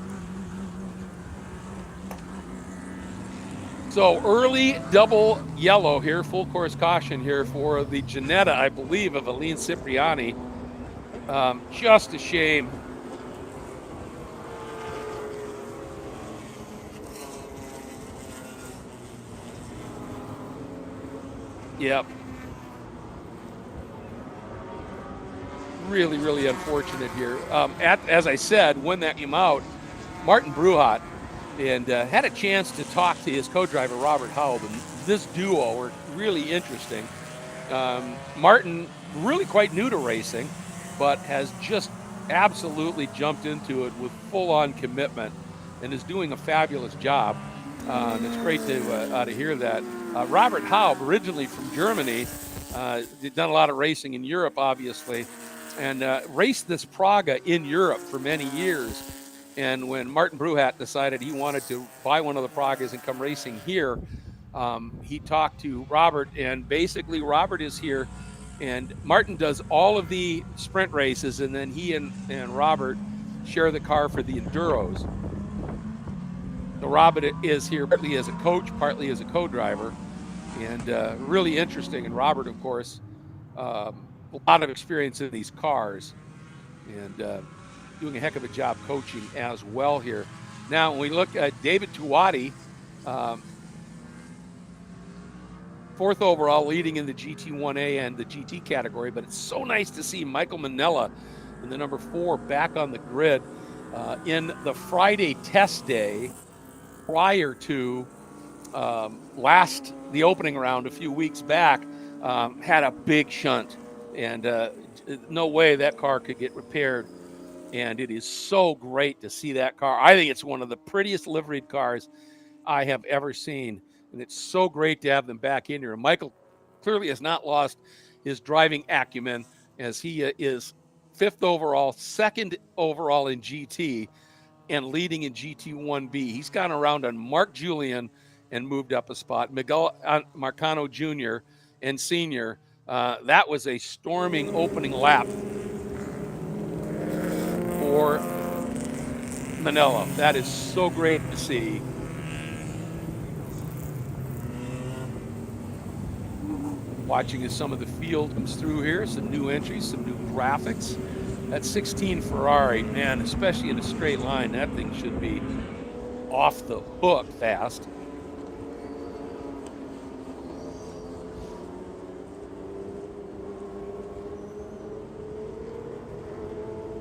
So early double yellow here, full course caution here for the Ginetta, I believe, of Aline Cipriani. Just a shame. Yep. Really, really unfortunate here. As I said, when that came out, Martin Bruhat and had a chance to talk to his co-driver, Robert Haub, and this duo were really interesting. Martin, really quite new to racing, but has just absolutely jumped into it with full-on commitment and is doing a fabulous job. And it's great to hear that. Robert Haub, originally from Germany, done a lot of racing in Europe, obviously, and raced this Praga in Europe for many years. And when Martin Bruhat decided he wanted to buy one of the Pragas and come racing here, he talked to Robert, and basically Robert is here, and Martin does all of the sprint races, and then he and Robert share the car for the Enduros. So Robert is here partly as a coach, partly as a co-driver, and really interesting. And Robert, of course, a lot of experience in these cars, and doing a heck of a job coaching as well here. Now, when we look at David Tuati, fourth overall, leading in the GT1A and the GT category, but it's so nice to see Michael Manella in the number 4 back on the grid in the Friday test day prior to the opening round a few weeks back. Had a big shunt, and no way that car could get repaired. And it is so great to see that car. I think it's one of the prettiest liveried cars I have ever seen. And it's so great to have them back in here. And Michael clearly has not lost his driving acumen, as he is 5th overall, 2nd overall in GT, and leading in GT1B. He's gone around on Mark Julian and moved up a spot. Miguel Marcano Jr. and Sr., that was a storming opening lap for Manella. That is so great to see. Watching as some of the field comes through here, some new entries, some new graphics. That 16 Ferrari, man, especially in a straight line, that thing should be off the hook fast.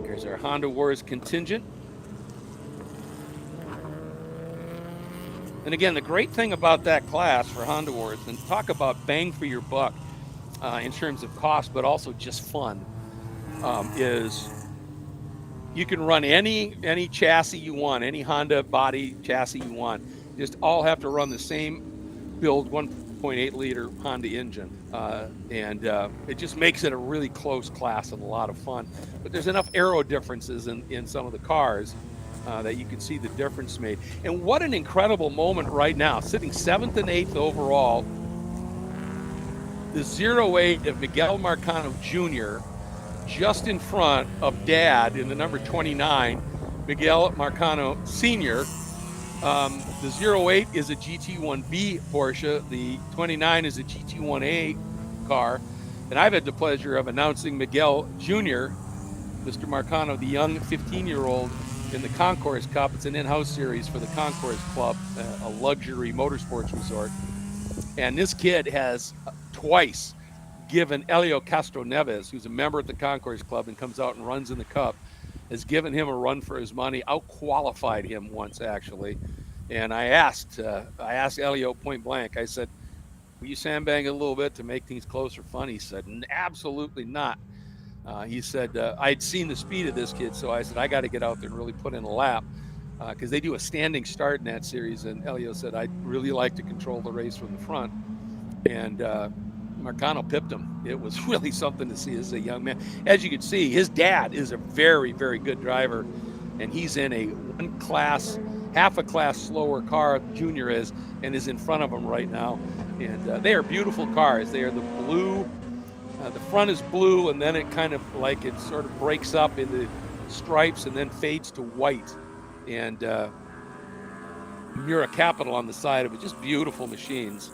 Here's our Honda Wars contingent. And again, the great thing about that class for Honda Wars, and talk about bang for your buck in terms of cost, but also just fun, is you can run any chassis you want, any Honda body chassis you want. You just all have to run the same build 1.8 liter Honda engine. And it just makes it a really close class and a lot of fun. But there's enough aero differences in some of the cars that you can see the difference made. And what an incredible moment right now, sitting 7th and 8th overall, the 08 of Miguel Marcano Jr., just in front of Dad in the number 29, Miguel Marcano Sr. The 08 is a GT1B Porsche. The 29 is a GT1A car. And I've had the pleasure of announcing Miguel Jr., Mr. Marcano, the young 15-year-old, in the Concourse Cup. It's an in-house series for the Concourse Club, a luxury motorsports resort. And this kid has twice given Elio Castro Neves, who's a member at the Concourse Club and comes out and runs in the Cup, has given him a run for his money, out-qualified him once, actually. And I asked Elio point blank, I said, will you sandbag a little bit to make things close or fun? He said, absolutely not. He said, I'd seen the speed of this kid, so I said, I got to get out there and really put in a lap, because they do a standing start in that series. And Elio said, I'd really like to control the race from the front. And Marcano pipped him. It was really something to see as a young man. As you can see, his dad is a very, very good driver, and he's in a half a class slower car, Junior is, and is in front of him right now. And they are beautiful cars. They are the blue. The front is blue, and then it kind of like it sort of breaks up into stripes and then fades to white. And Mura Capital on the side of it. Just beautiful machines.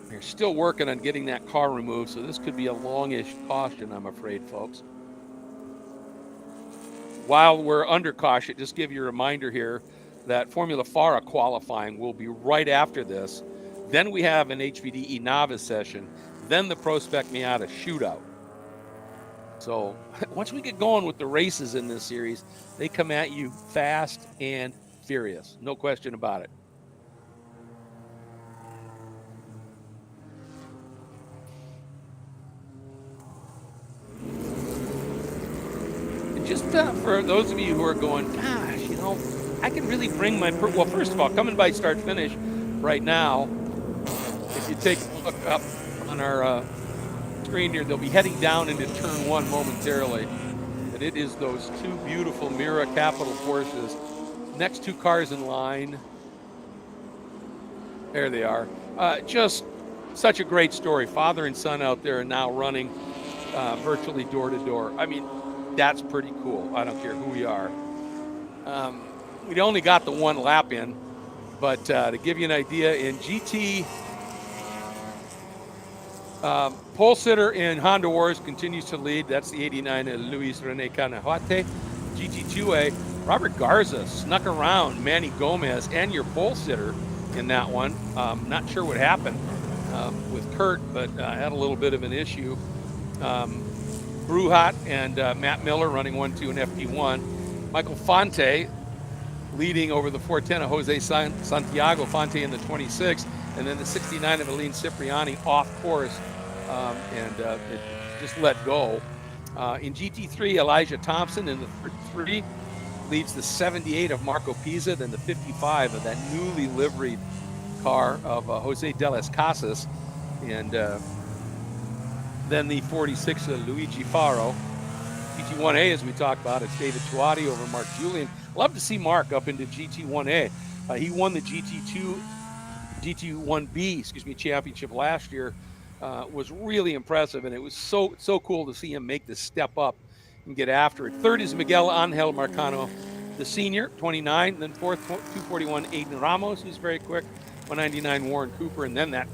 They're still working on getting that car removed, so this could be a longish caution, I'm afraid, folks. While we're under caution, just give you a reminder here that Formula FARA qualifying will be right after this. Then we have an HPDE novice session, then the Pro Spec Miata shootout. So once we get going with the races in this series, they come at you fast and furious. No question about it. And just for those of you who are going, gosh, you know, I can really bring my, well, first of all, coming by start finish right now, if you take a look up on our screen here, they'll be heading down into turn 1 momentarily. And it is those two beautiful Mira Capital Porsches. Next two cars in line. There they are. Just such a great story. Father and son out there are now running virtually door to door. I mean, that's pretty cool. I don't care who we are. We only got the one lap in, but to give you an idea, in GT, pole sitter in Honda Wars continues to lead. That's the 89 Luis Rene Canahuate. GT2A, Robert Garza snuck around Manny Gomez and your pole sitter in that one. Not sure what happened with Kurt, but had a little bit of an issue. Bruhat and Matt Miller running 1-2 and FP1. Michael Fonte leading over the 410 of Jose Santiago Fonte in the 26, and then the 69 of Aline Cipriani off course, and it just let go. In GT3, Elijah Thompson in the 33 leads the 78 of Marco Pisa, then the 55 of that newly liveried car of Jose de las Casas, and then the 46 of Luigi Faro. GT1A, as we talked about, it's David Tuati over Mark Julian. Love to see Mark up into GT1A. He won the GT1B, championship last year. Was really impressive, and it was so cool to see him make the step up and get after it. Third is Miguel Angel Marcano, the senior, 29. And then fourth, 241, Aiden Ramos, who's very quick. 199, Warren Cooper. And then that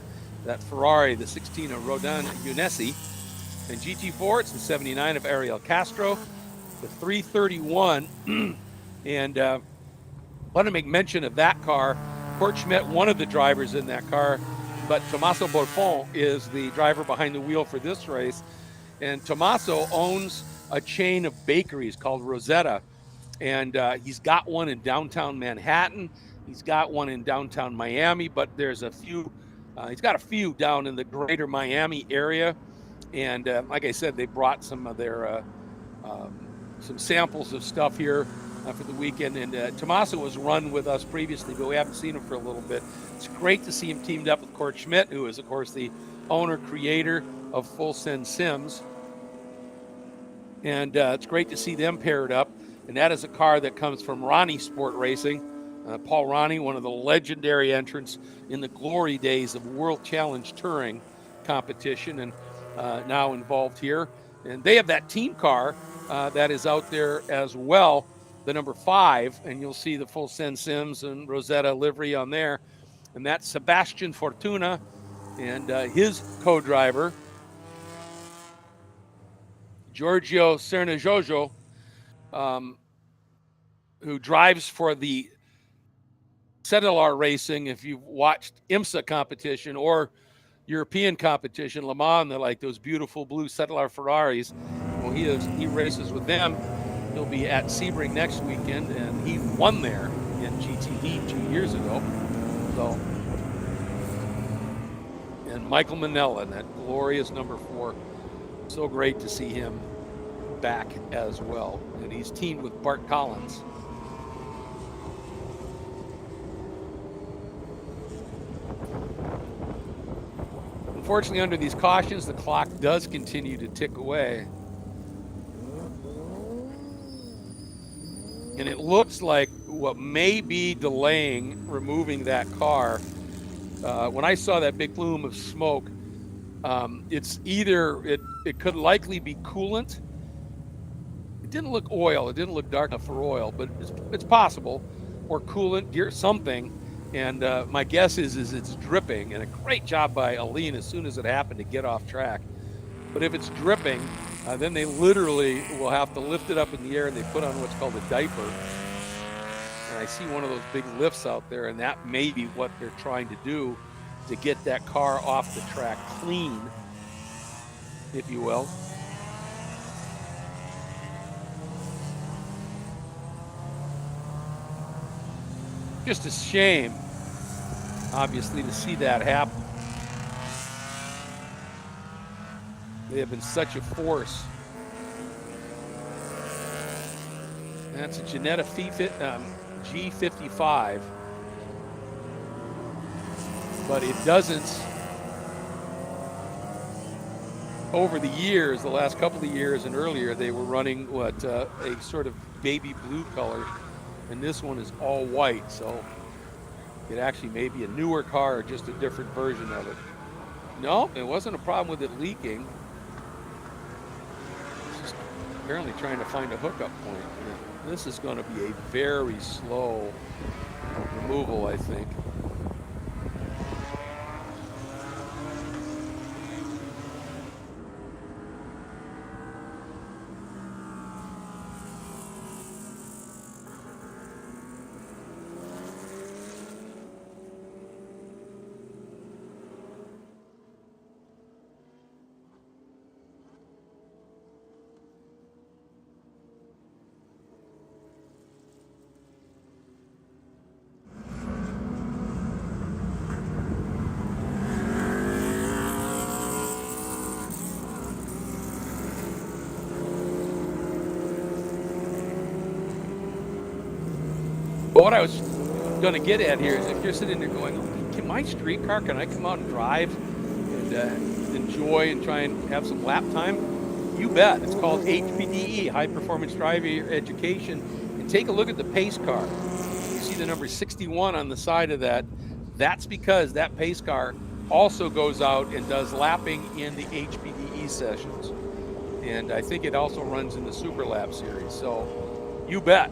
Ferrari, the 16 of Rodin Unesi. And GT4, it's the 79 of Ariel Castro. The 331. And want to make mention of that car. Kurt Schmidt, one of the drivers in that car. But Tommaso Bonfon is the driver behind the wheel for this race. And Tommaso owns a chain of bakeries called Rosetta. And he's got one in downtown Manhattan. He's got one in downtown Miami, but there's a few, he's got a few down in the greater Miami area. And like I said, they brought some of their, some samples of stuff here for the weekend. And Tommaso was run with us previously, but we haven't seen him for a little bit. It's great to see him teamed up with Kurt Schmidt, who is, of course, the owner, creator of Full Send Sims. And it's great to see them paired up. And that is a car that comes from Ronnie Sport Racing. Paul Ronnie, one of the legendary entrants in the glory days of World Challenge Touring competition, and now involved here. And they have that team car that is out there as well, the number 5, and you'll see the Full Send Sims and Rosetta livery on there. And that's Sebastian Fortuna and his co-driver, Giorgio Cernajojo, who drives for the Cetelar Racing. If you've watched IMSA competition or European competition, Le Mans, they're like those beautiful blue Cetelar Ferraris. Well, he races with them. He'll be at Sebring next weekend, and he won there in GTD 2 years ago. So, and Michael Manella, that glorious number 4. So great to see him back as well. And he's teamed with Bart Collins. Unfortunately, under these cautions, the clock does continue to tick away. And it looks like what may be delaying removing that car, when I saw that big plume of smoke, it's either, it could likely be coolant. It didn't look oil. It didn't look dark enough for oil, but it's possible. or coolant, gear, something. And my guess is it's dripping, and a great job by Aline as soon as it happened to get off track. But if it's dripping, then they literally will have to lift it up in the air, and they put on what's called a diaper. And I see one of those big lifts out there, and that may be what they're trying to do to get that car off the track clean, if you will. Just a shame, obviously, to see that happen. They have been such a force. That's a Ginetta G55, but it doesn't. Over the years, the last couple of years and earlier, they were running what a sort of baby blue color, and this one is all white. So it actually may be a newer car or just a different version of it. No, it wasn't a problem with it leaking. It's just apparently trying to find a hookup point. This is going to be a very slow removal, I think. But what I was going to get at here is if you're sitting there going, can my street car, can I come out and drive and enjoy and try and have some lap time? You bet. It's called HPDE, High Performance Driver Education. And take a look at the pace car. You see the number 61 on the side of that. That's because that pace car also goes out and does lapping in the HPDE sessions. And I think it also runs in the Super Lap series. So you bet.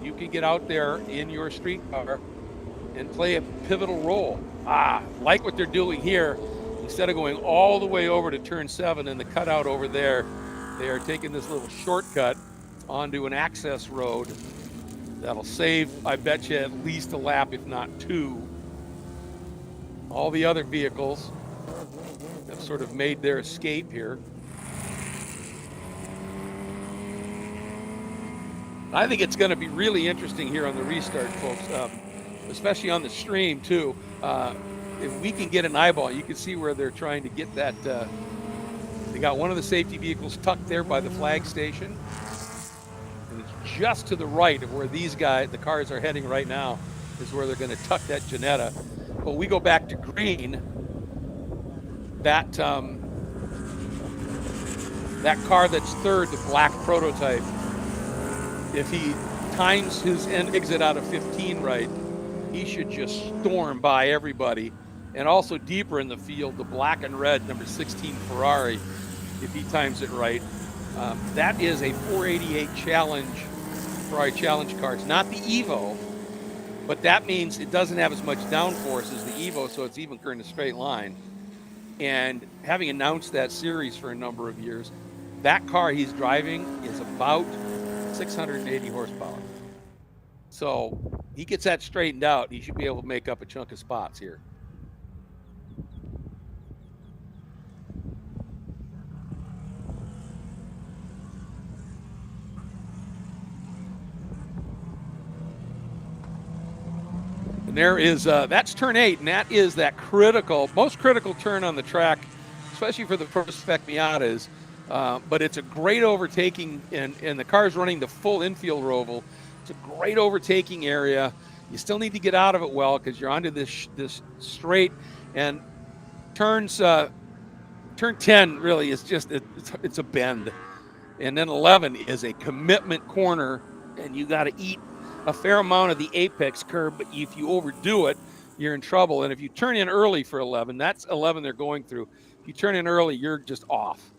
You can get out there in your street car and play a pivotal role. Like what they're doing here, instead of going all the way over to turn 7 and the cutout over there, they are taking this little shortcut onto an access road that'll save, I bet you, at least a lap, if not 2. All the other vehicles have sort of made their escape here. I think it's going to be really interesting here on the restart, folks, especially on the stream, too. If we can get an eyeball, you can see where they're trying to get that. They got one of the safety vehicles tucked there by the flag station. And it's just to the right of where these guys, the cars are heading right now, is where they're going to tuck that Ginetta. But we go back to green. That car that's third, the black prototype, if he times his exit out of 15 right, he should just storm by everybody. And also deeper in the field, the black and red number 16 Ferrari, if he times it right. That is a 488 Challenge, Ferrari Challenge car. It's not the Evo, but that means it doesn't have as much downforce as the Evo, so it's even in a straight line. And having announced that series for a number of years, that car he's driving is about 680 horsepower. So he gets that straightened out, he should be able to make up a chunk of spots here. And there is, that's turn 8, and that is that critical, most critical turn on the track, especially for the Pro Spec Miatas. But it's a great overtaking, and the car's running the full infield roval. It's a great overtaking area. You still need to get out of it well because you're onto this straight, and turn 10 really is just it's a bend, and then 11 is a commitment corner, and you got to eat a fair amount of the apex curve. But if you overdo it, you're in trouble. And if you turn in early for 11, that's 11 they're going through. If you turn in early, you're just off.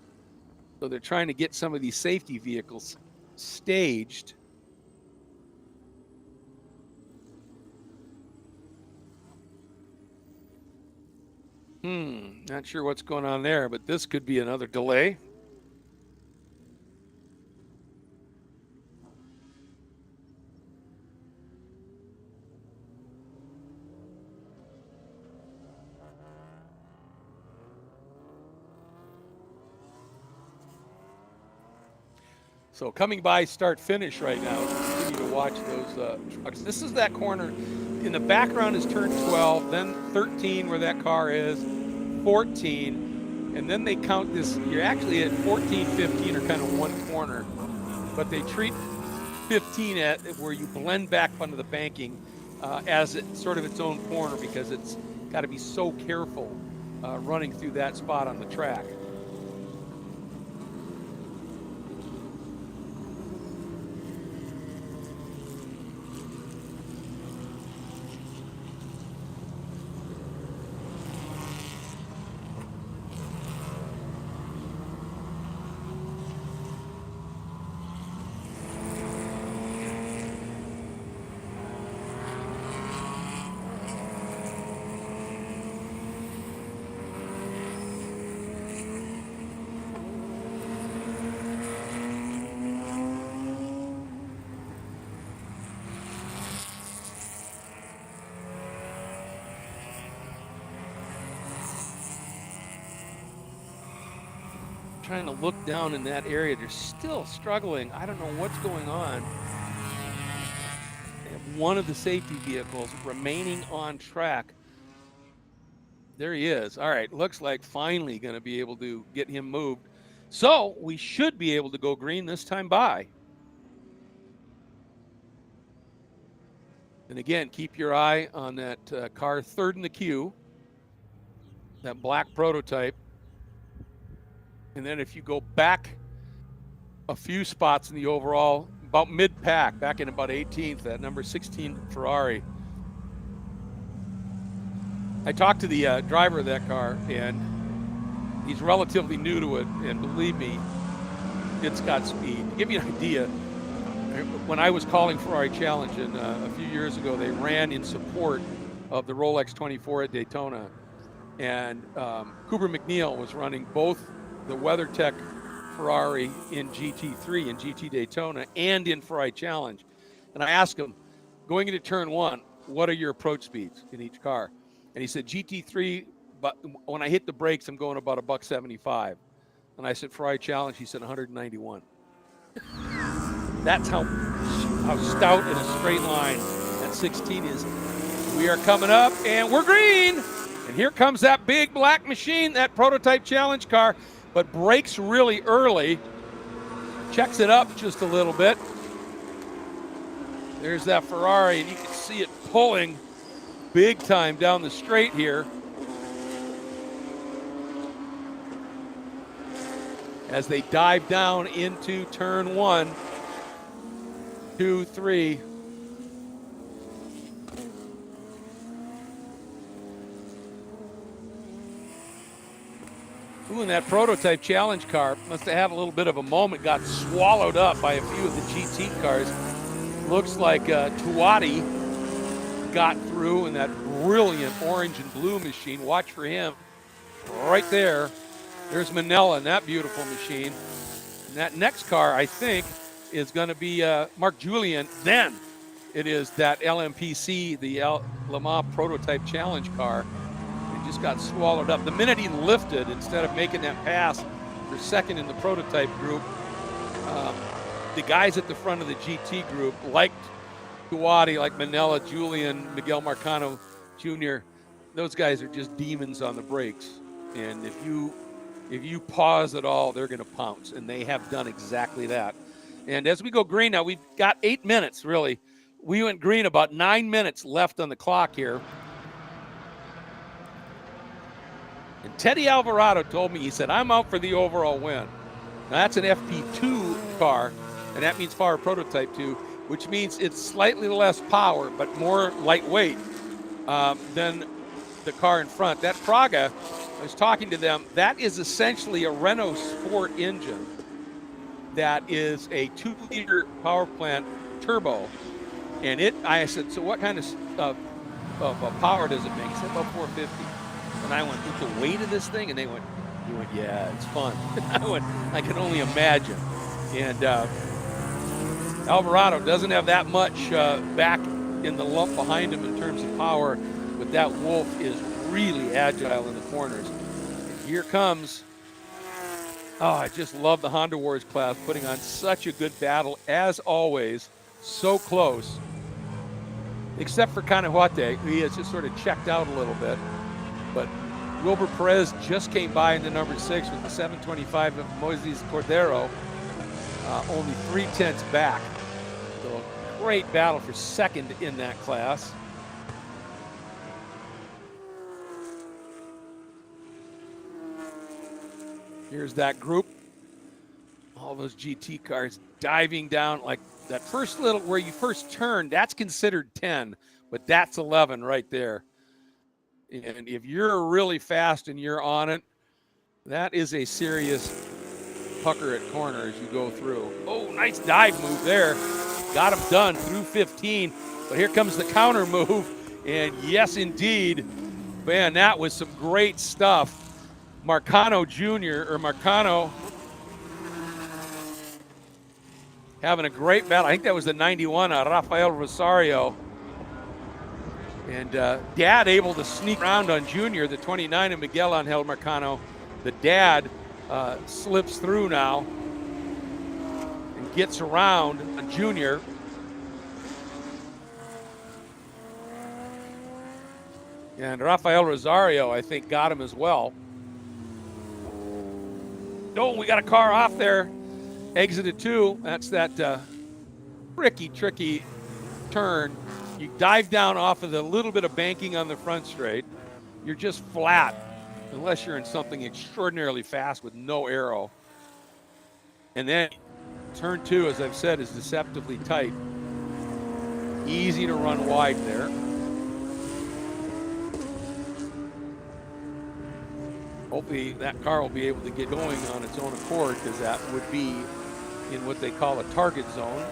So they're trying to get some of these safety vehicles staged. Not sure what's going on there, but this could be another delay. So coming by start finish right now, continue to watch those trucks. This is that corner. In the background is turn 12, then 13 where that car is, 14, and then they count this. You're actually at 14, 15 are kind of one corner, but they treat 15 at where you blend back onto the banking as sort of its own corner, because it's got to be so careful running through that spot on the track. Trying to look down in that area. They're still struggling. I don't know what's going on. They have one of the safety vehicles remaining on track. There he is. All right, looks like finally going to be able to get him moved. So we should be able to go green this time by. And again, keep your eye on that car third in the queue, that black prototype. And then if you go back a few spots in the overall, about mid-pack, back in about 18th, that number 16 Ferrari. I talked to the driver of that car, and he's relatively new to it, and believe me, it's got speed. To give you an idea, when I was calling Ferrari Challenge and a few years ago, they ran in support of the Rolex 24 at Daytona, and Cooper McNeil was running both the WeatherTech Ferrari in GT3 and GT Daytona and in Ferrari Challenge. And I asked him, going into turn one, what are your approach speeds in each car? And he said, GT3, but when I hit the brakes, I'm going about $175. And I said, Ferrari Challenge, he said 191. That's how stout in a straight line that 16 is. We are coming up, and we're green. And here comes that big black machine, that prototype challenge car, but brakes really early. Checks it up just a little bit. There's that Ferrari, and you can see it pulling big time down the straight here. As they dive down into turn 1, 2, 3. Ooh, and that prototype challenge car must have had a little bit of a moment, got swallowed up by a few of the GT cars. Looks like Tuati got through in that brilliant orange and blue machine. Watch for him right there. There's Manella in that beautiful machine. And that next car, I think, is going to be Mark Julian. Then it is that LMPC, the Le Mans Prototype Challenge car. It just got swallowed up. The minute he lifted, instead of making that pass for second in the prototype group, the guys at the front of the GT group liked Tuati, like Manella, Julian, Miguel Marcano Jr. Those guys are just demons on the brakes. And if you pause at all, they're going to pounce, and they have done exactly that. And as we go green now, we've got 8 minutes, really. We went green, about 9 minutes left on the clock here. And Teddy Alvarado told me, he said, I'm out for the overall win. Now, that's an FP2 car, and that means FARA Prototype 2, which means it's slightly less power, but more lightweight than the car in front. That Praga, I was talking to them, that is essentially a Renault Sport engine that is a 2-liter power plant turbo. And I said, so what kind of power does it make? He said, about 450. And And I went, with the weight of this thing? And he went, yeah, it's fun. I went, I can only imagine. And Alvarado doesn't have that much back in the lump behind him in terms of power, but that Wolf is really agile in the corners. And here comes, I just love the Honda Wars class putting on such a good battle as always, so close. Except for Canahuate, he has just sort of checked out a little bit. But Wilbur Perez just came by in the number 6 with the 725 of Moises Cordero, only 3/10 back. So great battle for second in that class. Here's that group. All those GT cars diving down like that first little, where you first turn, that's considered 10, but that's 11 right there. And if you're really fast and you're on it, that is a serious pucker at corner as you go through. Oh, nice dive move there. Got him done through 15, but here comes the counter move. And yes, indeed, man, that was some great stuff. Marcano having a great battle. I think that was the 91, Rafael Rosario. And Dad able to sneak around on Junior, the 29 of Miguel Angel Marcano. The dad slips through now and gets around on Junior. And Rafael Rosario, I think, got him as well. Oh, we got a car off there. Exited 2. That's that tricky turn. You dive down off of the little bit of banking on the front straight. You're just flat, unless you're in something extraordinarily fast with no aero. And then turn 2, as I've said, is deceptively tight. Easy to run wide there. Hopefully that car will be able to get going on its own accord, because that would be in what they call a target zone.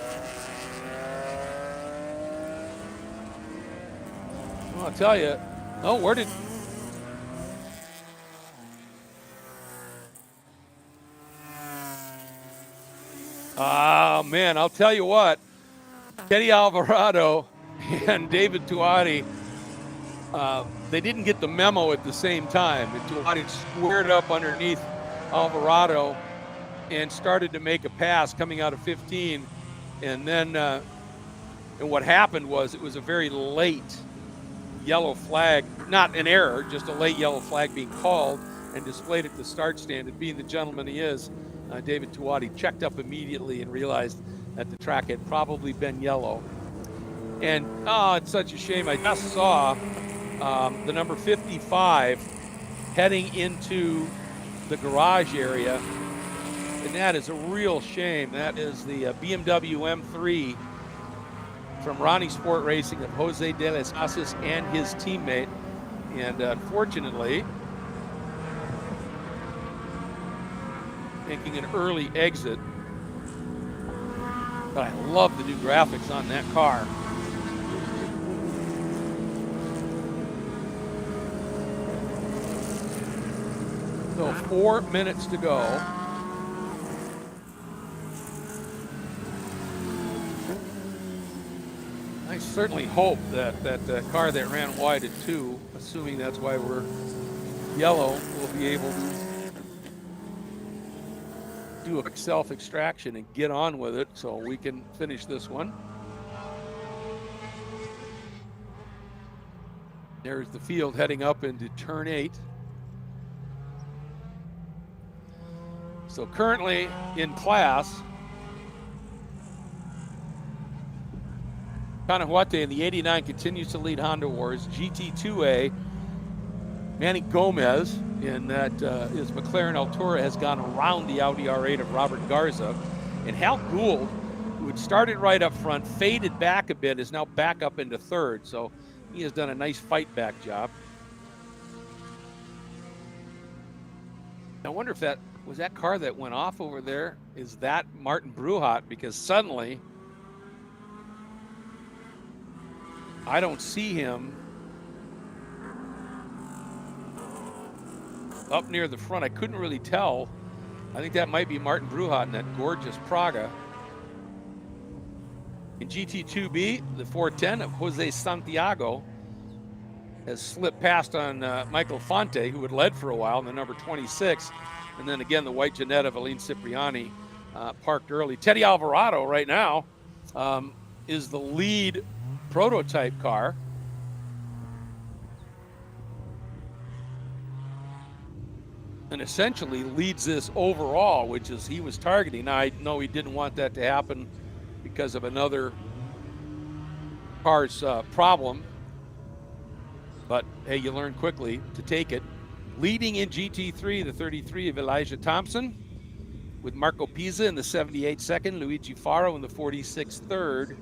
Well, I'll tell you, where did... man, I'll tell you what, Teddy Alvarado and David Tuati, they didn't get the memo at the same time. And Tuati squared up underneath Alvarado and started to make a pass coming out of 15. And then, and what happened was, it was a very late yellow flag, not an error, just a late yellow flag being called and displayed at the start stand. And being the gentleman he is, David Tuati checked up immediately and realized that the track had probably been yellow. And it's such a shame. I just saw the number 55 heading into the garage area, and that is a real shame. That is the BMW M3 from Ronnie Sport Racing of Jose de las Casas and his teammate. And unfortunately, making an early exit. But I love the new graphics on that car. So 4 minutes to go. I certainly hope that the car that ran wide at 2, assuming that's why we're yellow, will be able to do a self-extraction and get on with it so we can finish this one. There's the field heading up into turn 8. So currently in class, Canahuate in the 89 continues to lead Honda Wars. GT2A, Manny Gomez in that his McLaren Altura has gone around the Audi R8 of Robert Garza. And Hal Gould, who had started right up front, faded back a bit, is now back up into third. So he has done a nice fight back job. I wonder if that was that car that went off over there. Is that Martin Bruhat? Because suddenly I don't see him up near the front. I couldn't really tell. I think that might be Martin Bruhat in that gorgeous Praga. In GT2B, the 410 of Jose Santiago has slipped past on Michael Fonte, who had led for a while in the number 26. And then again, the white Jannetta of Aline Cipriani parked early. Teddy Alvarado right now is the lead prototype car. And essentially leads this overall, which is he was targeting. Now, I know he didn't want that to happen because of another car's problem. But, hey, you learn quickly to take it. Leading in GT3, the 33 of Elijah Thompson, with Marco Pisa in the 78 second, Luigi Faro in the 46 third,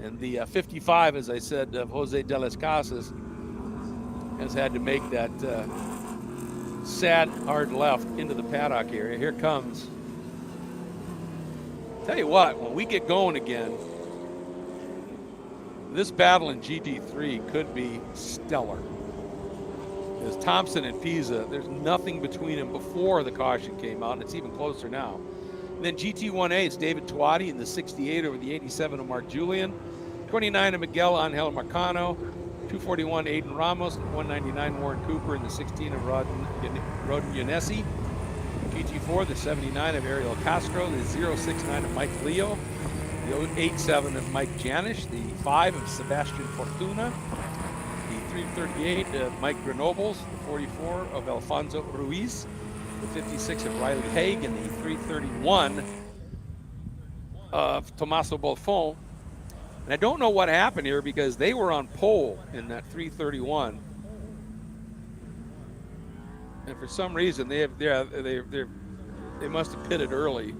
and the 55, as I said, of Jose De Las Casas has had to make that sad hard left into the paddock area. Here comes. Tell you what, when we get going again, this battle in GT3 could be stellar. As Thompson and Pisa, there's nothing between them before the caution came out, and it's even closer now. And then GT1A, it's David Tuati in the 68 over the 87 of Mark Julian, 29 of Miguel Angel Marcano, 241 Aiden Ramos, 199 Warren Cooper in the 16 of Rodin Yanesi. GT4, the 79 of Ariel Castro, the 069 of Mike Leo, the 87 of Mike Janish, the 5 of Sebastian Fortuna, the 338 of Mike Grenobles, the 44 of Alfonso Ruiz, the 56 of Riley Haig, and the 331 of Tommaso Bolfon. And I don't know what happened here because they were on pole in that 331. And for some reason, they must have pitted early.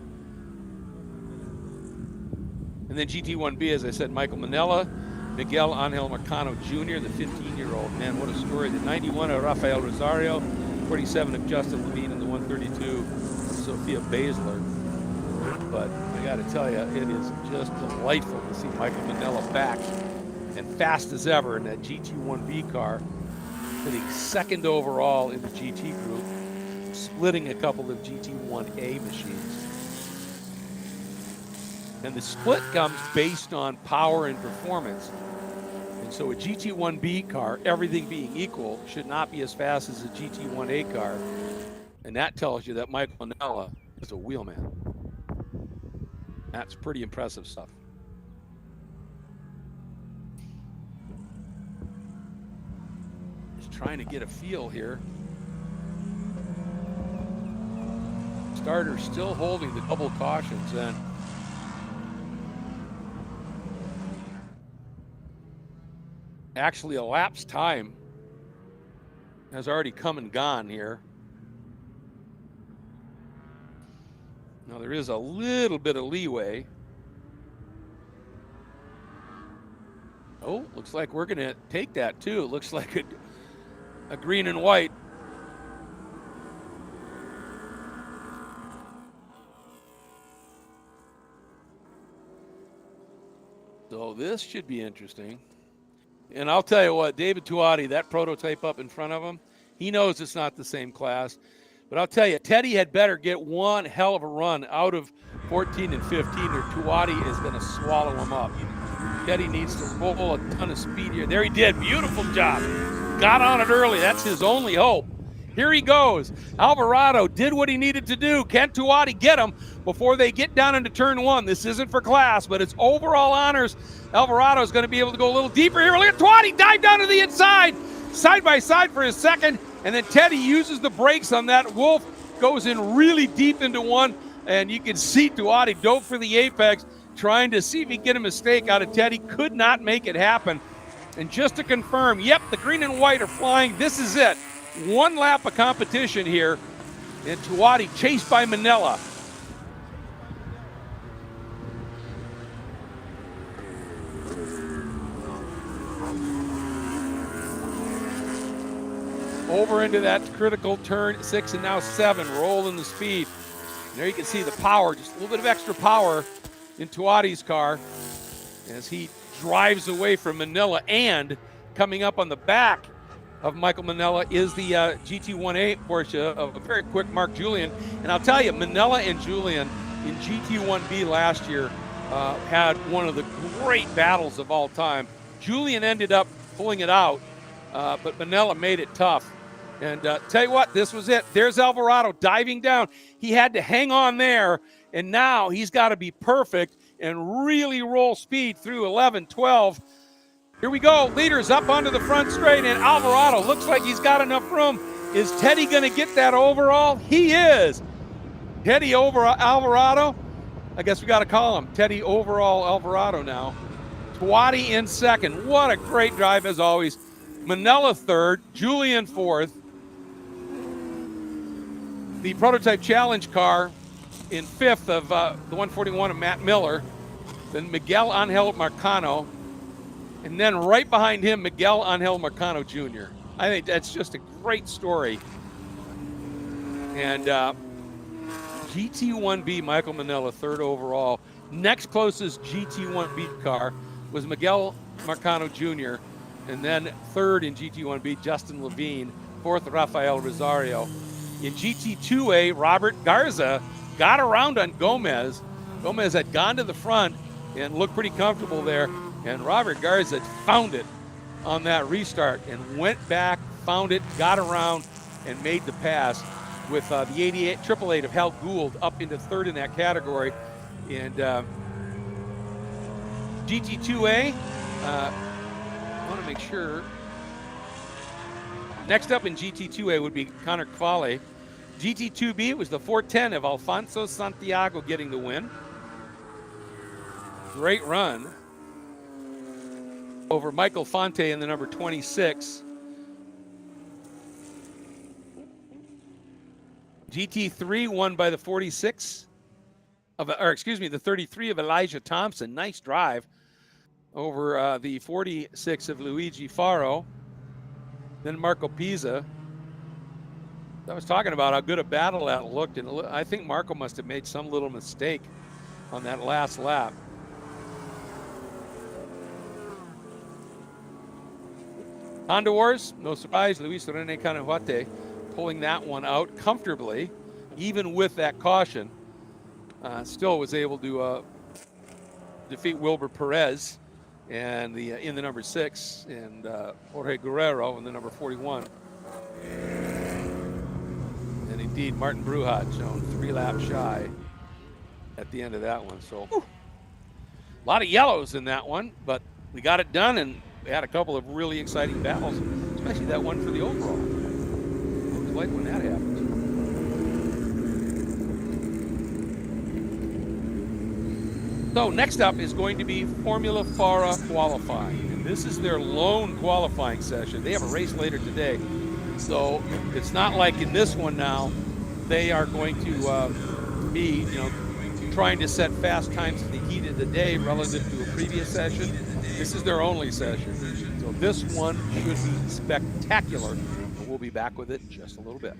And then GT1B, as I said, Michael Manella, Miguel Angel Marcano Jr., the 15-year-old. Man, what a story. The 91 of Rafael Rosario, 47 of Justin Levine, and the 132 of Sophia Basler. But I got to tell you, it is just delightful to see Michael Manella back and fast as ever in that GT1B car, hitting second overall in the GT group, splitting a couple of GT1A machines. And the split comes based on power and performance. And so a GT1B car, everything being equal, should not be as fast as a GT1A car. And that tells you that Michael Manella is a wheelman. That's pretty impressive stuff. Just trying to get a feel here. Starter still holding the double cautions, and actually elapsed time has already come and gone here. Now there is a little bit of leeway. Oh, looks like we're gonna take that too. It looks like a green and white. So this should be interesting. And I'll tell you what, David Tuati, that prototype up in front of him, he knows it's not the same class. But I'll tell you, Teddy had better get one hell of a run out of 14 and 15, or Tuati is going to swallow him up. Teddy needs to roll a ton of speed here. There he did. Beautiful job. Got on it early. That's his only hope. Here he goes. Alvarado did what he needed to do. Can Tuati get him before they get down into turn one? This isn't for class, but it's overall honors. Alvarado is going to be able to go a little deeper here. Look at Tuati dive down to the inside, side by side for his second. And then Teddy uses the brakes on that. Wolf goes in really deep into one, and you can see Tuati dove for the apex, trying to see if he can get a mistake out of Teddy. Could not make it happen. And just to confirm, yep, the green and white are flying. This is it. One lap of competition here, and Tuati chased by Manella. Over into that critical turn 6 and now 7, rolling the speed. And there you can see the power, just a little bit of extra power in Tuati's car as he drives away from Manila, and coming up on the back of Michael Manella is the GT1A Porsche of a very quick Mark Julian. And I'll tell you, Manella and Julian in GT1B last year had one of the great battles of all time. Julian ended up pulling it out, but Manella made it tough. And tell you what, this was it. There's Alvarado diving down. He had to hang on there, and now he's got to be perfect and really roll speed through 11, 12. Here we go. Leaders up onto the front straight, and Alvarado looks like he's got enough room. Is Teddy going to get that overall? He is. Teddy over Alvarado. I guess we got to call him Teddy overall Alvarado now. Twatty in second. What a great drive as always. Manella third, Julian fourth. The Prototype Challenge car in fifth of the 141 of Matt Miller. Then Miguel Angel Marcano. And then right behind him, Miguel Angel Marcano Jr. I think that's just a great story. And GT1B, Michael Manella, third overall. Next closest GT1B car was Miguel Marcano Jr. And then third in GT1B, Justin Levine. Fourth, Rafael Rosario. In GT2A, Robert Garza got around on Gomez. Gomez had gone to the front and looked pretty comfortable there. And Robert Garza found it on that restart and went back, found it, got around, and made the pass with the 888 of Hal Gould up into third in that category. And GT2A, I want to make sure. Next up in GT2A would be Connor Quale. GT2B, it was the 410 of Alfonso Santiago getting the win. Great run over Michael Fonte in the number 26. GT3 won by the 46 of, or excuse me, the 33 of Elijah Thompson. Nice drive over the 46 of Luigi Faro. Then Marco Pisa. I was talking about how good a battle that looked, and I think Marco must have made some little mistake on that last lap. Honda Wars, no surprise, Luis Rene Canahuate pulling that one out comfortably, even with that caution. Still was able to defeat Wilbur Perez and in the number 6, and Jorge Guerrero in the number 41. And indeed, Martin Bruhat shown 3 laps shy at the end of that one. So a lot of yellows in that one, but we got it done, and we had a couple of really exciting battles, especially that one for the overall. I always like when that happens. So next up is going to be Formula FARA qualifying. And this is their lone qualifying session. They have a race later today. So it's not like in this one now, they are going to be, trying to set fast times in the heat of the day relative to a previous session. This is their only session. So this one should be spectacular. And we'll be back with it in just a little bit.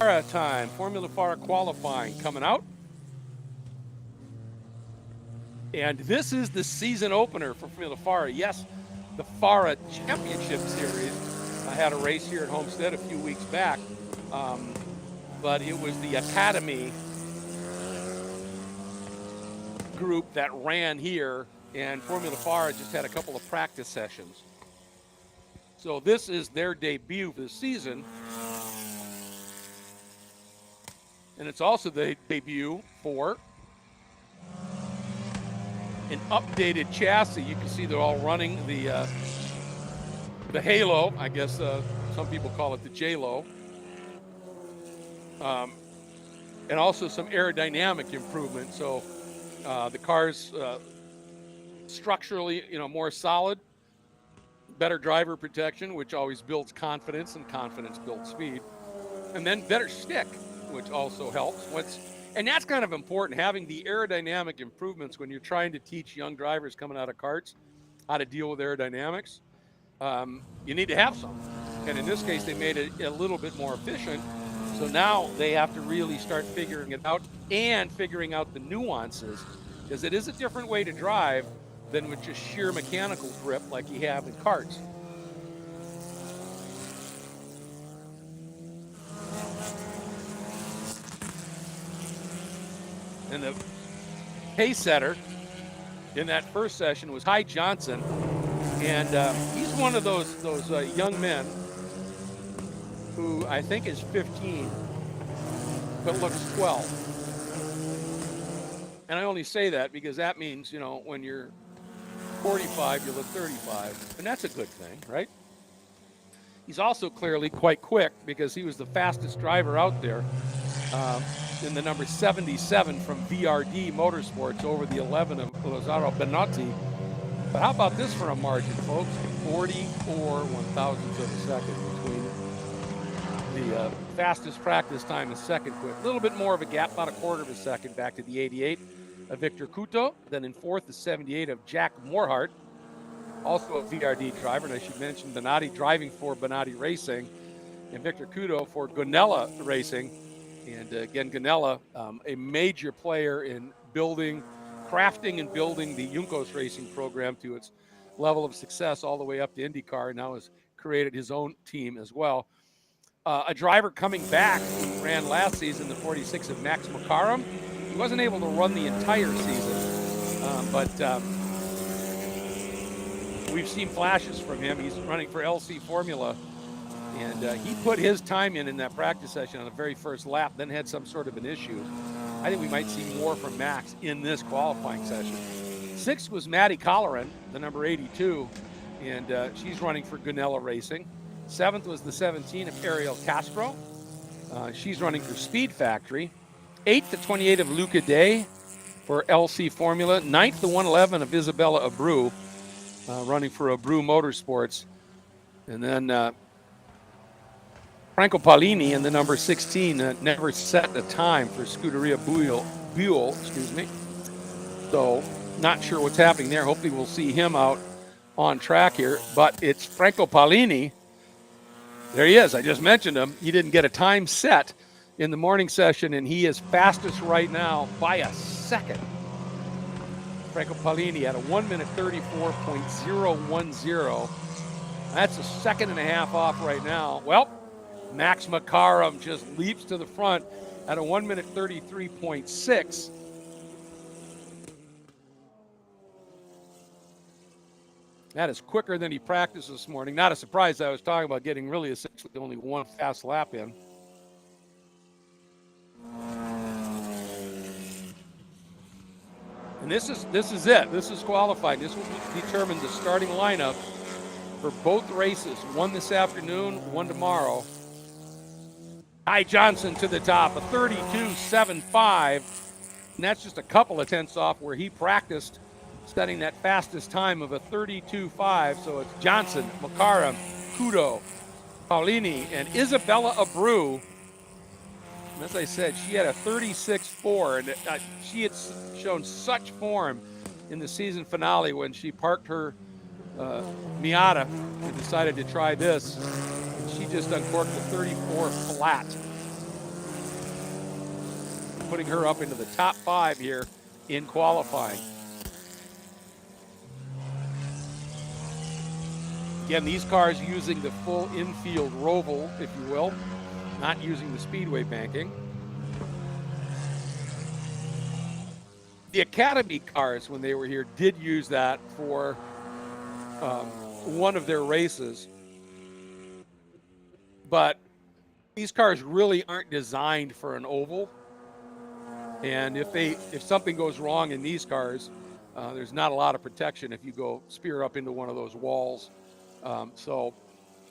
FARA time, Formula FARA qualifying coming out. And this is the season opener for Formula FARA. Yes, the FARA Championship Series. I had a race here at Homestead a few weeks back, but it was the Academy group that ran here, and Formula FARA just had a couple of practice sessions. So this is their debut for the season. And it's also the debut for an updated chassis. You can see they're all running the Halo. I guess some people call it the J-Lo. And also some aerodynamic improvement. So the car's structurally, more solid, better driver protection, which always builds confidence, and confidence builds speed. And then better stick, which also helps. And that's kind of important, having the aerodynamic improvements when you're trying to teach young drivers coming out of karts how to deal with aerodynamics. You need to have some. And in this case, they made it a little bit more efficient. So now they have to really start figuring it out and figuring out the nuances, because it is a different way to drive than with just sheer mechanical grip like you have in karts. And the pace setter in that first session was Hy Johnson, and he's one of those young men who I think is 15 but looks 12. And I only say that because that means, when you're 45, you look 35, and that's a good thing, right? He's also clearly quite quick, because he was the fastest driver out there in the number 77 from VRD Motorsports over the 11 of Lazzaro Benotti. But how about this for a margin, folks? 44 one-thousandths of a second between the fastest practice time and second quick. A little bit more of a gap, about a quarter of a second back to the 88 of Victor Couto. Then in fourth, the 78 of Jack Morhart, also a VRD driver. And I should mention Benotti driving for Benotti Racing, and Victor Couto for Gonella Racing. And again, Gonella, a major player in crafting and building the Juncos Racing program to its level of success all the way up to IndyCar, and now has created his own team as well. A driver coming back who ran last season, the 46 of Max Makaram. He wasn't able to run the entire season, but we've seen flashes from him. He's running for LC Formula. And he put his time in that practice session on the very first lap, then had some sort of an issue. I think we might see more from Max in this qualifying session. Sixth was Maddie Colleran, the number 82, and she's running for Gonella Racing. Seventh was the 17 of Ariel Castro. She's running for Speed Factory. Eighth, the 28 of Luca Day for LC Formula. Ninth, the 111 of Isabella Abreu, running for Abreu Motorsports. And then Franco Paolini in the number 16 never set a time for Scuderia Buell, So not sure what's happening there. Hopefully we'll see him out on track here. But it's Franco Paolini. There he is. I just mentioned him. He didn't get a time set in the morning session, and he is fastest right now by a second. Franco Paolini at a 1 minute 34.010. That's a second and a half off right now. Well, Max Makaram just leaps to the front at a 1 minute 33.6. That is quicker than he practiced this morning. Not a surprise. I was talking about getting really essentially only one fast lap in. And this is it. This is qualifying. This will determine the starting lineup for both races. One this afternoon, one tomorrow. Hy Johnson to the top, a 32.75. And that's just a couple of tenths off where he practiced setting that fastest time of a 32.5. So it's Johnson, Makaram, Couto, Paolini, and Isabella Abreu. And as I said, she had a 36.4, and she had shown such form in the season finale when she parked her Miata and decided to try this. And she just uncorked the 34 flat. putting her up into the top 5 here in qualifying. Again, these cars using the full infield roval, if you will, not using the speedway banking. The Academy cars, when they were here, did use that for one of their races. But these cars really aren't designed for an oval. And if something goes wrong in these cars, there's not a lot of protection if you go spear up into one of those walls. So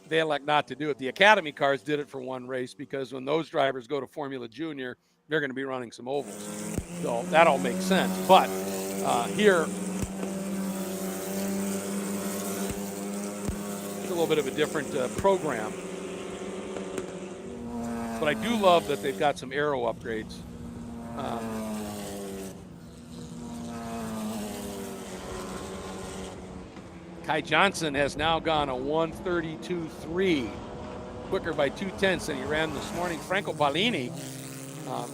they elect not to do it. The Academy cars did it for one race because when those drivers go to Formula Junior, they're going to be running some ovals. So that all makes sense. But here, it's a little bit of a different program. But I do love that they've got some aero upgrades. Kai Johnson has now gone a 1:32.3, quicker by 0.2 than he ran this morning. Franco Ballini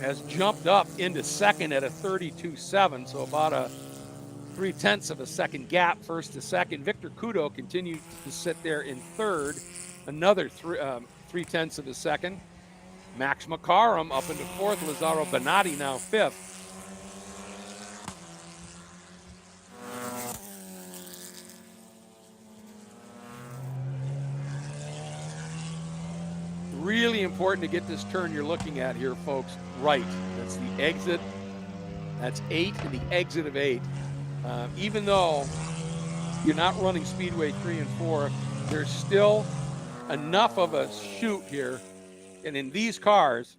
has jumped up into second at a 32.7, so about a 0.3 of a second gap, first to second. Victor Kudo continues to sit there in third, another 0.3 of a second. Max McCarrum up into fourth, Lazzaro Benatti now fifth. Really important to get this turn you're looking at here, folks, right. That's the exit. That's 8 and the exit of 8. Even though you're not running Speedway 3 and 4, there's still enough of a chute here. And in these cars,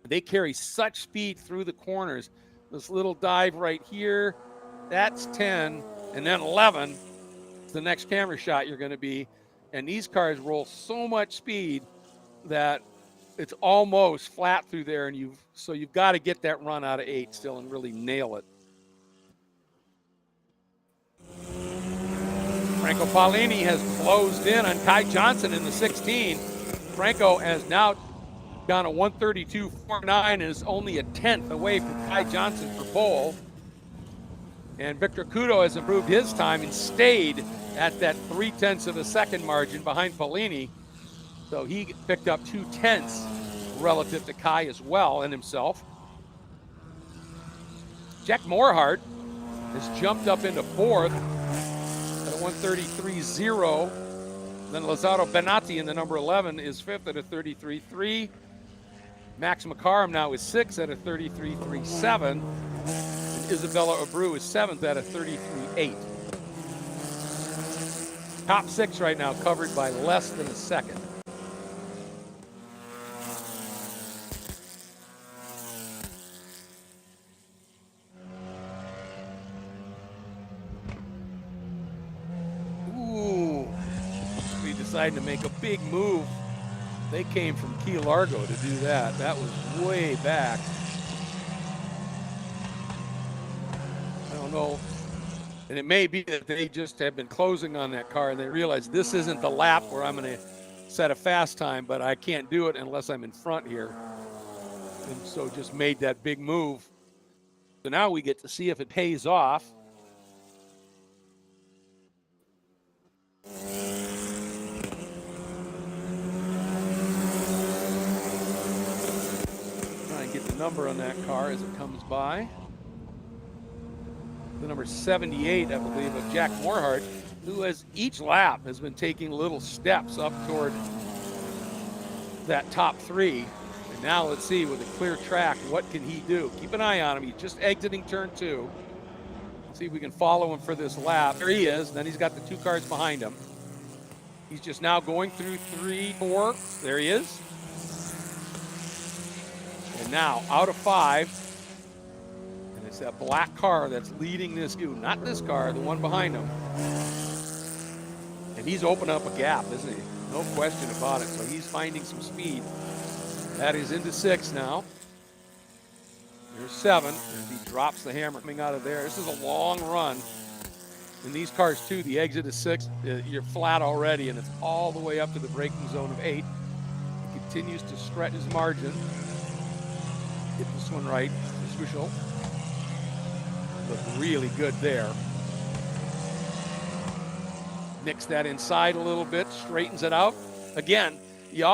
they carry such speed through the corners. This little dive right here, that's 10, and then 11 is the next camera shot you're going to be. And these cars roll so much speed that it's almost flat through there, and you've got to get that run out of 8 still and really nail it. Franco Paolini has closed in on Kai Johnson in the 16. Franco has now gone a 1:32.49 and is only a 10th away from Kai Johnson for pole. And Victor Kudo has improved his time and stayed at that 0.3 of a second margin behind Paolini. So he picked up 0.2 relative to Kai as well and himself. Jack Morhart has jumped up into fourth at a 1:33.0. Then Lazzaro Benatti in the number 11 is fifth at a 33.3. Max McCarrum now is sixth at a 33.37. And Isabella Abreu is seventh at a 33.8. Top 6 right now covered by less than a second. Deciding to make a big move. They came from Key Largo to do that. That was way back. I don't know. And it may be that they just have been closing on that car and they realize this isn't the lap where I'm going to set a fast time, but I can't do it unless I'm in front here. And so just made that big move. So now we get to see if it pays off. Number on that car as it comes by. The number 78, I believe, of Jack Morhart, who has each lap has been taking little steps up toward that top 3. And now let's see, with a clear track, what can he do? Keep an eye on him. He's just exiting turn 2. Let's see if we can follow him for this lap. There he is. Then he's got the 2 cars behind him. He's just now going through 3, 4. There he is. And now out of 5, and it's that black car that's leading this queue, not this car, the one behind him. And he's opened up a gap, isn't he? No question about it. So he's finding some speed. That is into 6 now. There's 7, and he drops the hammer coming out of there. This is a long run. In these cars too, the exit is 6, you're flat already, and it's all the way up to the braking zone of 8. He continues to stretch his margin. Get this one right. Crucial. Look really good there. Mix that inside a little bit, straightens it out. Again, you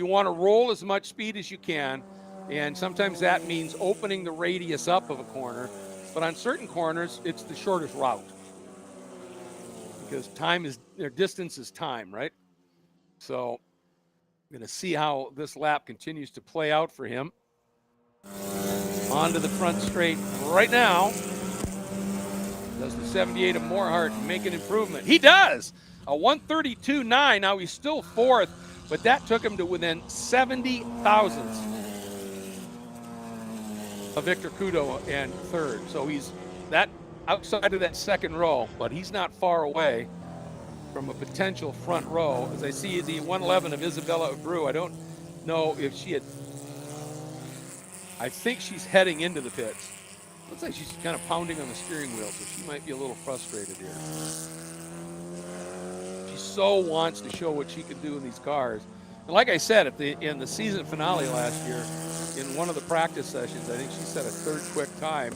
want to roll as much speed as you can, and sometimes that means opening the radius up of a corner, but on certain corners, it's the shortest route because distance is time, right? So I'm going to see how this lap continues to play out for him. Onto the front straight right now. Does the 78 of Morehart make an improvement? He does. A 132.9. Now he's still fourth, but that took him to within 70 thousandths of Victor Kudo and third. So he's that outside of that second row, but he's not far away from a potential front row. As I see the 111 of Isabella Abreu, I don't know if she had. I think she's heading into the pits. Looks like she's kind of pounding on the steering wheel, so she might be a little frustrated here. She so wants to show what she can do in these cars. And like I said, in the season finale last year, in one of the practice sessions, I think she set a third quick time,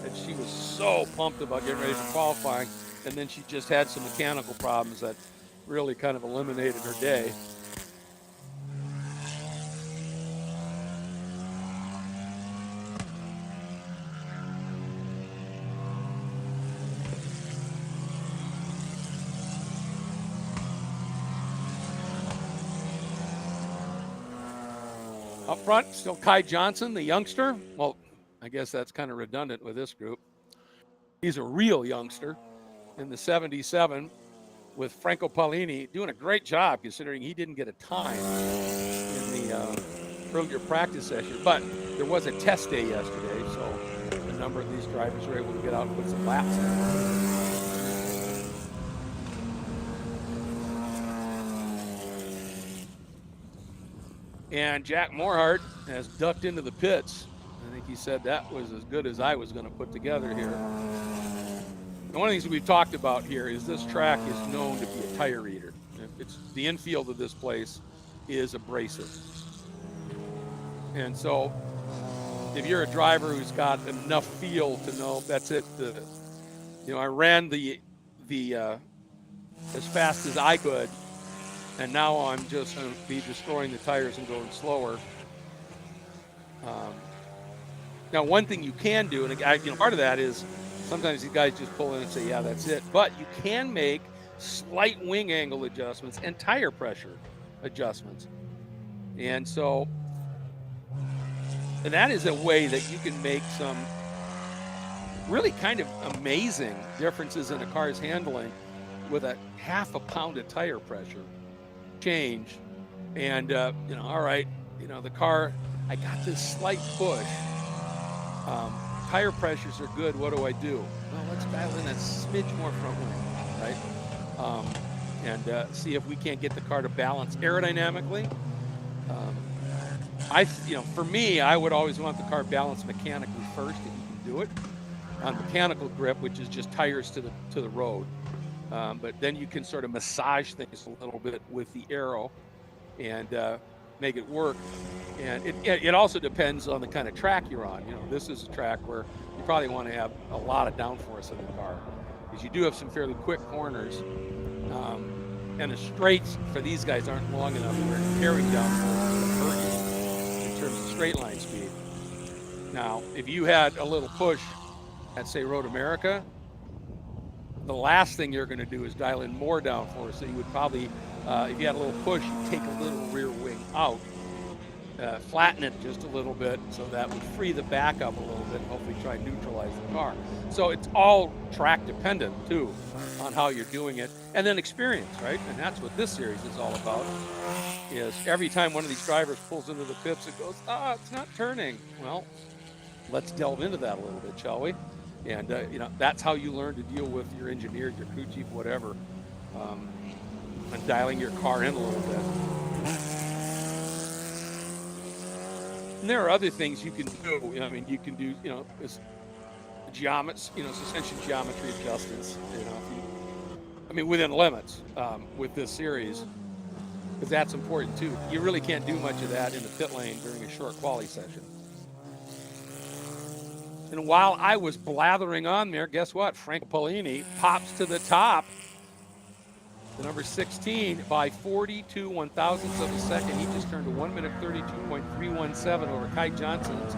and she was so pumped about getting ready for qualifying, and then she just had some mechanical problems that really kind of eliminated her day. Up front, still Kai Johnson, the youngster. Well, I guess that's kind of redundant with this group. He's a real youngster in the 77 with Franco Paolini doing a great job considering he didn't get a time in the earlier practice session. But there was a test day yesterday, so a number of these drivers were able to get out and put some laps in. And Jack Morehart has ducked into the pits. I think he said that was as good as I was going to put together here. And one of the things we've talked about here is this track is known to be a tire eater. It's the infield of this place is abrasive. And so if you're a driver who's got enough feel to know that's it, I ran the as fast as I could, and now I'm just going to be destroying the tires and going slower. Now, one thing you can do, and part of that is sometimes these guys just pull in and say, yeah, that's it. But you can make slight wing angle adjustments and tire pressure adjustments. And so, and that is a way that you can make some really kind of amazing differences in a car's handling with a half a pound of tire pressure change. And, all right, the car, I got this slight push. Tire pressures are good. What do I do? Well, let's dial in a smidge more front wing, right? And see if we can't get the car to balance aerodynamically. For me, I would always want the car balanced mechanically first, if you can do it. On mechanical grip, which is just tires to the road. But then you can sort of massage things a little bit with the aero and make it work. And it also depends on the kind of track you're on. This is a track where you probably want to have a lot of downforce in the car because you do have some fairly quick corners. And the straights for these guys aren't long enough where carrying downforce is going to hurt you in terms of straight line speed. Now, if you had a little push at, say, Road America, the last thing you're going to do is dial in more downforce. So you would probably, if you had a little push, you'd take a little rear wing out, flatten it just a little bit so that would free the back up a little bit and hopefully try and neutralize the car. So it's all track dependent, too, on how you're doing it. And then experience, right? And that's what this series is all about, is every time one of these drivers pulls into the pits, it goes, it's not turning. Well, let's delve into that a little bit, shall we? And, that's how you learn to deal with your engineer, your crew chief, whatever, and dialing your car in a little bit. And there are other things you can do. You can do, suspension geometry adjustments, within limits with this series, because that's important too. You really can't do much of that in the pit lane during a short quali session. And while I was blathering on there, guess what? Franco Polini pops to the top, the number 16, by 42 one-thousandths of a second. He just turned to 1 minute 32.317 over Kai Johnson's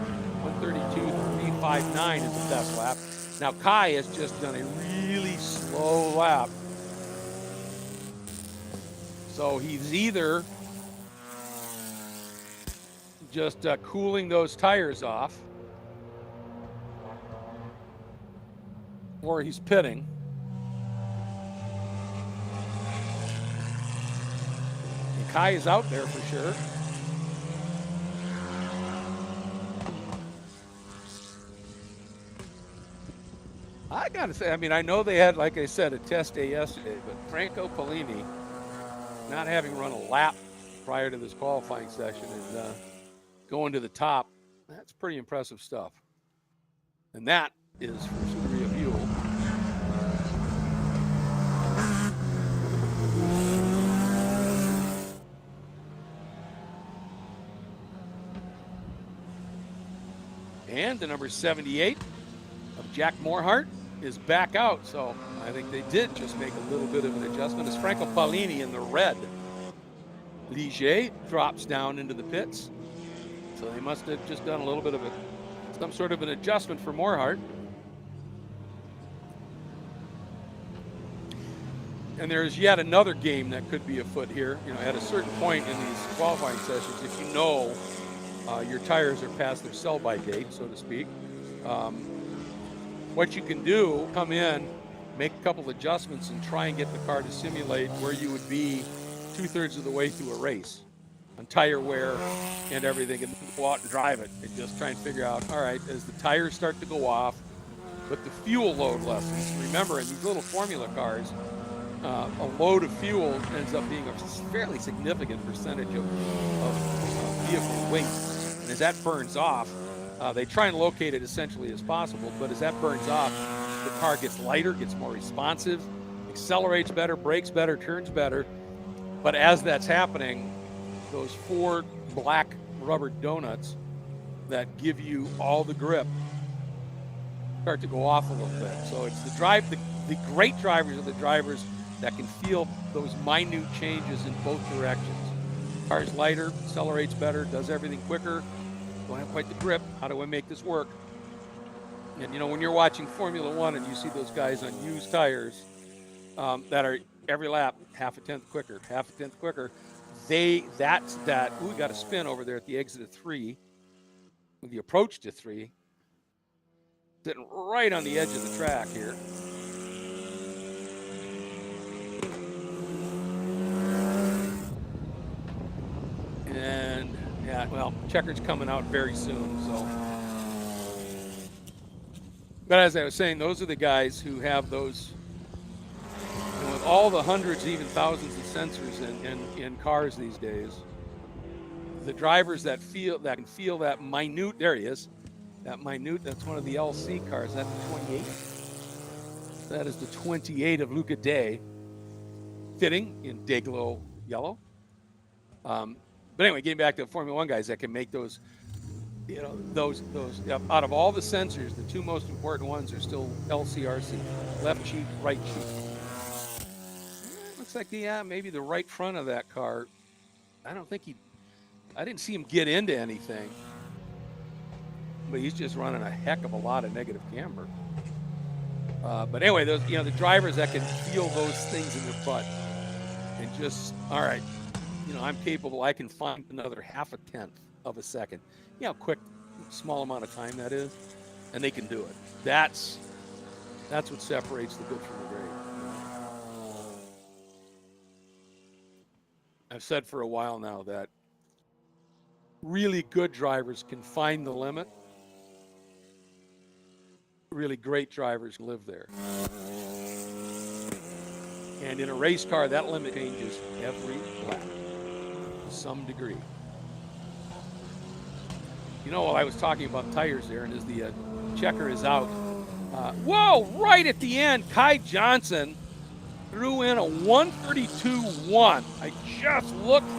132.359 is the best lap. Now, Kai has just done a really slow lap. So he's either just cooling those tires off, or he's pitting. And Kai is out there for sure. I gotta say, I mean, I know they had, like I said, a test day yesterday, but Franco Polini, not having run a lap prior to this qualifying session and going to the top, that's pretty impressive stuff. And that is for Scuderia Buell. And the number 78 of Jack Morehart is back out. So I think they did just make a little bit of an adjustment. It's Franco Polini in the red. Ligier drops down into the pits. So they must have just done a little bit of some sort of an adjustment for Morehart. And there's yet another game that could be afoot here. You know, at a certain point in these qualifying sessions, if you know your tires are past their sell-by date, so to speak, what you can do, come in, make a couple adjustments, and try and get the car to simulate where you would be 2/3 of the way through a race on tire wear and everything, and go out and drive it and just try and figure out, all right, as the tires start to go off, but the fuel load lessens. Remember, in these little formula cars, a load of fuel ends up being a fairly significant percentage of vehicle weight. And as that burns off, they try and locate it essentially as possible, but as that burns off, the car gets lighter, gets more responsive, accelerates better, brakes better, turns better. But as that's happening, those 4 black rubber donuts that give you all the grip start to go off a little bit. So it's the great drivers are the drivers that can feel those minute changes in both directions. Car's lighter, accelerates better, does everything quicker. Don't have quite the grip. How do I make this work? And you know, when you're watching Formula One and you see those guys on used tires that are every lap half a tenth quicker, we got a spin over there at the exit of 3, with the approach to 3, sitting right on the edge of the track here. And yeah, well, checker's coming out very soon, so. But as I was saying, those are the guys who have those, you know, with all the hundreds, even thousands of sensors in cars these days, the drivers that can feel that minute, there he is, that minute, that's one of the LC cars, that's the 28. That is the 28 of Luca Day, fitting in Dayglow yellow. But anyway, getting back to the Formula One guys that can make those, you know, those out of all the sensors, the 2 most important ones are still LCRC, left cheek, right cheek. Looks like maybe the right front of that car. I didn't see him get into anything, but he's just running a heck of a lot of negative camber. But anyway, those, you know, the drivers that can feel those things in their butt and just, all right, you know, I'm capable, I can find another half a tenth of a second. You know how quick, small amount of time that is, and they can do it. That's what separates the good from the great. I've said for a while now that really good drivers can find the limit. Really great drivers live there. And in a race car, that limit changes every lap to some degree. You know, while I was talking about tires there, and as the checker is out, whoa, right at the end, Kai Johnson threw in a 132.1. I just looked,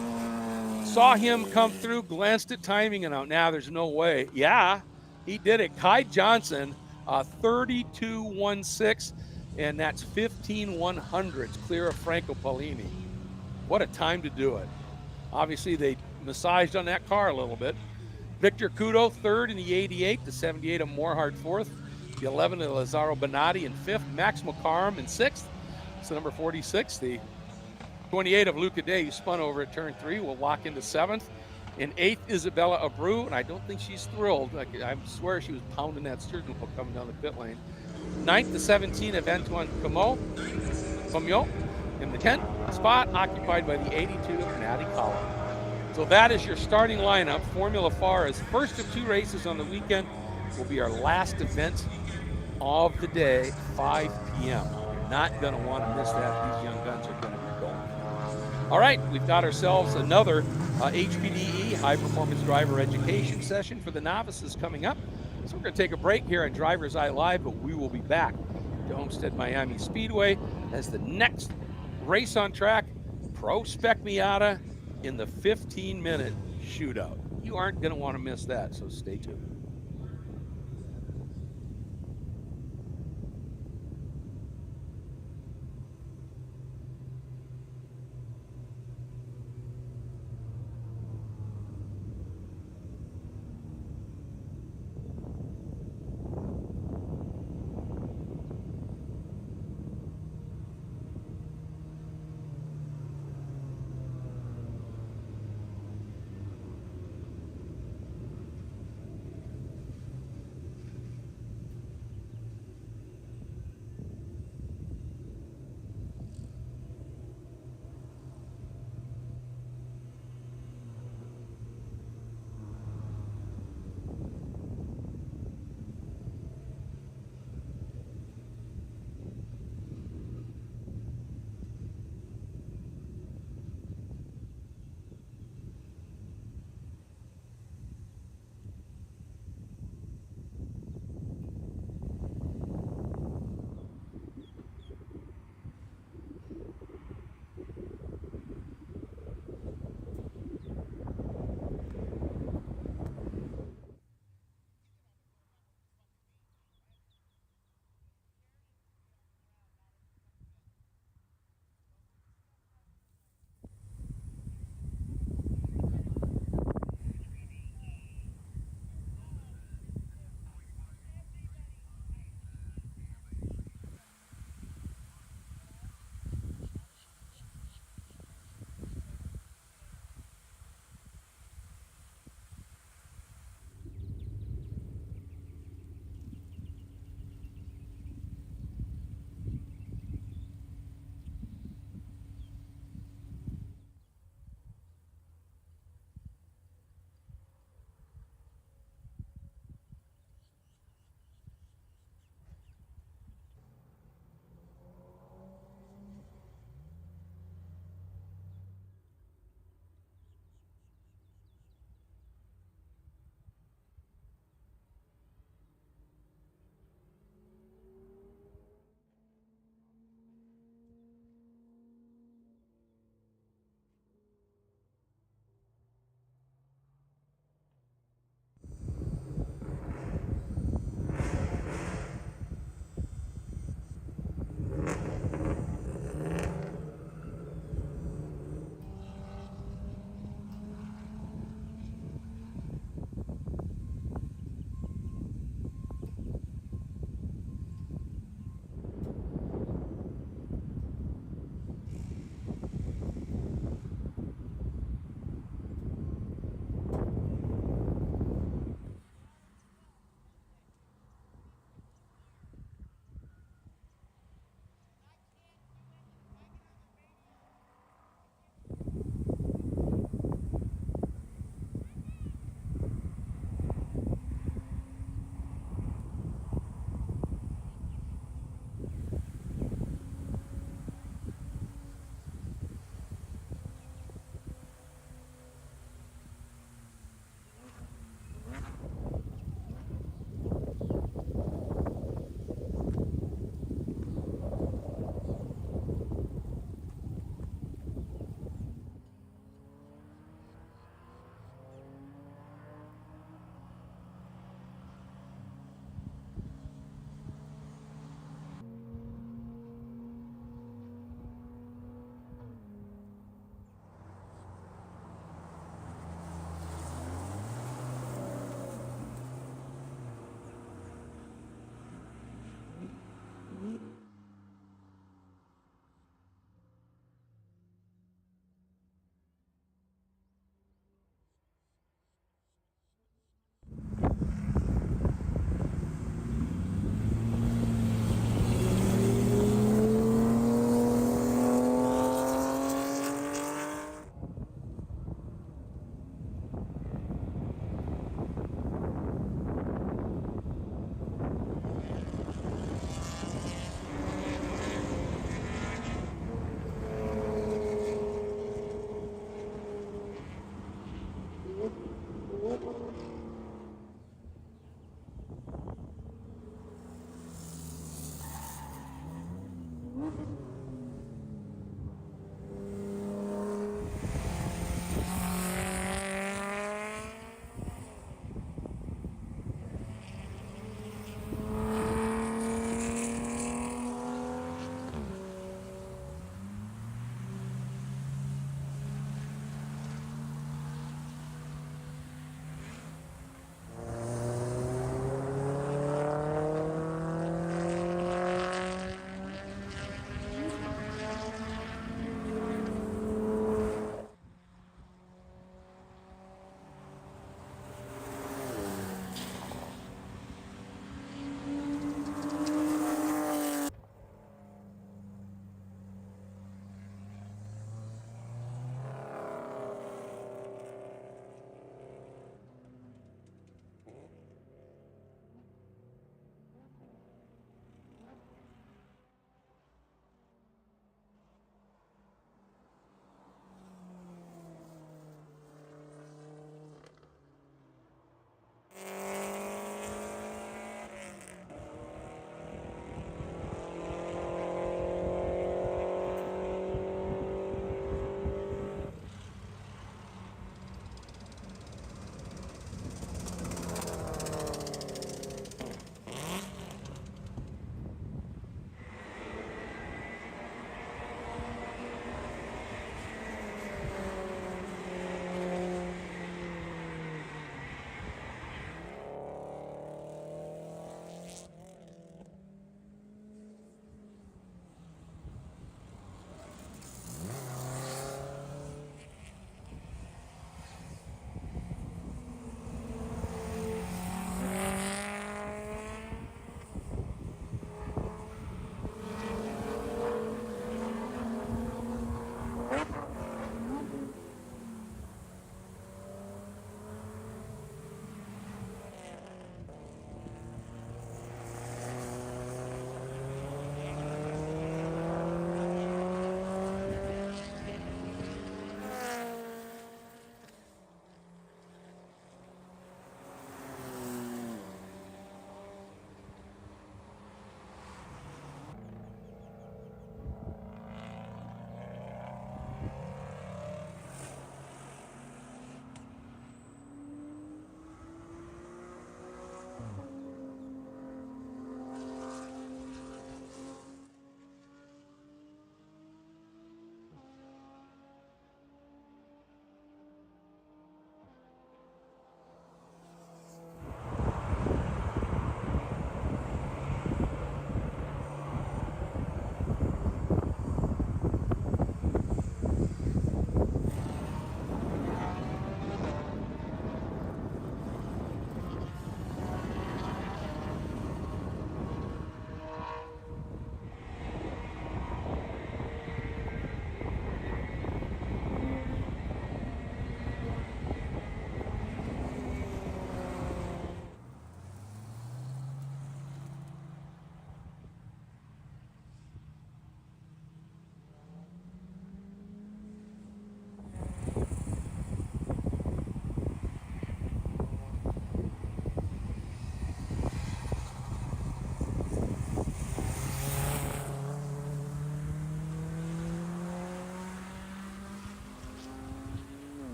saw him come through, glanced at timing, and out. Now there's no way. Yeah, He did it. Kai Johnson, 32.16, and that's 15/100s, clear of Franco Pallini. What a time to do it. Obviously, they massaged on that car a little bit. Victor Cudo, third in the 88, the 78 of Morhart, fourth, the 11 of Lazaro Bonatti in fifth, Max McCarm in sixth. So number 46, the 28 of Luca Day, who spun over at turn 3, will lock into seventh. In eighth, Isabella Abreu, and I don't think she's thrilled. I swear she was pounding that steering wheel coming down the pit lane. Ninth, the 17 of Antoine Comeau, in the 10th spot, occupied by the 82 of Maddie Collin. So that is your starting lineup. Formula FARA's first of 2 races on the weekend will be our last event of the day, 5 p.m. You're not going to want to miss that. These young guns are going to be going. All right, we've got ourselves another HPDE, High Performance Driver Education session for the novices coming up. So we're going to take a break here on DriverSeye Live, but we will be back to Homestead-Miami Speedway as the next race on track, Pro Spec Miata in the 15-minute shootout. You aren't going to want to miss that, so stay tuned.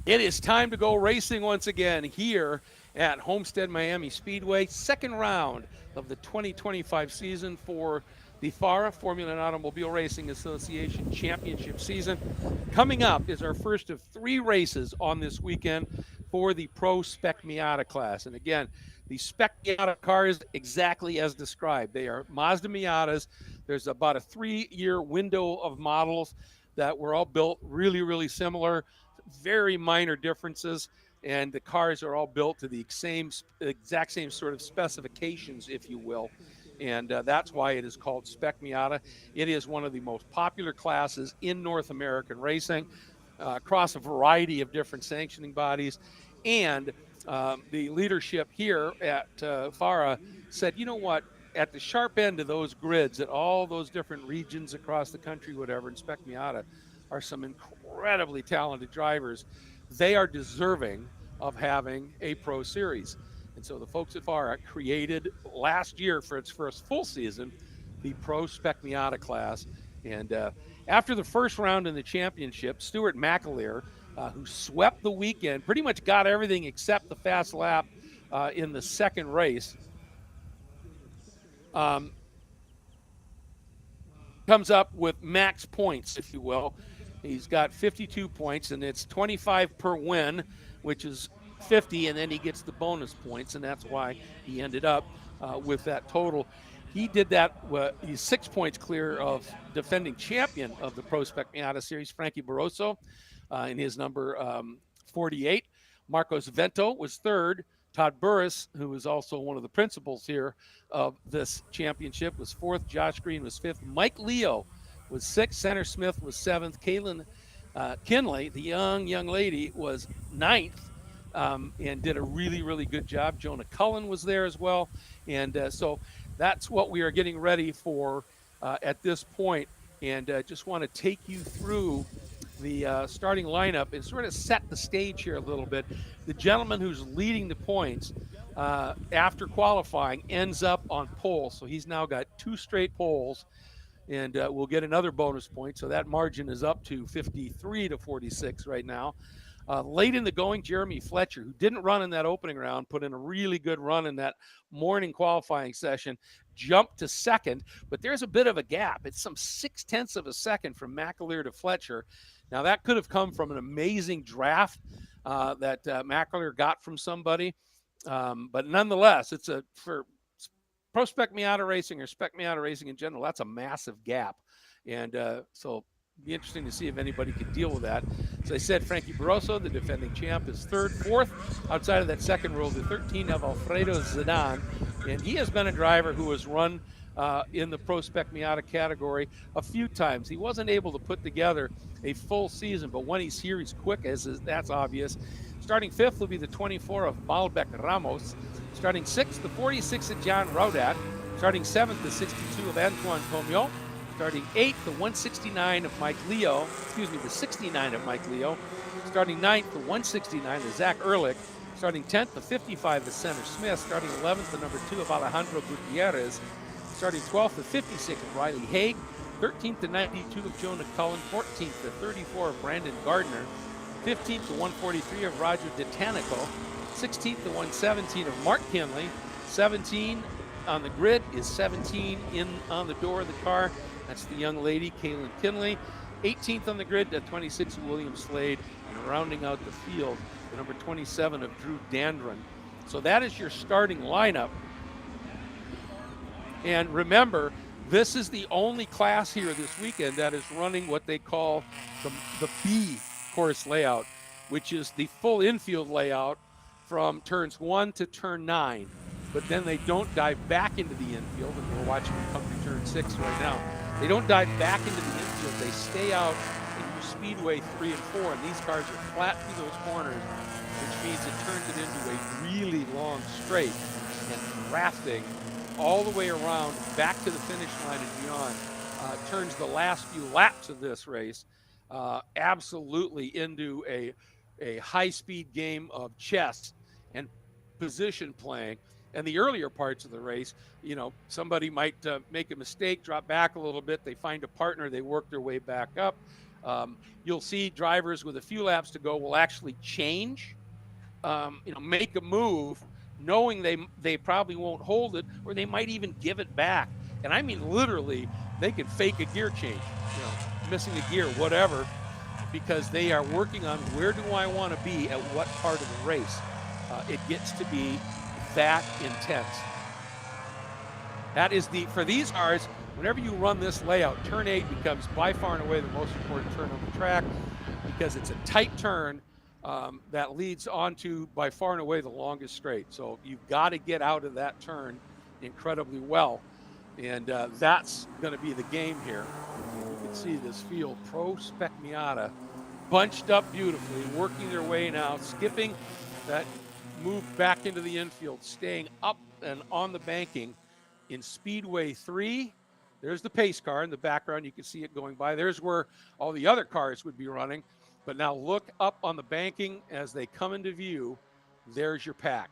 It is time to go racing once again here at Homestead-Miami Speedway. Second round of the 2025 season for the FARA, Formula and Automobile Racing Association Championship season. Coming up is our first of 3 races on this weekend for the Pro Spec Miata class. And again, the Spec Miata cars, exactly as described. They are Mazda Miatas. There's about a 3-year window of models that were all built really, really similar. Very minor differences, and the cars are all built to the exact same sort of specifications, if you will. And that's why it is called Spec Miata. It is one of the most popular classes in North American racing, across a variety of different sanctioning bodies. And the leadership here at FARA said, you know what? At the sharp end of those grids, at all those different regions across the country, whatever, in Spec Miata, are some incredibly talented drivers. They are deserving of having a pro series. And so the folks at FARA created last year for its first full season the Pro Spec Miata class. And after the first round in the championship, Stuart McAleer, who swept the weekend, pretty much got everything except the fast lap in the second race, comes up with max points, if you will. He's got 52 points, and it's 25 per win, which is 50, and then he gets the bonus points, and that's why he ended up with that total. He did that. He's 6 points clear of defending champion of the Pro Spec Miata Series, Frankie Barroso, in his number 48. Marcos Vento was third. Todd Burris, who is also one of the principals here of this championship, was fourth. Josh Green was fifth. Mike Leo was sixth. Center Smith was seventh. Kaylin Kinley, the young lady, was ninth and did a really, really good job. Jonah Cullen was there as well. And so that's what we are getting ready for at this point. And just want to take you through the starting lineup and sort of set the stage here a little bit. The gentleman who's leading the points after qualifying ends up on pole. So he's now got 2 straight poles, and we'll get another bonus point. So that margin is up to 53 to 46 right now. Late in the going, Jeremy Fletcher, who didn't run in that opening round, put in a really good run in that morning qualifying session, jumped to second, but there's a bit of a gap. It's some 0.6 of a second from McAleer to Fletcher. Now, that could have come from an amazing draft that McAleer got from somebody. But nonetheless, for Pro Spec Miata Racing or Spec Miata Racing in general, that's a massive gap. And so it'll be interesting to see if anybody can deal with that. As I said, Frankie Barroso, the defending champ, is third. Fourth, outside of that second row, the 13 of Alfredo Zidane. And he has been a driver who has run in the Pro Spec Miata category a few times. He wasn't able to put together a full season, but when he's here, he's quick, that's obvious. Starting fifth will be the 24 of Malbec Ramos. Starting sixth, the 46 of John Raudat. Starting seventh, the 62 of Antoine Tomio. Starting eighth, the 169 of Mike Leo. The 69 of Mike Leo. Starting ninth, the 169 of Zach Ehrlich. Starting 10th, the 55 of Center Smith. Starting 11th, the number 2 of Alejandro Gutierrez. Starting 12th, the 56 of Riley Haig. 13th to 92 of Jonah Cullen. 14th to 34 of Brandon Gardner. 15th to 143 of Roger DeTanico. 16th to 117 of Mark Kinley. 17 on the grid is 17 in on the door of the car. That's the young lady, Kaylin Kinley. 18th on the grid, 26 of William Slade. And rounding out the field, the number 27 of Drew Dandron. So that is your starting lineup. And remember, this is the only class here this weekend that is running what they call the B course layout, which is the full infield layout from turns 1 to turn 9. But then they don't dive back into the infield, and we're watching them come to turn 6 right now. They don't dive back into the infield. They stay out in your speedway 3 and 4, and these cars are flat through those corners, which means it turns it into a really long straight, and rafting all the way around back to the finish line and beyond turns the last few laps of this race absolutely into a high-speed game of chess and position playing. And the earlier parts of the race, somebody might make a mistake, drop back a little bit. They find a partner, they work their way back up. You'll see drivers with a few laps to go will actually change, make a move, knowing they probably won't hold it, or they might even give it back. And I mean, literally, they can fake a gear change, missing a gear, whatever, because they are working on where do I want to be at what part of the race. It gets to be that intense. That is for these cars, whenever you run this layout, turn 8 becomes by far and away the most important turn on the track, because it's a tight turn that leads onto by far and away the longest straight. So you've got to get out of that turn incredibly well. And that's going to be the game here. You can see this field, Pro Spec Miata, bunched up beautifully, working their way now, skipping that move back into the infield, staying up and on the banking in Speedway 3. There's the pace car in the background. You can see it going by. There's where all the other cars would be running. But now look up on the banking as they come into view. There's your pack.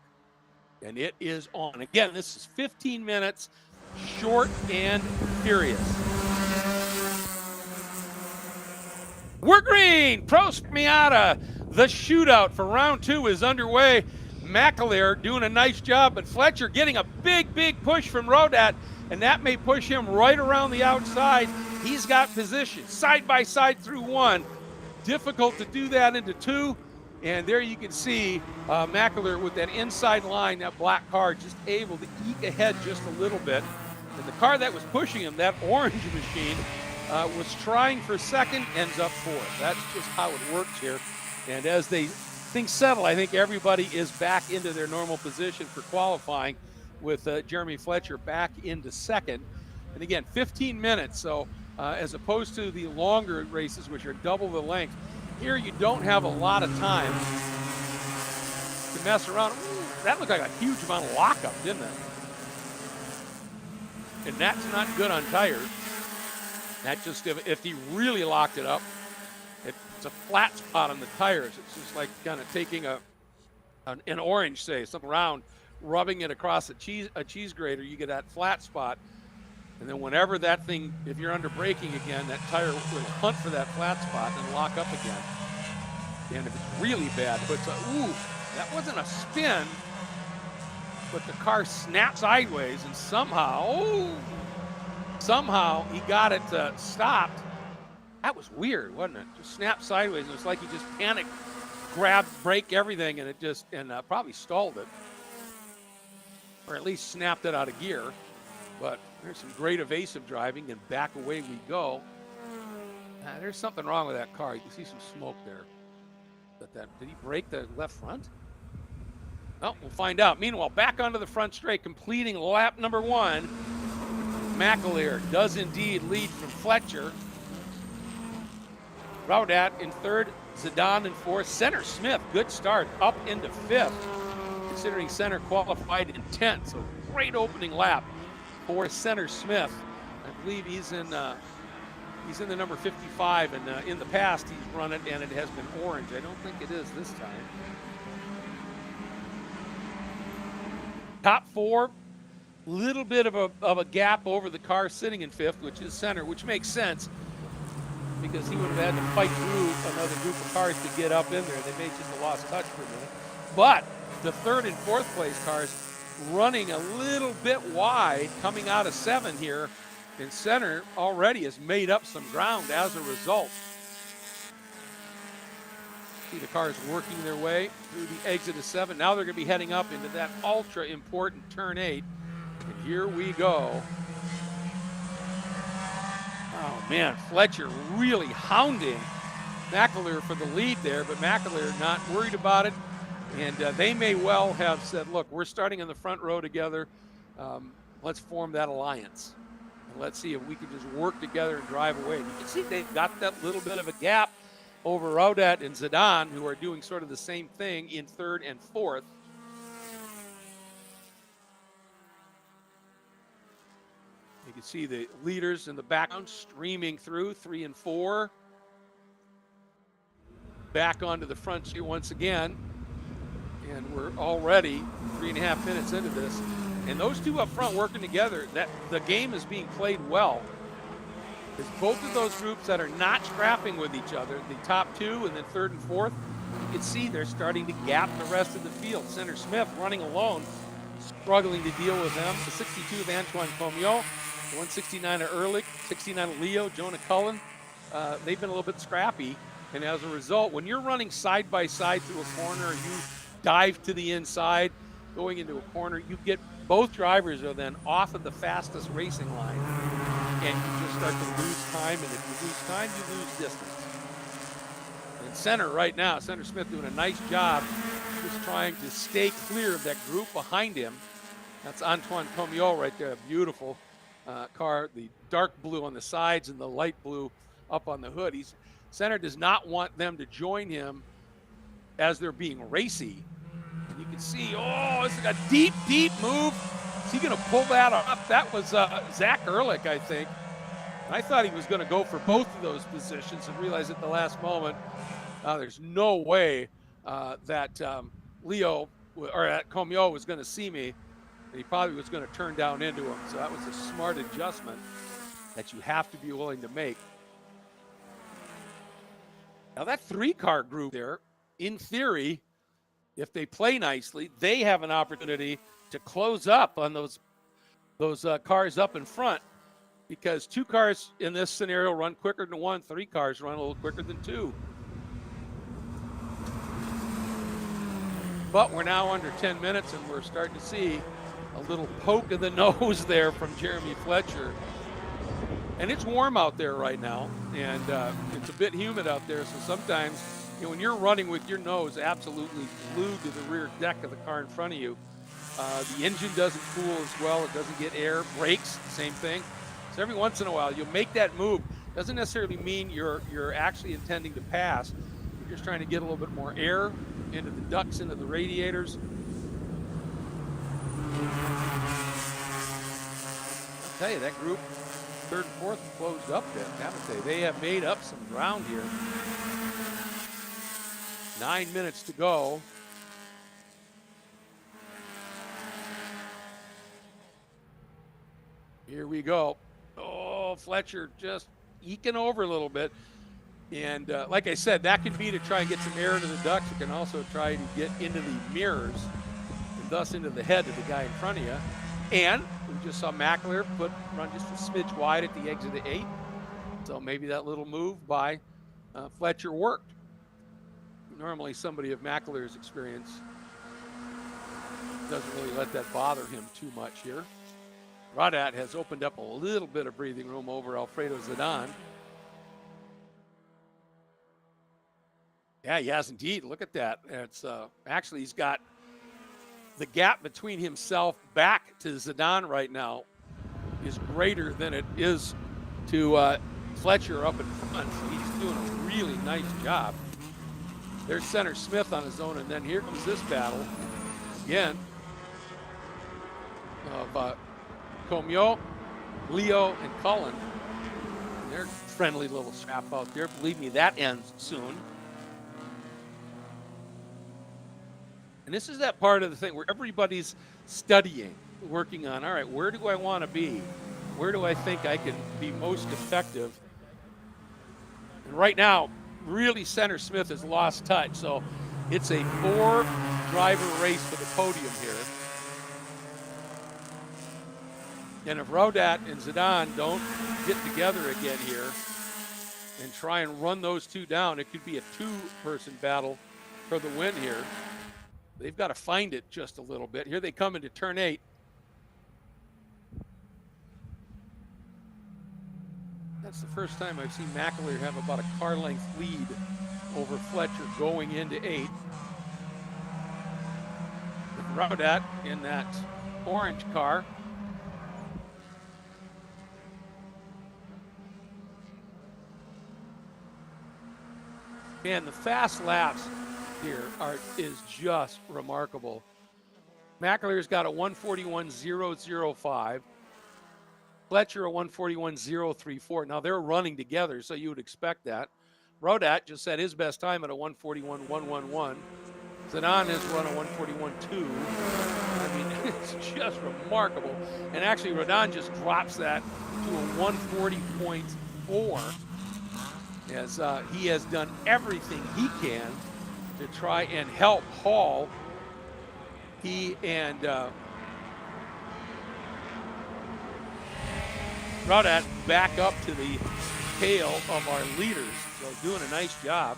And it is on. Again, this is 15 minutes, short and furious. We're green. Pro Spec Miata. The shootout for round 2 is underway. McAleer doing a nice job, but Fletcher getting a big push from Rodat, and that may push him right around the outside. He's got position side by side through 1. Difficult to do that into 2. And there you can see McAleer with that inside line, that black car, just able to eke ahead just a little bit. And the car that was pushing him, that orange machine, was trying for second, ends up 4th. That's just how it works here. And as things settle, I think everybody is back into their normal position for qualifying, with Jeremy Fletcher back into second. And again, 15 minutes. So as opposed to the longer races, which are double the length, here you don't have a lot of time to mess around. Ooh, that looked like a huge amount of lockup, didn't it? And that's not good on tires. That just, if he really locked it up, it's a flat spot on the tires. It's just like kind of taking an orange, say, something round, rubbing it across a cheese grater. You get that flat spot. And then whenever that thing, if you're under braking again, that tire will hunt for that flat spot and lock up again. And if it's really bad, but that wasn't a spin, but the car snapped sideways, and somehow he got it stopped. That was weird, wasn't it? Just snapped sideways. It was like he just panicked, grabbed, braked everything, and it just, probably stalled it. Or at least snapped it out of gear. But there's some great evasive driving, and back away we go. There's something wrong with that car. You can see some smoke there. Did he break the left front? Well, we'll find out. Meanwhile, back onto the front straight, completing lap number 1. McAleer does indeed lead from Fletcher. Raudat in 3rd, Zidane in 4th. Center Smith, good start, up into 5th, considering Center qualified in 10th. So great opening lap for Center Smith. I believe he's in the number 55, and in the past he's run it and it has been orange. I don't think it is this time. Top 4, little bit of a gap over the car sitting in 5th, which is Center, which makes sense because he would have had to fight through another group of cars to get up in there. They may just have lost touch for a minute. But the 3rd and 4th place cars running a little bit wide coming out of 7 here, and Center already has made up some ground as a result. See the cars working their way through the exit of 7. Now they're going to be heading up into that ultra important turn 8. And here we go. Oh man, Fletcher really hounding McAleer for the lead there, but McAleer not worried about it. And they may well have said, look, we're starting in the front row together. Let's form that alliance. And let's see if we can just work together and drive away. And you can see they've got that little bit of a gap over Raudat and Zidane, who are doing sort of the same thing in 3rd and 4th. You can see the leaders in the background streaming through 3 and 4. Back onto the front street once again. And we're already 3.5 minutes into this. And those two up front working together, that the game is being played well. There's both of those groups that are not scrapping with each other, the top two and then third and fourth. You can see they're starting to gap the rest of the field. Center Smith running alone, struggling to deal with them. The 62 of Antoine Comiot, the 169 of Ehrlich, 69 of Leo, Jonah Cullen. They've been a little bit scrappy. And as a result, when you're running side by side through a corner, you dive to the inside, going into a corner, you get both drivers are then off of the fastest racing line. And you just start to lose time. And if you lose time, you lose distance. And center right now, Center Smith doing a nice job just trying to stay clear of that group behind him. That's Antoine Comiot right there, a beautiful car, the dark blue on the sides and the light blue up on the hood. Center does not want them to join him as they're being racy. And you can see, oh, it's a deep, deep move. Is he going to pull that off? That was Zach Ehrlich, I think. I thought he was going to go for both of those positions and realized at the last moment, there's no way that Leo or that Comiot was going to see me, and he probably was going to turn down into him. So that was a smart adjustment that you have to be willing to make. Now that 3-car group there, in theory, if they play nicely, they have an opportunity to close up on those cars up in front, because 2 cars in this scenario run quicker than 1, 3 cars run a little quicker than 2. But we're now under 10 minutes, and we're starting to see a little poke of the nose there from Jeremy Fletcher. And it's warm out there right now, and it's a bit humid out there, so sometimes, when you're running with your nose absolutely glued to the rear deck of the car in front of you, the engine doesn't cool as well. It doesn't get air. Brakes, same thing. So every once in a while, you'll make that move. Doesn't necessarily mean you're actually intending to pass. You're just trying to get a little bit more air into the ducts, into the radiators. I'll tell you, that group, third and fourth, closed up there, haven't they? They have made up some ground here. 9 minutes to go. Here we go. Oh, Fletcher just eking over a little bit. And like I said, that can be to try and get some air into the ducts. You can also try to get into the mirrors and thus into the head of the guy in front of you. And we just saw Mackler run just a smidge wide at the exit of 8. So maybe that little move by Fletcher worked. Normally somebody of Mackler's experience doesn't really let that bother him too much here. Rodat has opened up a little bit of breathing room over Alfredo Zidane. Yeah, he has indeed. Look at that. It's actually, he's got the gap between himself back to Zidane right now is greater than it is to Fletcher up in front. He's doing a really nice job. There's Center Smith on his own, and then here comes this battle again of Comiot, Leo, and Cullen. And they're friendly little scrap out there. Believe me, that ends soon. And this is that part of the thing where everybody's studying, working on, all right, where do I want to be? Where do I think I can be most effective? And right now, really, Center Smith has lost touch. So it's a 4-driver race for the podium here. And if Rodat and Zidane don't get together again here and try and run those two down, it could be a 2-person battle for the win here. They've got to find it just a little bit. Here they come into turn 8. That's the first time I've seen Mackler have about a car length lead over Fletcher going into 8. Rodat in that orange car. Man, the fast laps here is just remarkable. Mackler's got a 141.005. Fletcher a 141.034. Now they're running together, so you would expect that. Rodat just set his best time at a 141.111. Zidane has run a 141.2. I mean, it's just remarkable. And actually, Rodan just drops that to a 4, as he has done everything he can to try and help haul. He and Shootout back up to the tail of our leaders. So doing a nice job.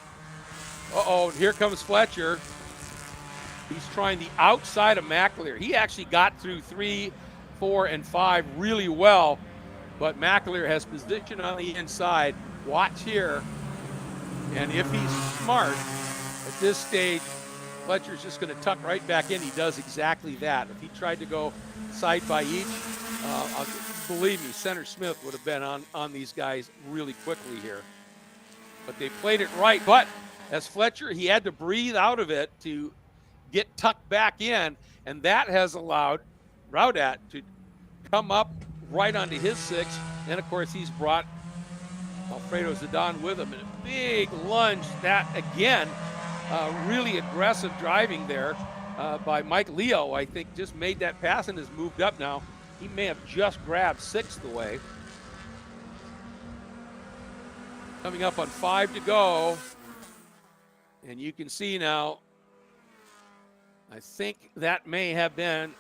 Uh-oh, here comes Fletcher. He's trying the outside of McAleer. He actually got through 3, 4, and 5 really well, but McAleer has position on the inside. Watch here. And if he's smart, at this stage, Fletcher's just going to tuck right back in. He does exactly that. If he tried to go side by each, believe me, Center Smith would have been on these guys really quickly here. But they played it right. But as Fletcher, he had to breathe out of it to get tucked back in, and that has allowed Shootout to come up right onto his 6. And, of course, he's brought Alfredo Zidane with him in a big lunge. That, again, really aggressive driving there by Mike Leo, I think, just made that pass and has moved up now. He may have just grabbed 6th away. Coming up on 5 to go. And you can see now, I think that may have been,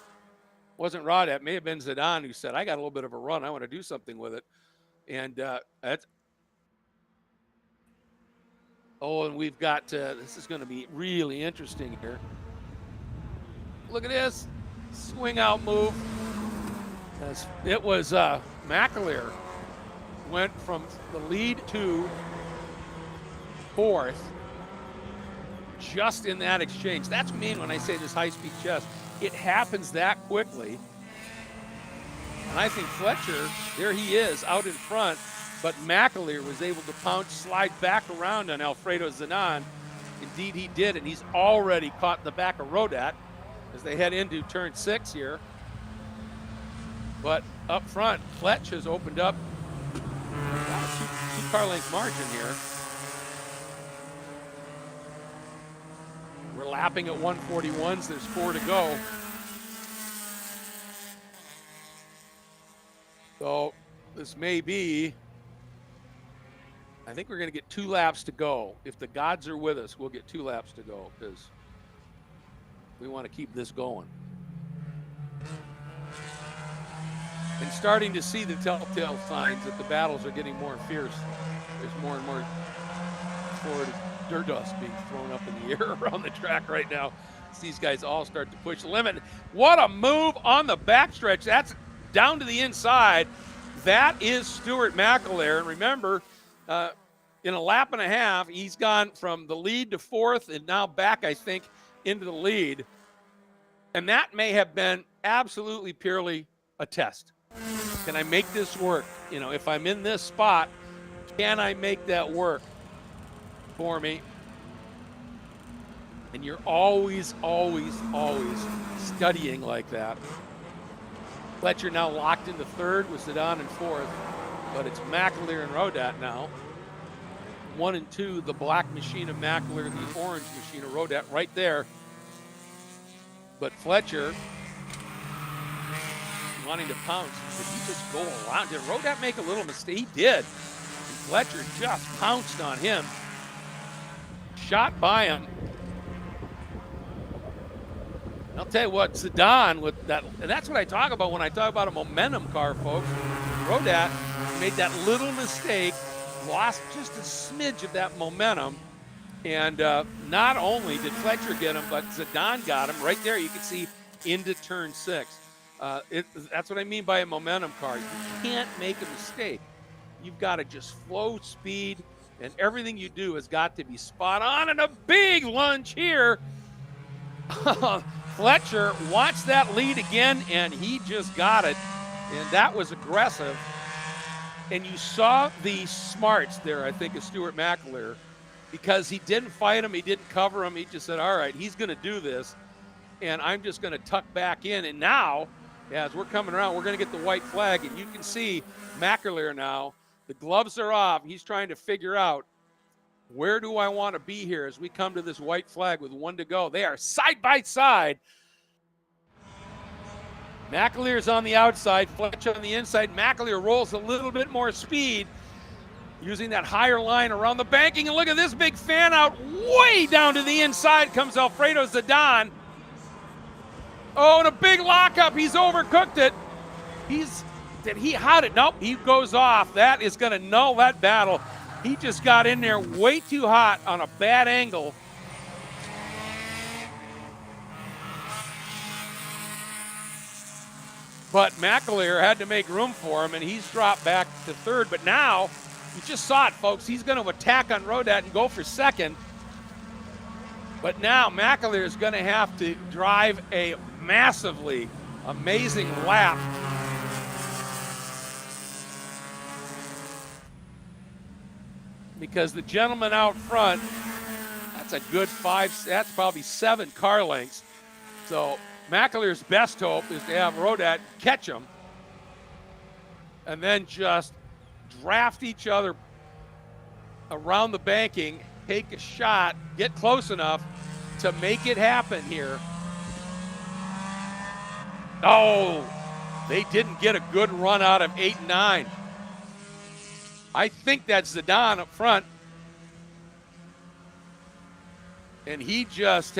wasn't Shootout, may have been Zidane who said, I got a little bit of a run. I want to do something with it. And that's, oh, and we've got, this is going to be really interesting here. Look at this swing out move. It was McAleer went from the lead to 4th just in that exchange. That's what I mean when I say this high-speed chess. It happens that quickly. And I think Fletcher, there he is out in front, but McAleer was able to pounce, slide back around on Alfredo Zidane. Indeed, he did, and he's already caught the back of Shootout as they head into turn 6 here. But up front, Fletch has opened up about a 2-car length margin here. We're lapping at 141s. There's 4 to go. So this may be, I think we're going to get 2 laps to go. If the gods are with us, we'll get 2 laps to go because we want to keep this going. And starting to see the telltale signs that the battles are getting more fierce. There's more and more Florida dirt dust being thrown up in the air around the track right now. As these guys all start to push the limit. What a move on the backstretch. That's down to the inside. That is Stuart McAleer. And remember, in a lap and a half, he's gone from the lead to 4th and now back, I think, into the lead. And that may have been absolutely purely a test. Can I make this work? You know, if I'm in this spot, can I make that work for me? And you're always, always, always studying like that. Fletcher now locked into 3rd with Zidane in 4th, but it's McAleer and Shootout now. 1 and 2, the black machine of McAleer, the orange machine of Shootout right there. But Fletcher wanting to pounce. Did he just go around? Did Shootout make a little mistake? He did. And Fletcher just pounced on him. Shot by him. And I'll tell you what, Zidane with that, and that's what I talk about when I talk about a momentum car, folks. Shootout made that little mistake, lost just a smidge of that momentum. And not only did Fletcher get him, but Zidane got him right there. You can see into turn 6. That's what I mean by a momentum car. You can't make a mistake. You've got to just flow speed, and everything you do has got to be spot on. And a big lunge here. Fletcher wants that lead again, and he just got it. And that was aggressive. And you saw the smarts there, I think, of Stuart McAleer, because he didn't fight him, he didn't cover him. He just said, all right, he's going to do this, and I'm just going to tuck back in. And now, as we're coming around, we're going to get the white flag, and you can see McAleer now. The gloves are off. He's trying to figure out, where do I want to be here as we come to this white flag with 1 to go. They are side by side. McAleer's on the outside, Fletcher on the inside. McAleer rolls a little bit more speed, using that higher line around the banking. And look at this big fan out way down to the inside comes Alfredo Zidane. Oh, and a big lockup. He's overcooked it. How did, nope, he goes off. That is going to null that battle. He just got in there way too hot on a bad angle. But McAleer had to make room for him, and he's dropped back to third. But now, you just saw it, folks. He's going to attack on Rodat and go for second. But now McAleer is going to have to drive a massively amazing lap. Because the gentleman out front, that's a good that's probably 7 car lengths. So McAleer's best hope is to have Rodat catch him and then just draft each other around the banking, take a shot, get close enough to make it happen here. Oh, they didn't get a good run out of 8 and 9. I think that's Zidane up front. And he just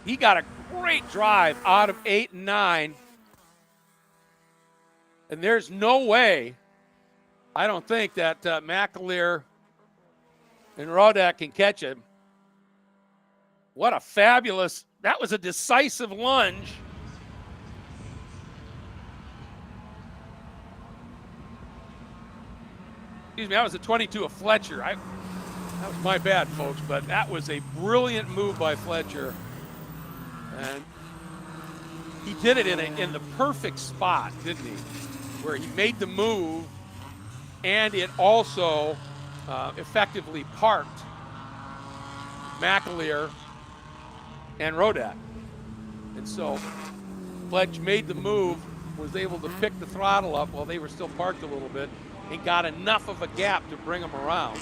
he got a great drive out of 8 and 9. And there's no way, I don't think, that McAleer and Rodat can catch him. What a fabulous, that was a decisive lunge. Excuse me, that was a 22 of Fletcher. That was my bad, folks, but that was a brilliant move by Fletcher. And he did it in the perfect spot, didn't he? Where he made the move, and it also effectively parked McAleer and Rodat. And so Fletch made the move, was able to pick the throttle up while they were still parked a little bit, and got enough of a gap to bring them around.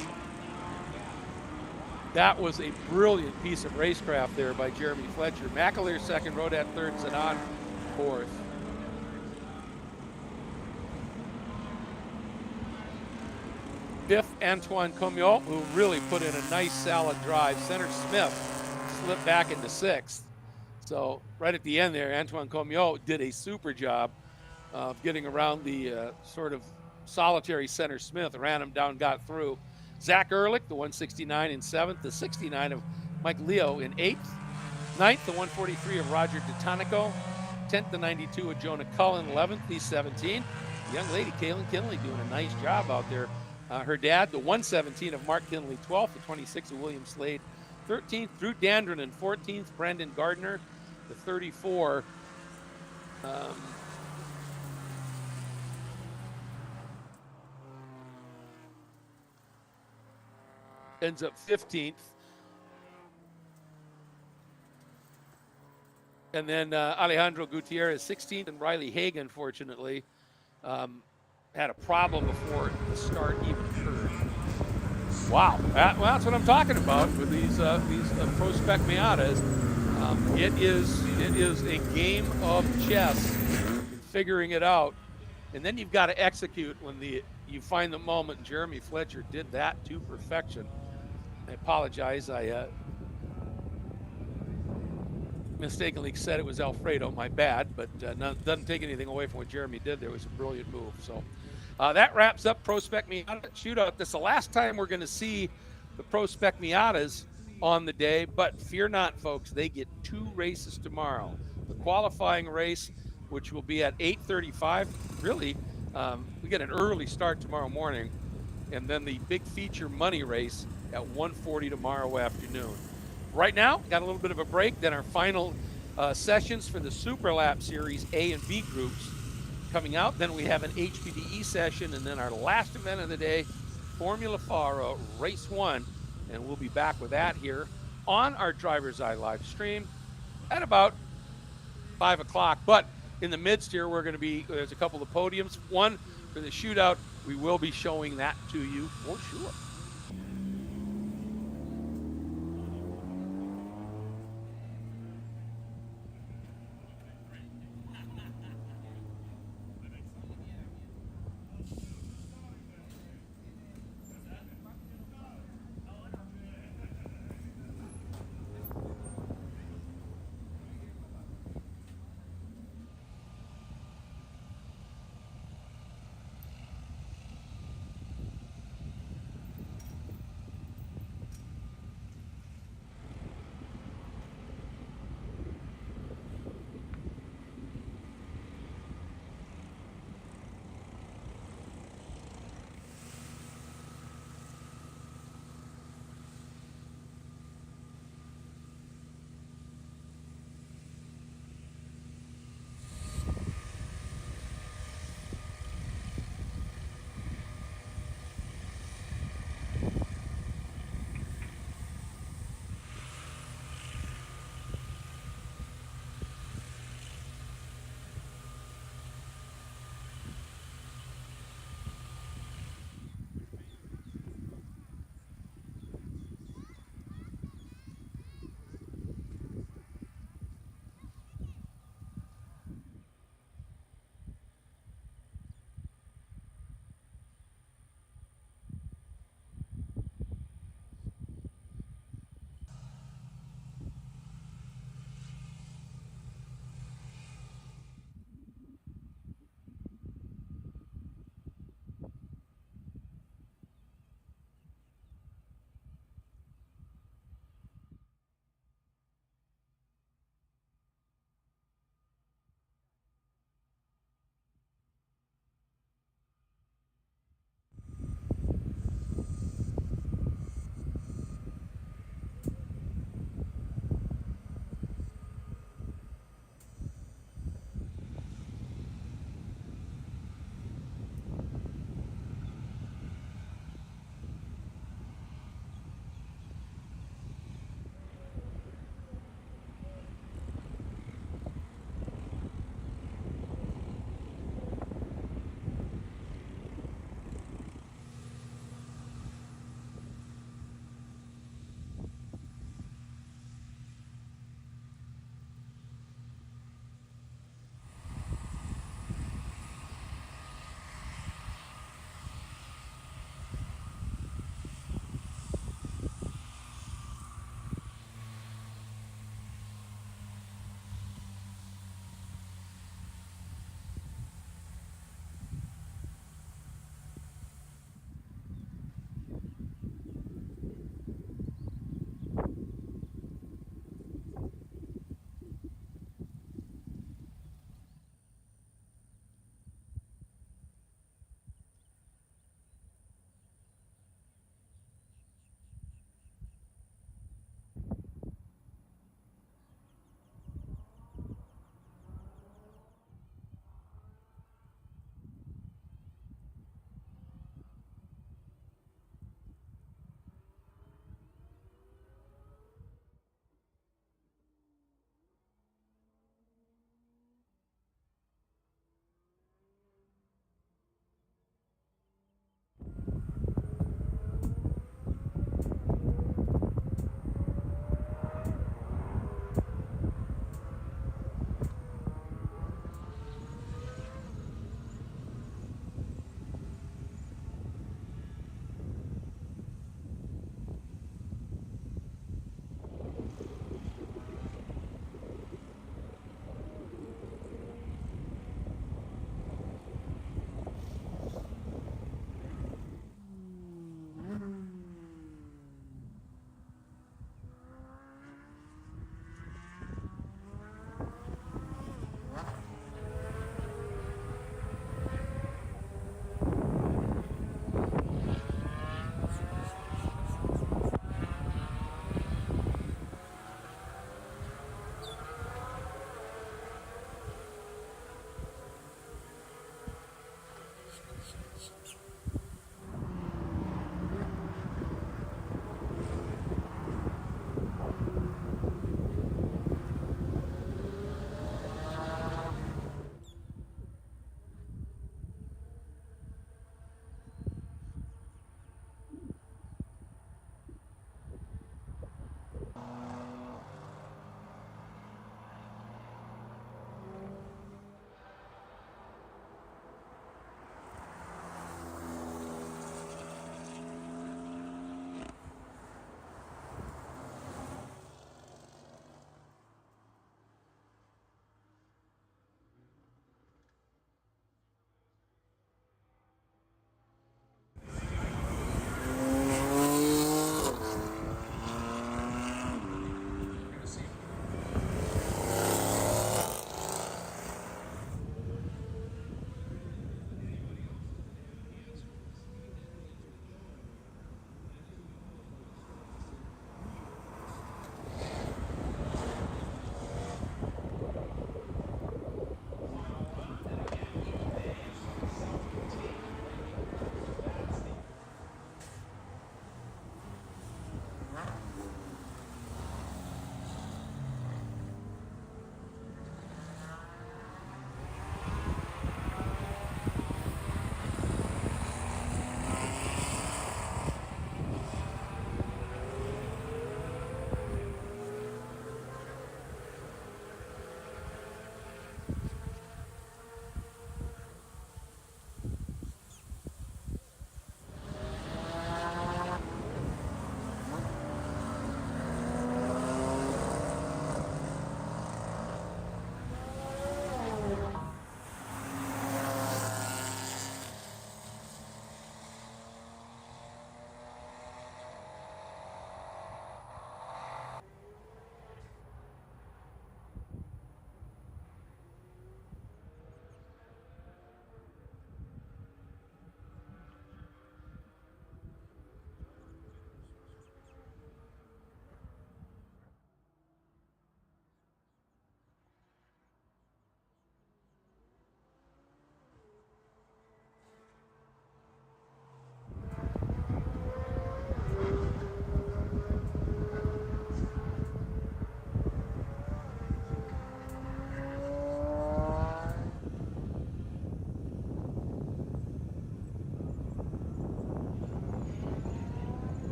That was a brilliant piece of racecraft there by Jeremy Fletcher. McAleer second, Rodat third, Zidane fourth. Fifth, Antoine Comiot, who really put in a nice solid drive. Center Smith slipped back into sixth. So right at the end there, Antoine Comiot did a super job of getting around the sort of solitary Center Smith, ran him down, got through. Zach Ehrlich, the 169 in seventh, the 69 of Mike Leo in eighth. Ninth, the 143 of Roger DeTonico. 10th, the 92 of Jonah Cullen. 11th, he's 17. The young lady, Kaylin Kinley, doing a nice job out there. Her dad, the 117 of Mark Kinley. 12th, the 26 of William Slade. 13th, Drew Dandron, and 14th, Brandon Gardner. The 34. Ends up 15th. And then Alejandro Gutierrez 16th, and Riley Hagan, unfortunately, had a problem before the start even occurred. Wow, that's what I'm talking about with these Pro Spec Miatas. It is a game of chess, figuring it out, and then you've got to execute when you find the moment. Jeremy Fletcher did that to perfection. I apologize. I mistakenly said it was Alfredo. My bad, but doesn't take anything away from what Jeremy did there. It was a brilliant move. So that wraps up Pro Spec Miata Shootout. This is the last time we're going to see the Pro Spec Miatas on the day, but fear not, folks. They get 2 races tomorrow. The qualifying race, which will be at 8:35. Really, we get an early start tomorrow morning, and then the big feature money race at 1:40 tomorrow afternoon. Right now, got a little bit of a break. Then our final sessions for the Super Lap Series A and B groups coming out. Then we have an HPDE session, and then our last event of the day, Formula FARA Race 1. And we'll be back with that here on our DriversEye live stream at about 5 o'clock. But in the midst here, there's a couple of podiums. One for the Shootout. We will be showing that to you for sure.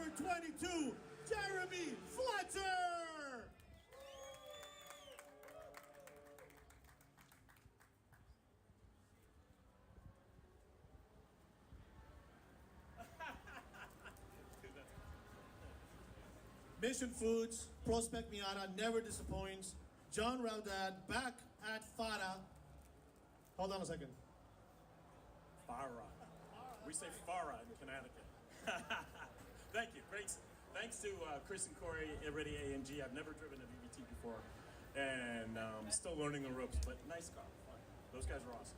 number 22, Jeremy Fletcher. Mission Foods, Pro Spec Miata, never disappoints. John Raudad back at FARA. Hold on a second. FARA. We say FARA in Connecticut. Thank you. Great. Thanks to Chris and Corey, Ready AMG. I've never driven a VBT before, and still learning the ropes. But nice car. Fun. Those guys are awesome.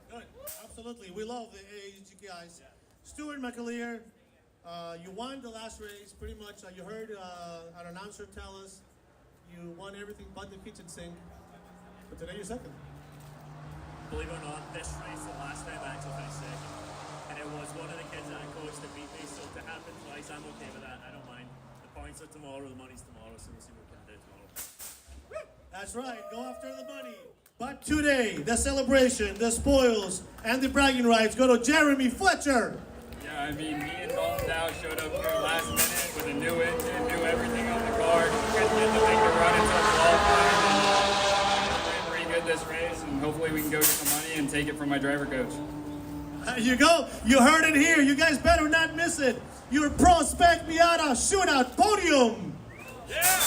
Good. Absolutely. We love the AAG guys. Stuart McAleer, you won the last race. Pretty much, you heard an announcer tell us you won everything but the kitchen sink. But today you're second. Believe it or not, this race, the last time I actually finished second. And it was one of the kids that I coached that beat me, so to happen twice, I'm okay with that. I don't mind. The points are tomorrow, the money's tomorrow, so we'll see what we can do tomorrow. That's right. Go after the money. But today, the celebration, the spoils, and the bragging rights go to Jeremy Fletcher. Yeah, I mean, me and Dalton Dow showed up here last minute with a new engine, new everything on the car. Couldn't get the thing to run until qualifying. We're doing pretty good this race, and hopefully we can go get the money and take it from my driver coach. There you go. You heard it here. You guys better not miss it. Your Pro Spec Miata Shootout Podium. Yeah!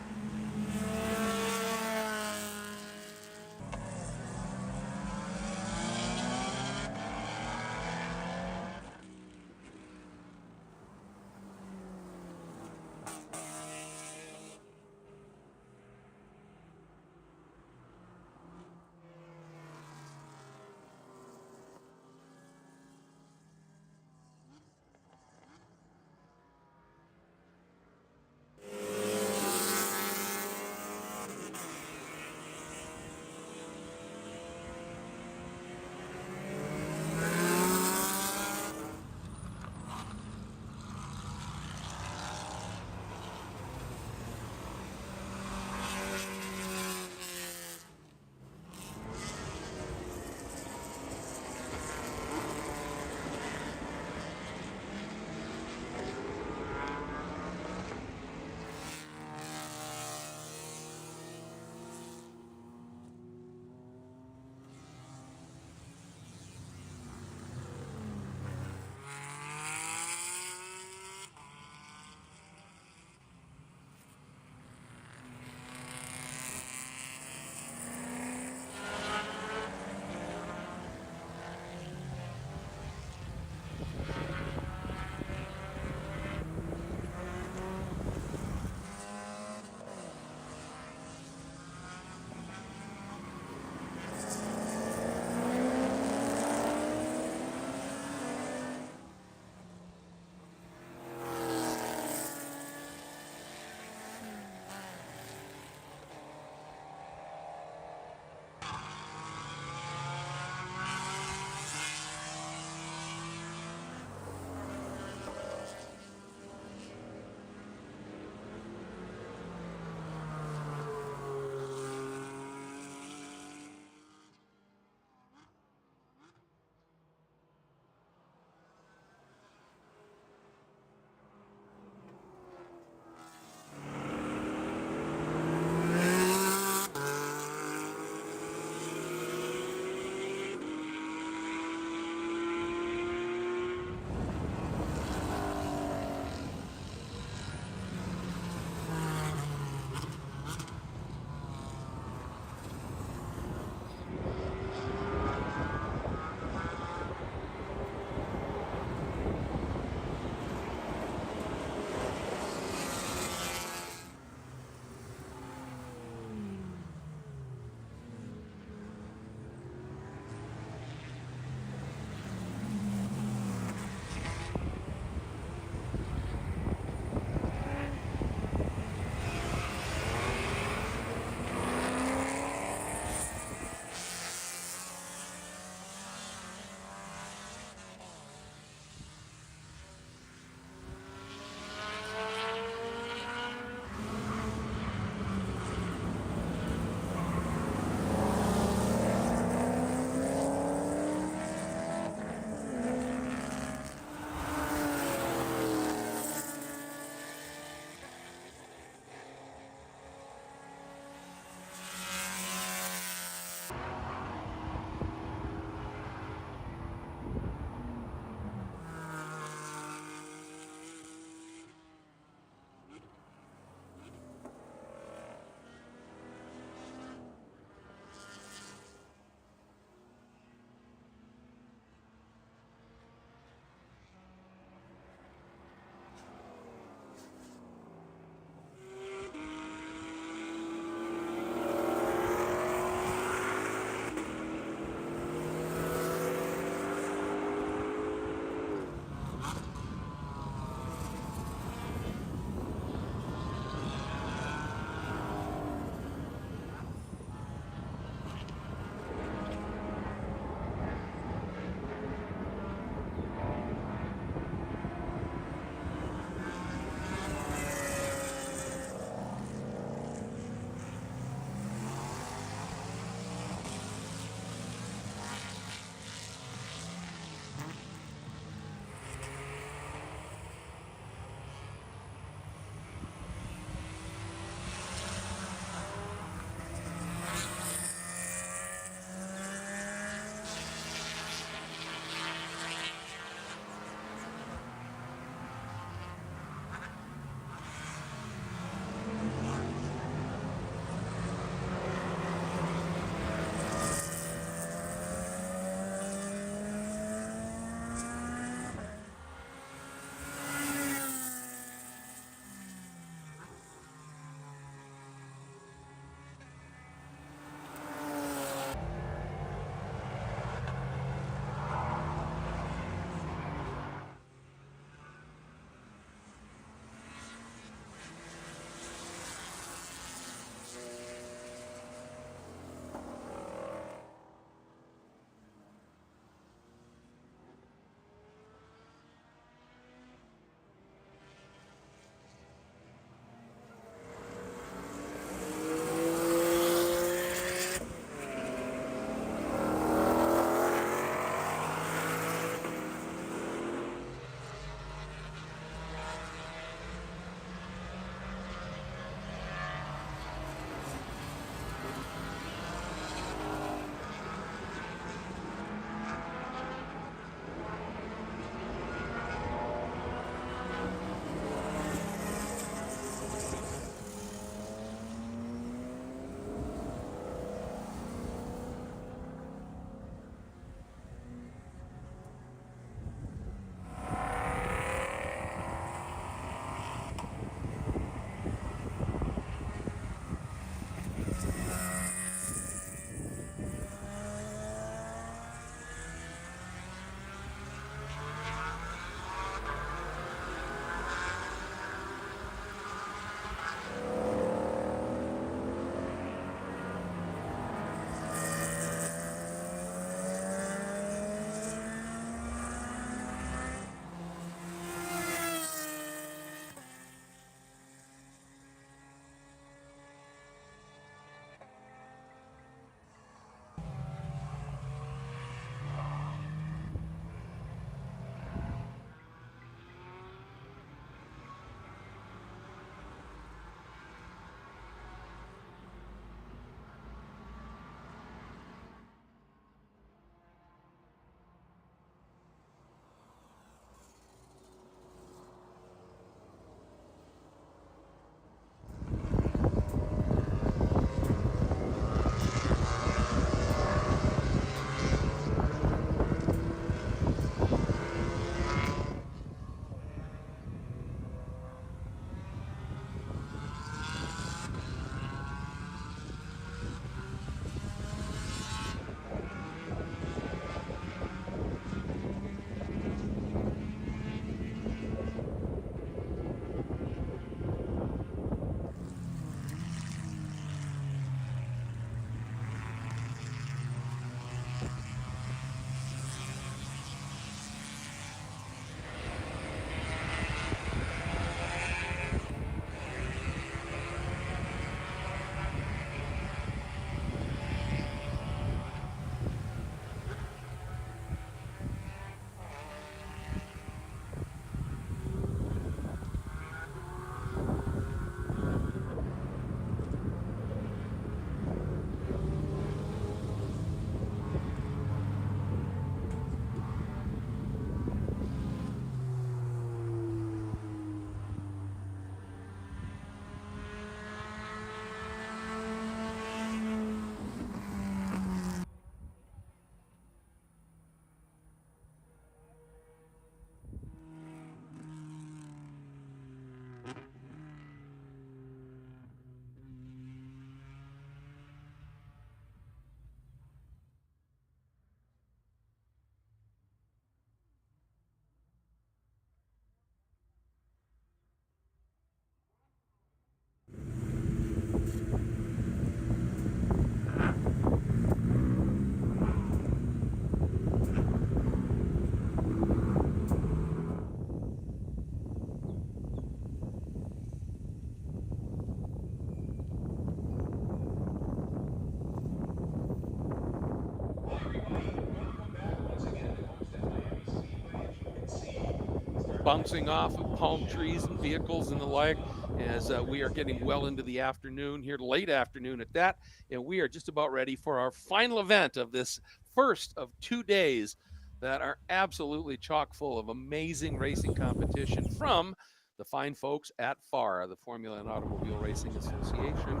bouncing off of palm trees and vehicles and the like, as we are getting well into the afternoon here, late afternoon at that, and we are just about ready for our final event of this first of 2 days that are absolutely chock full of amazing racing competition from the fine folks at FARA, the Formula and Automobile Racing Association.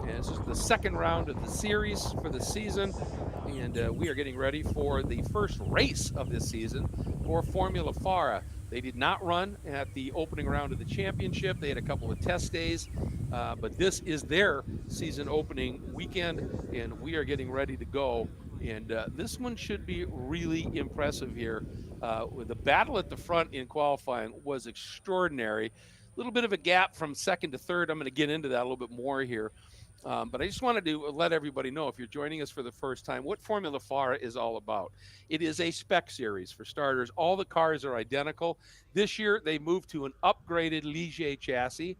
And this is the second round of the series for the season, and we are getting ready for the first race of this season for Formula FARA. They did not run at the opening round of the championship. They had a couple of test days, but this is their season opening weekend, and we are getting ready to go. And this one should be really impressive here. With the battle at the front in qualifying was extraordinary. A little bit of a gap from second to third. I'm going to get into that a little bit more here. But I just wanted to let everybody know, if you're joining us for the first time, what Formula FARA is all about. It is a spec series. For starters, all the cars are identical. This year, they moved to an upgraded Ligier chassis.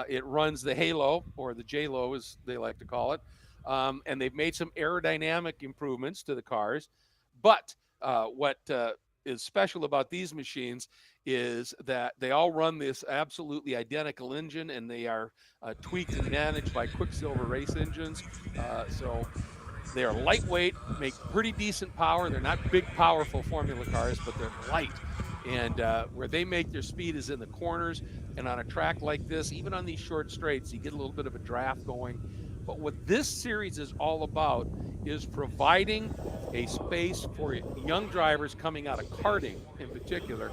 It runs the Halo, or the J-Lo as they like to call it. And they've made some aerodynamic improvements to the cars. But what is special about these machines is that they all run this absolutely identical engine, and they are tweaked and managed by Quicksilver race engines. So they are lightweight, make pretty decent power. They're not big, powerful Formula cars, but they're light. And where they make their speed is in the corners. And on a track like this, even on these short straights, you get a little bit of a draft going. But what this series is all about is providing a space for young drivers coming out of karting in particular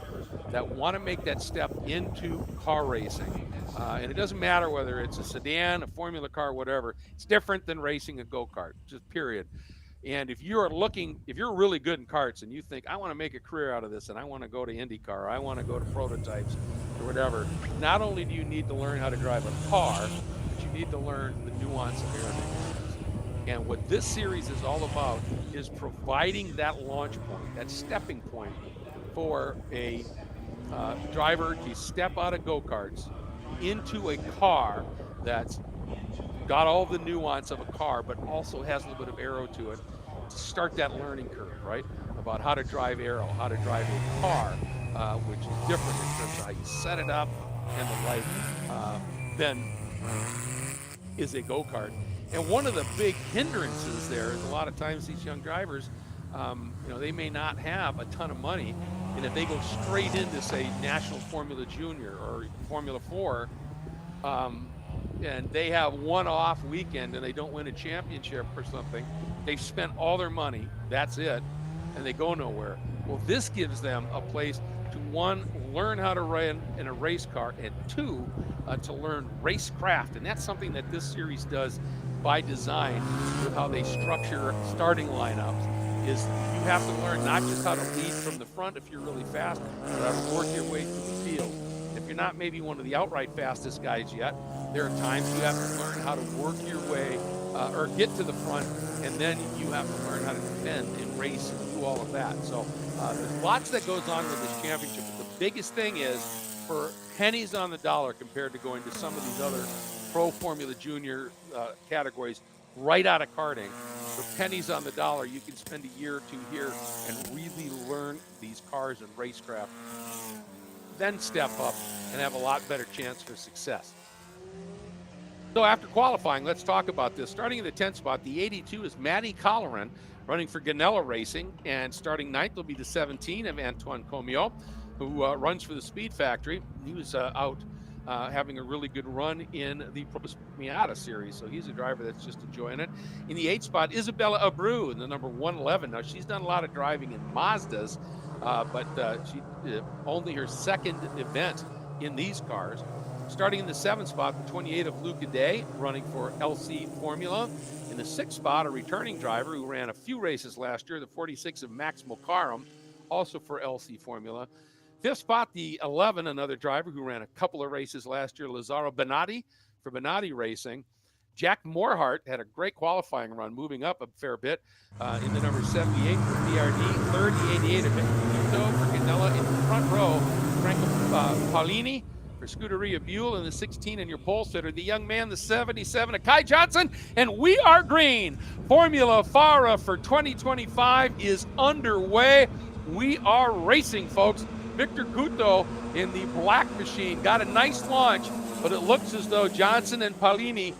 that want to make that step into car racing. And it doesn't matter whether it's a sedan, a Formula car, whatever. It's different than racing a go-kart, just period. And if you're really good in karts and you think, I want to make a career out of this and I want to go to IndyCar, or I want to go to prototypes or whatever, not only do you need to learn how to drive a car, but you need to learn the nuance of aerodynamics. And what this series is all about is providing that launch point, that stepping point for a driver to step out of go-karts into a car that's got all the nuance of a car, but also has a little bit of aero to it, to start that learning curve, right? About how to drive aero, how to drive a car, which is different in terms of how you set it up and the like, than is a go-kart. And one of the big hindrances there is a lot of times these young drivers, they may not have a ton of money, and if they go straight into, say, National Formula Junior or Formula 4, and they have one off weekend and they don't win a championship or something, they've spent all their money, that's it, and they go nowhere. Well, this gives them a place to, one, learn how to run in a race car, and two, to learn racecraft. And that's something that this series does by design with how they structure starting lineups, is you have to learn not just how to lead from the front if you're really fast, but how to work your way through the field. If you're not maybe one of the outright fastest guys yet, there are times you have to learn how to work your way or get to the front, and then you have to learn how to defend and race and do all of that. So there's lots that goes on with this championship, but the biggest thing is, for pennies on the dollar compared to going to some of these other Pro Formula Junior categories right out of karting, for pennies on the dollar, you can spend a year or two here and really learn these cars and racecraft, then step up and have a lot better chance for success. So after qualifying, let's talk about this. Starting in the 10th spot, the 82 is Matty Colleran, running for Ganella Racing, and starting 9th will be the 17 of Antoine Comio, who runs for the Speed Factory. He was out having a really good run in the Pro Spec Miata series, so he's a driver that's just enjoying it. In the 8th spot, Isabella Abreu in the number 111. Now, she's done a lot of driving in Mazdas, but she only her second event in these cars. Starting in the 7th spot, the 28 of Luca Day, running for LC Formula. In the 6th spot, a returning driver who ran a few races last year, the 46 of Max Mokaram, also for LC Formula. 5th spot, the 11, another driver who ran a couple of races last year, Lazzaro Benatti for Benatti Racing. Jack Morhart had a great qualifying run, moving up a fair bit in the number 78 for BRD. 3rd, the 88 of Benito for Ganella. In the front row, Franco Paulini for Scuderia Buell. In the 16, and your pole sitter, the young man, the 77 of Kai Johnson. And we are green. Formula FARA for 2025 is underway. We are racing, folks. Victor Couto in the black machine got a nice launch, but it looks as though Johnson and Paolini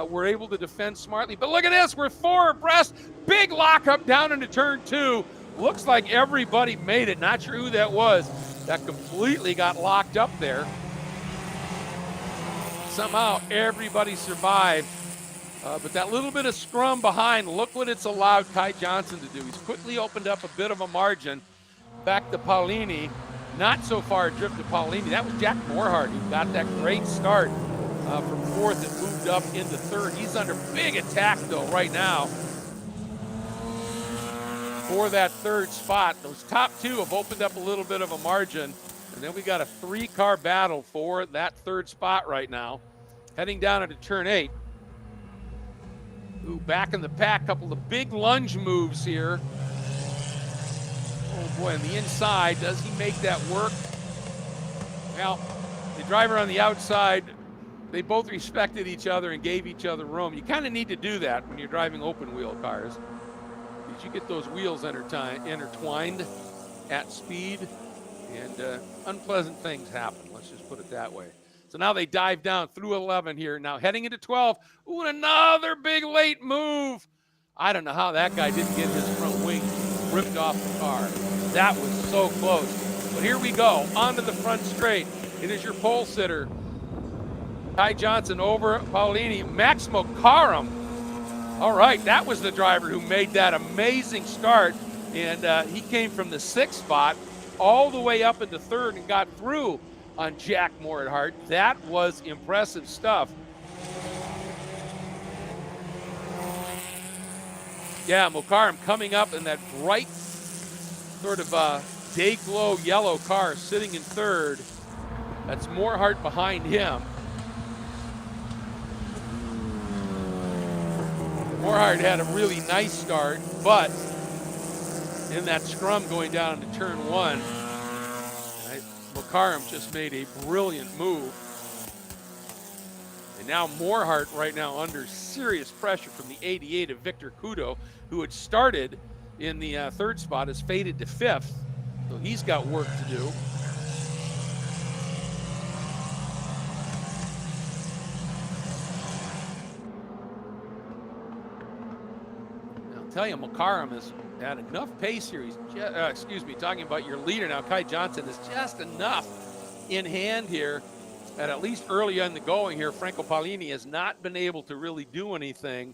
were able to defend smartly. But look at this, we're 4 abreast. Big lockup down into turn 2. Looks like everybody made it. Not sure who that was. That completely got locked up there. Somehow everybody survived. But that little bit of scrum behind, look what it's allowed Kai Johnson to do. He's quickly opened up a bit of a margin back to Paolini. Not so far adrift to Paolini. That was Jack Morehart who got that great start from 4th and moved up into 3rd. He's under big attack though right now for that 3rd spot. Those top 2 have opened up a little bit of a margin. And then we got a 3-car battle for that 3rd spot right now. Heading down into turn 8. Ooh, back in the pack, couple of big lunge moves here. Oh boy, on the inside, does he make that work? Well, the driver on the outside, they both respected each other and gave each other room. You kind of need to do that when you're driving open wheel cars. Did you get those wheels intertwined at speed? And unpleasant things happen, let's just put it that way. So now they dive down through 11 here. Now heading into 12. Ooh, and another big late move. I don't know how that guy didn't get his front wing ripped off the car. That was so close. But here we go, onto the front straight. It is your pole sitter. Kai Johnson over Paolini. Maximo Karam. All right, that was the driver who made that amazing start. And he came from the 6th spot all the way up into 3rd and got through on Jack Morehart. That was impressive stuff. Yeah, Mokaram coming up in that bright sort of day glow yellow car sitting in 3rd. That's Morehart behind him. Morehart had a really nice start, but in that scrum going down into turn 1, Mokaram just made a brilliant move. And now Morehart right now under serious pressure from the 88 of Victor Couto, who had started in the 3rd spot, has faded to 5th. So he's got work to do. I'll tell you, Mokaram has had enough pace here. He's talking about your leader now, Kai Johnson, is just enough in hand here. At least early on the going here, Franco Paolini has not been able to really do anything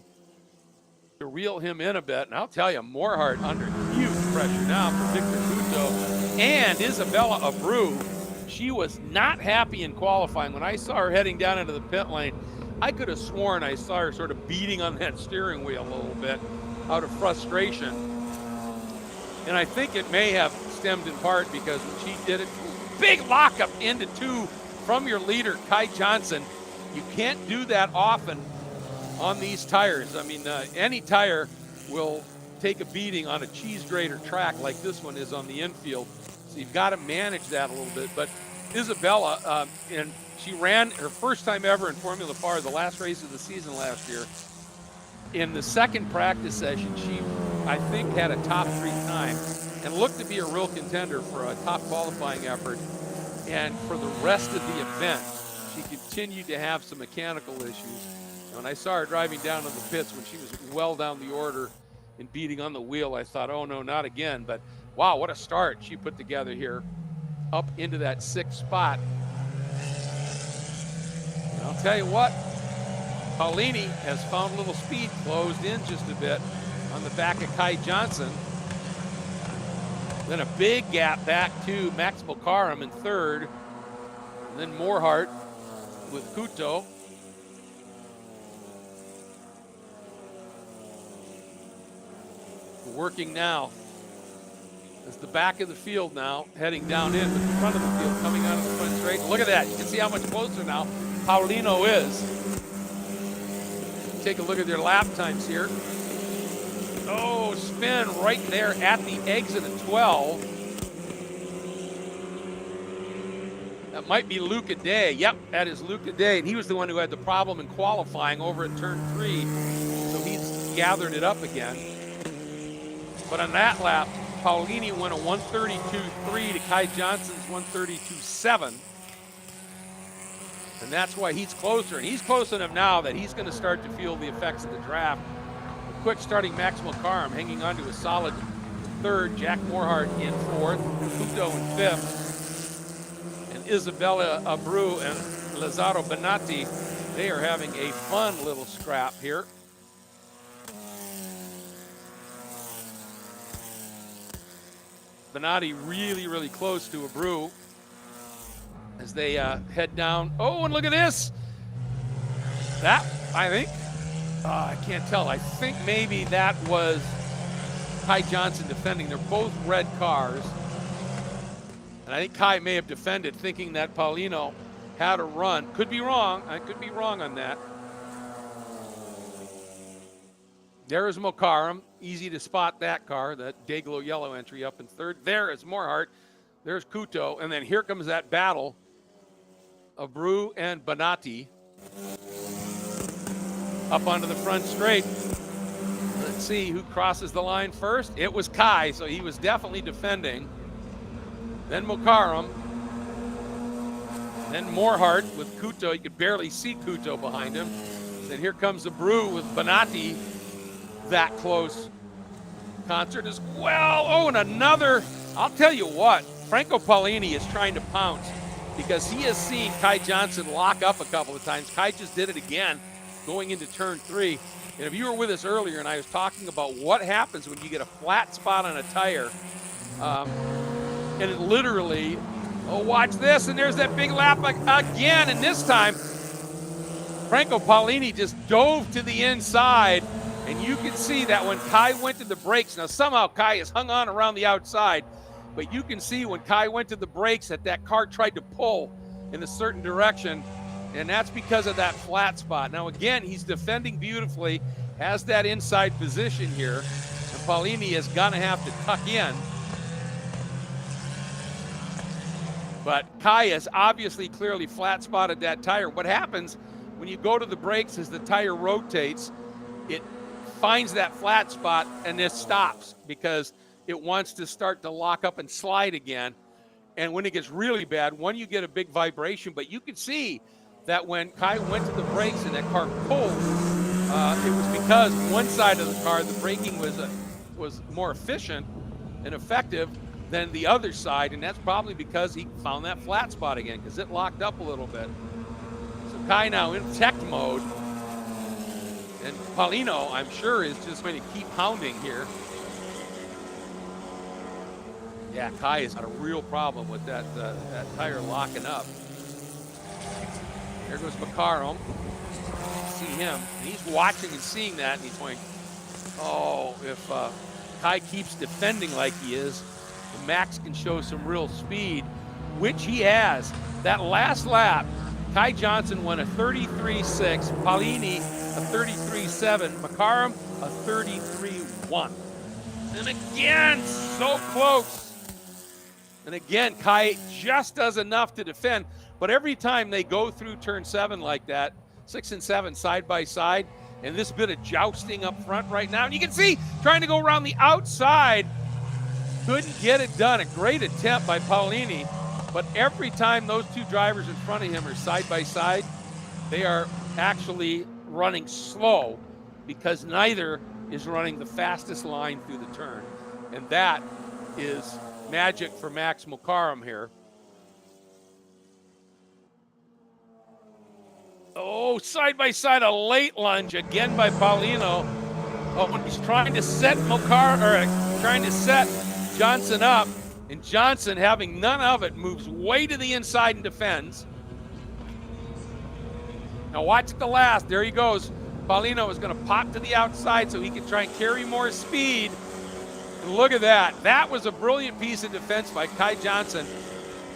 to reel him in a bit. And I'll tell you, Morehart under huge pressure now for Victor Couto and Isabella Abreu. She was not happy in qualifying. When I saw her heading down into the pit lane, I could have sworn I saw her sort of beating on that steering wheel a little bit out of frustration. And I think it may have stemmed in part because when she did it, big lockup into 2 from your leader, Kai Johnson. You can't do that often on these tires. I mean, any tire will take a beating on a cheese grater track like this one is on the infield. So you've got to manage that a little bit. But Isabella, and she ran her first time ever in Formula FAR, the last race of the season last year. In the 2nd practice session, she, I think, had a top 3 time and looked to be a real contender for a top qualifying effort. And for the rest of the event, she continued to have some mechanical issues. When I saw her driving down to the pits when she was well down the order and beating on the wheel, I thought, oh no, not again. But wow, what a start she put together here up into that 6th spot. And I'll tell you what, Paolini has found a little speed, closed in just a bit on the back of Kai Johnson. Then a big gap back to Max Mokaram in 3rd. And then Morehart with Couto. Working now as the back of the field now, heading down in, but the front of the field coming out of the front straight. Look at that. You can see how much closer now Paolino is. Take a look at their lap times here. Oh, spin right there at the exit of 12. That might be Luca Day. Yep, that is Luca Day. And he was the one who had the problem in qualifying over at turn 3. So he's gathered it up again. But on that lap, Paulini went a 132.3 to Kai Johnson's 132.7. And that's why he's closer. And he's close enough now that he's going to start to feel the effects of the draft. A quick starting Max Mulcairn hanging on to a solid third. Jack Morhart in fourth. Puto in fifth. And Isabella Abreu and Lazaro Benatti, they are having a fun little scrap here. Benatti really, really close to Abreu as they head down. Oh, and look at this. That, I think, I can't tell. I think maybe that was Kai Johnson defending. They're both red cars. And I think Kai may have defended thinking that Paulino had a run. Could be wrong. I could be wrong on that. There is Mulcairn. Easy to spot that car, that Dayglow yellow entry up in third. There is Morhart. There's Couto. And then here comes that battle of Abreu and Benatti up onto the front straight. Let's see who crosses the line first. It was Kai, so he was definitely defending. Then Mulcairn. Then Morhart with Couto. You could barely see Couto behind him. Then here comes Abreu with Benatti. That close. Concert as well. Oh, and another. I'll tell you what, Franco Paolini is trying to pounce because he has seen Kai Johnson lock up a couple of times. Kai just did it again going into turn 3. And if you were with us earlier and I was talking about what happens when you get a flat spot on a tire, and it literally, oh, watch this, and there's that big lap again, and this time Franco Paolini just dove to the inside. And you can see that when Kai went to the brakes, now somehow Kai has hung on around the outside, but you can see when Kai went to the brakes that car tried to pull in a certain direction, and that's because of that flat spot. Now again, he's defending beautifully, has that inside position here, and Paolini is gonna have to tuck in. But Kai has obviously clearly flat spotted that tire. What happens when you go to the brakes as the tire rotates, it finds that flat spot and this stops because it wants to start to lock up and slide again. And when it gets really bad, one, you get a big vibration, but you can see that when Kai went to the brakes and that car pulled, it was because one side of the car, the braking was more efficient and effective than the other side, and that's probably because he found that flat spot again because it locked up a little bit. So Kai now in tech mode. And Paulino, I'm sure, is just going to keep pounding here. Yeah, Kai has got a real problem with that tire locking up. There goes Mulcairn. See him. And he's watching and seeing that, and he's going, oh, if Kai keeps defending like he is, Max can show some real speed, which he has. That last lap, Kai Johnson won a 33.6, Paolini a 33.7, Mulcairn a 33.1. And again, so close. And again, Kai just does enough to defend, but every time they go through turn 7 like that, 6 and 7 side by side, and this bit of jousting up front right now, and you can see trying to go around the outside, couldn't get it done. A great attempt by Paolini. But every time those two drivers in front of him are side by side, they are actually running slow because neither is running the fastest line through the turn. And that is magic for Max Mulcairn here. Oh, side by side, a late lunge again by Paolino. Oh, when he's trying to set trying to set Johnson up. And Johnson, having none of it, moves way to the inside and defends. Now watch at the last. There he goes. Paolino is going to pop to the outside so he can try and carry more speed. And look at that. That was a brilliant piece of defense by Kai Johnson.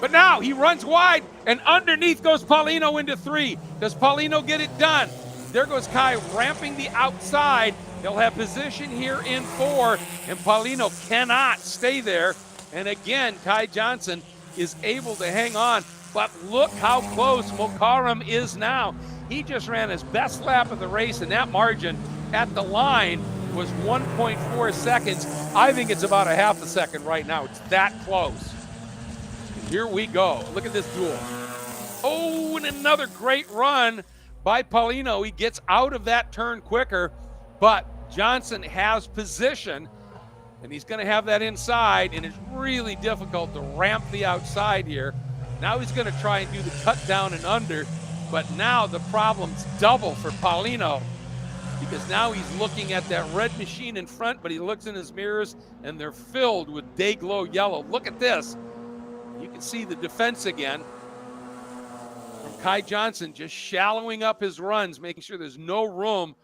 But now he runs wide, and underneath goes Paolino into 3. Does Paolino get it done? There goes Kai ramping the outside. They'll have position here in 4, and Paolino cannot stay there. And again, Kai Johnson is able to hang on. But look how close Mulcairn is now. He just ran his best lap of the race in that margin at the line. was 1.4 seconds. I think it's about a half a second right now. It's that close. Here we go. Look at this duel. Oh, and another great run by Paulino. He gets out of that turn quicker, but Johnson has position, and he's going to have that inside, and it's really difficult to ramp the outside here. Now he's going to try and do the cut down and under, but now the problem's double for Paulino, because now he's looking at that red machine in front, but he looks in his mirrors, and they're filled with day glow yellow. Look at this. You can see the defense again from Kai Johnson, just shallowing up his runs, making sure there's no room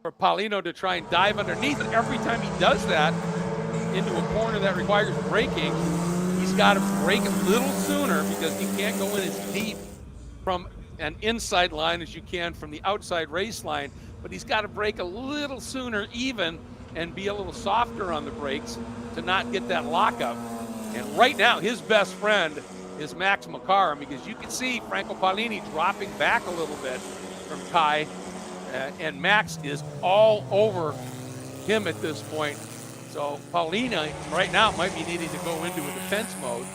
for Paulino to try and dive underneath. And every time he does that into a corner that requires braking, he's got to brake a little sooner, because he can't go in as deep from an inside line as you can from the outside race line. But he's got to brake a little sooner even and be a little softer on the brakes to not get that lockup. And right now, his best friend is Max McCarron, because you can see Franco Paolini dropping back a little bit from Kai, and Max is all over him at this point. So Paolini right now might be needing to go into a defense mode.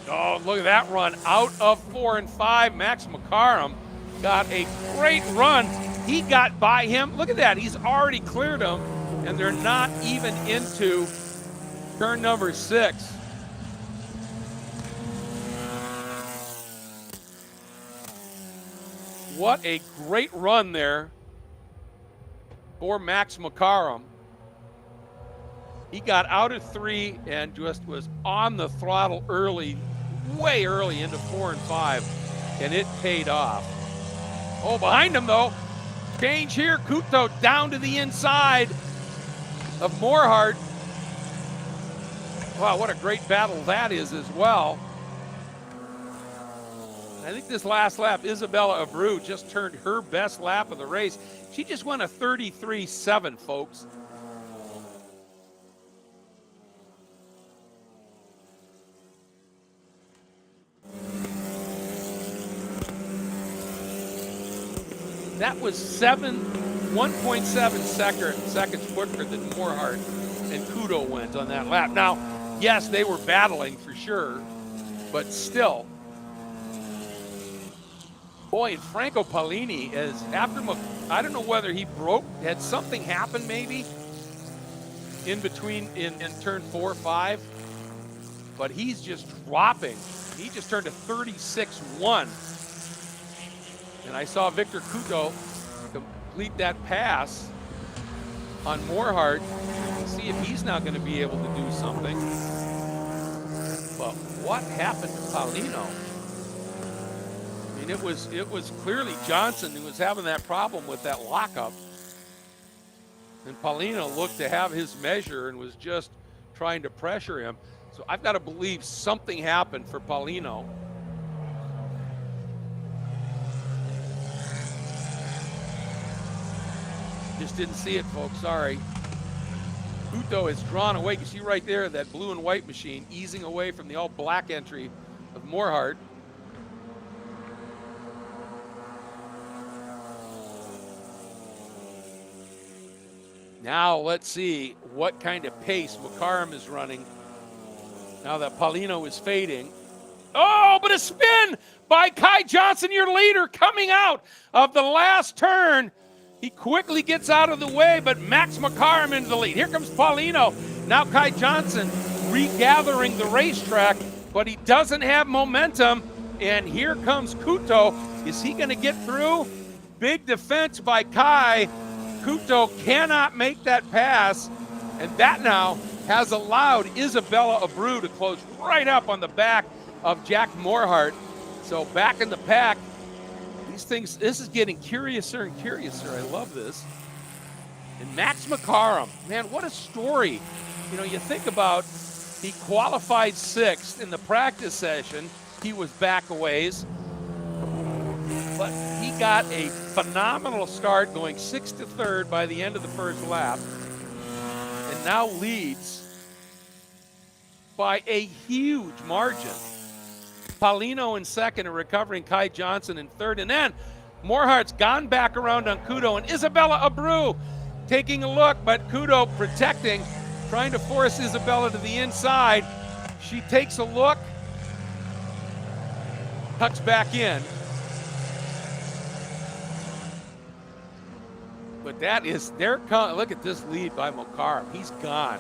Oh, look at that run out of 4 and 5. Max McCarron got a great run. He got by him. Look at that. He's already cleared him, and they're not even into turn number 6. What a great run there for Max McCarron. He got out of 3 and just was on the throttle early, way early into 4 and 5, and it paid off. Oh, behind him though, change here. Couto down to the inside of Morehart. Wow, what a great battle that is as well. I think this last lap, Isabella Abreu just turned her best lap of the race. She just won a 33.7, folks. That was 1.7 seconds quicker than Morehart and Couto went on that lap. Now, yes, they were battling for sure, but still. Boy, and Franco Paolini is after, I don't know whether he had something happen maybe in between in turn 4 or 5, but he's just dropping. He just turned a 36.1. And I saw Victor Couto complete that pass on Morehart and see if he's now going to be able to do something. But what happened to Paolino? I mean, it was clearly Johnson who was having that problem with that lockup. And Paolino looked to have his measure and was just trying to pressure him. So I've got to believe something happened for Paolino. Just didn't see it, folks, sorry. Couto is drawn away. You can see right there that blue and white machine easing away from the all black entry of Morehart. Now let's see what kind of pace McCarron is running now that Paolino is fading. Oh, but a spin by Kai Johnson, your leader, coming out of the last turn. He quickly gets out of the way, but Max McCarron into the lead. Here comes Paolino. Now Kai Johnson regathering the racetrack, but he doesn't have momentum. And here comes Couto. Is he going to get through? Big defense by Kai. Couto cannot make that pass, and that now has allowed Isabella Abreu to close right up on the back of Jack Morehart. So back in the pack. These things, this is getting curiouser and curiouser. I love this. And Max McCarron, man, what a story. You know, you think about, he qualified 6th in the practice session. He was back a ways. But he got a phenomenal start, going 6th to 3rd by the end of the first lap. And now leads by a huge margin. Paolino in 2nd and recovering Kai Johnson in 3rd. And then Moorhart's gone back around on Kudo, and Isabella Abreu taking a look, but Kudo protecting, trying to force Isabella to the inside. She takes a look, tucks back in. But that is, look at this lead by Mokaram. He's gone.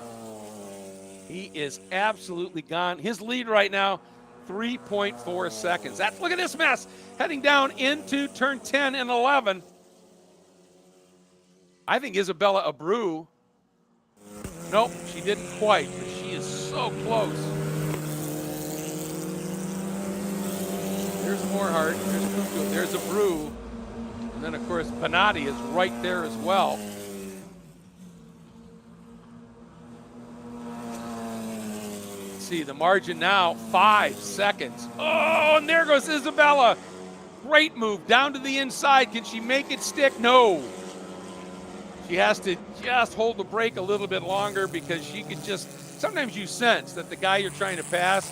He is absolutely gone. His lead right now, 3.4 seconds. Look at this mess. Heading down into turn 10 and 11. I think Isabella Abreu, nope, she didn't quite, but she is so close. There's Moorhart, there's Kudo, there's Abreu. And then, of course, Bonatti is right there as well. Let's see, the margin now, 5 seconds. Oh, and there goes Isabella. Great move, down to the inside. Can she make it stick? No. She has to just hold the brake a little bit longer because she could just, sometimes you sense that the guy you're trying to pass,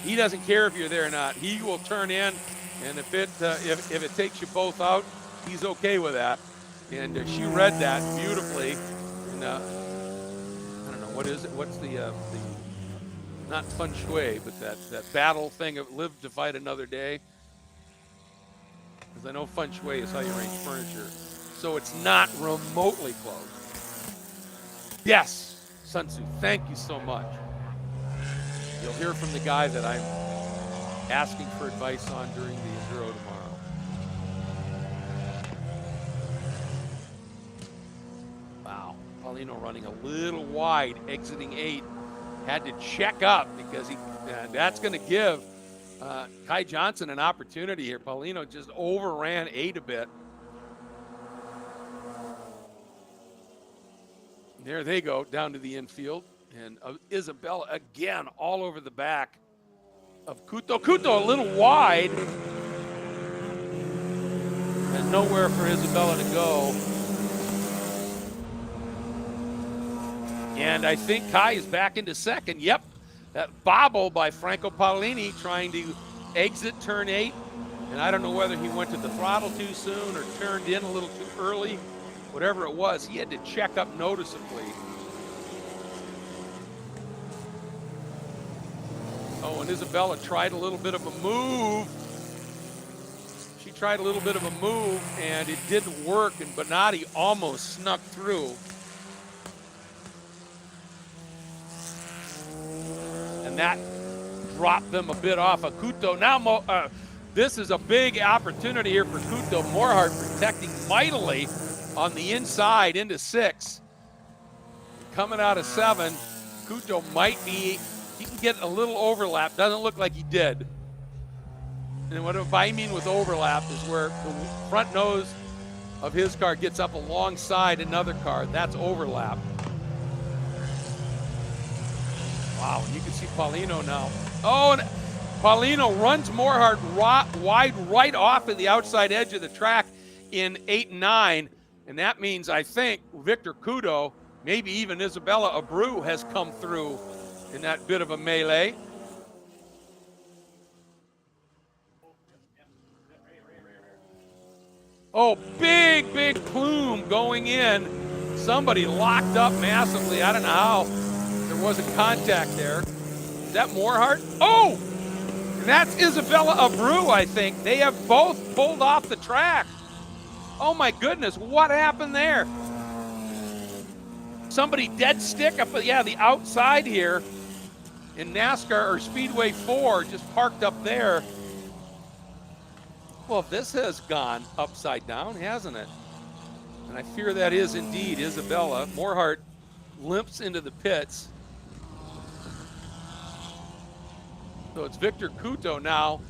he doesn't care if you're there or not. He will turn in, and if it takes you both out, he's okay with that. And she read that beautifully. And I don't know, what is it? What's the not feng shui, but that battle thing of live to fight another day? Because I know feng shui is how you arrange furniture. So it's not remotely close. Yes, Sun Tzu, thank you so much. You'll hear from the guy that I'm asking for advice on during the Enduro tomorrow. Wow, Paulino running a little wide, exiting 8. Had to check up because that's going to give Kai Johnson an opportunity here. Paulino just overran 8 a bit. There they go, down to the infield. And Isabella again all over the back of Kudo. Kudo a little wide. And nowhere for Isabella to go. And I think Kai is back into second. Yep, that bobble by Franco Paolini trying to exit turn 8. And I don't know whether he went to the throttle too soon or turned in a little too early. Whatever it was, he had to check up noticeably. Oh, and Isabella tried a little bit of a move. She tried a little bit of a move, and it didn't work, and Bonatti almost snuck through. And that dropped them a bit off of Kudo. Now, this is a big opportunity here for Kudo. Moorhart protecting mightily on the inside into 6. Coming out of 7, Kudo might be, he can get a little overlap. Doesn't look like he did. And what I mean with overlap is where the front nose of his car gets up alongside another car. That's overlap. Wow, and you can see Paulino now. Oh, and Paulino runs Moorhart wide right off of the outside edge of the track in 8 and 9. And that means, I think, Victor Kudo, maybe even Isabella Abreu has come through in that bit of a melee. Oh, big, big plume going in. Somebody locked up massively. I don't know how. There wasn't contact there. Is that Moorhart? Oh! And that's Isabella Abreu, I think. They have both pulled off the track. Oh my goodness, what happened there? Somebody dead stick up, yeah, the outside here in NASCAR or Speedway 4, just parked up there. Well, this has gone upside down, hasn't it? And I fear that is indeed Isabella. Moorhart limps into the pits. So it's Victor Kudo now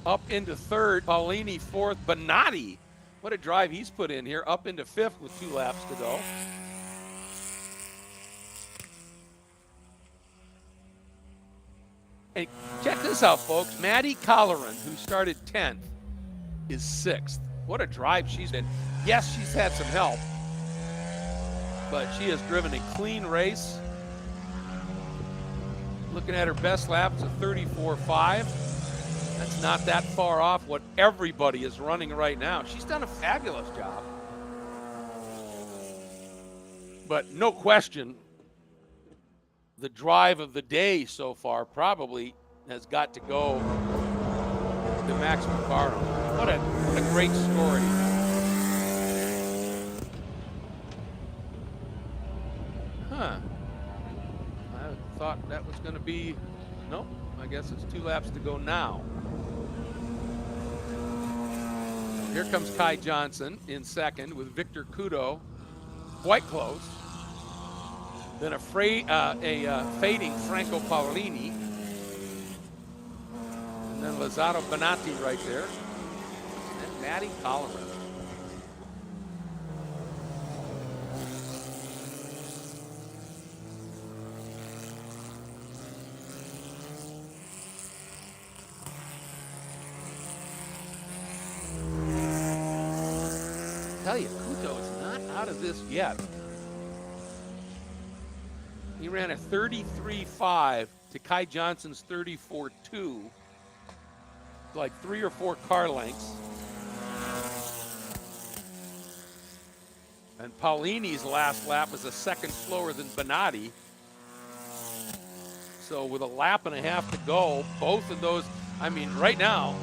up into 3rd, Paolini 4th, Bonatti. What a drive he's put in here, up into 5th with 2 laps to go. And check this out, folks. Maddie Colleran, who started 10th, is 6th. What a drive she's been. Yes, she's had some help, but she has driven a clean race. Looking at her best laps of 34.5. That's not that far off what everybody is running right now. She's done a fabulous job. But no question, the drive of the day so far probably has got to go to Max McCarron. What a great story. Huh. I thought that was going to be, nope, I guess it's 2 laps to go now. Here comes Kai Johnson in second with Victor Kudo quite close. Then a fading Franco Paolini. And then Lazzaro Bonatti right there. And Maddie Collier. Tell you, Kudo is not out of this yet. He ran a 33.5 to Kai Johnson's 34.2, like 3 or 4 car lengths. And Paolini's last lap was a second slower than Bonatti. So with a lap and a half to go, both of those, I mean, right now,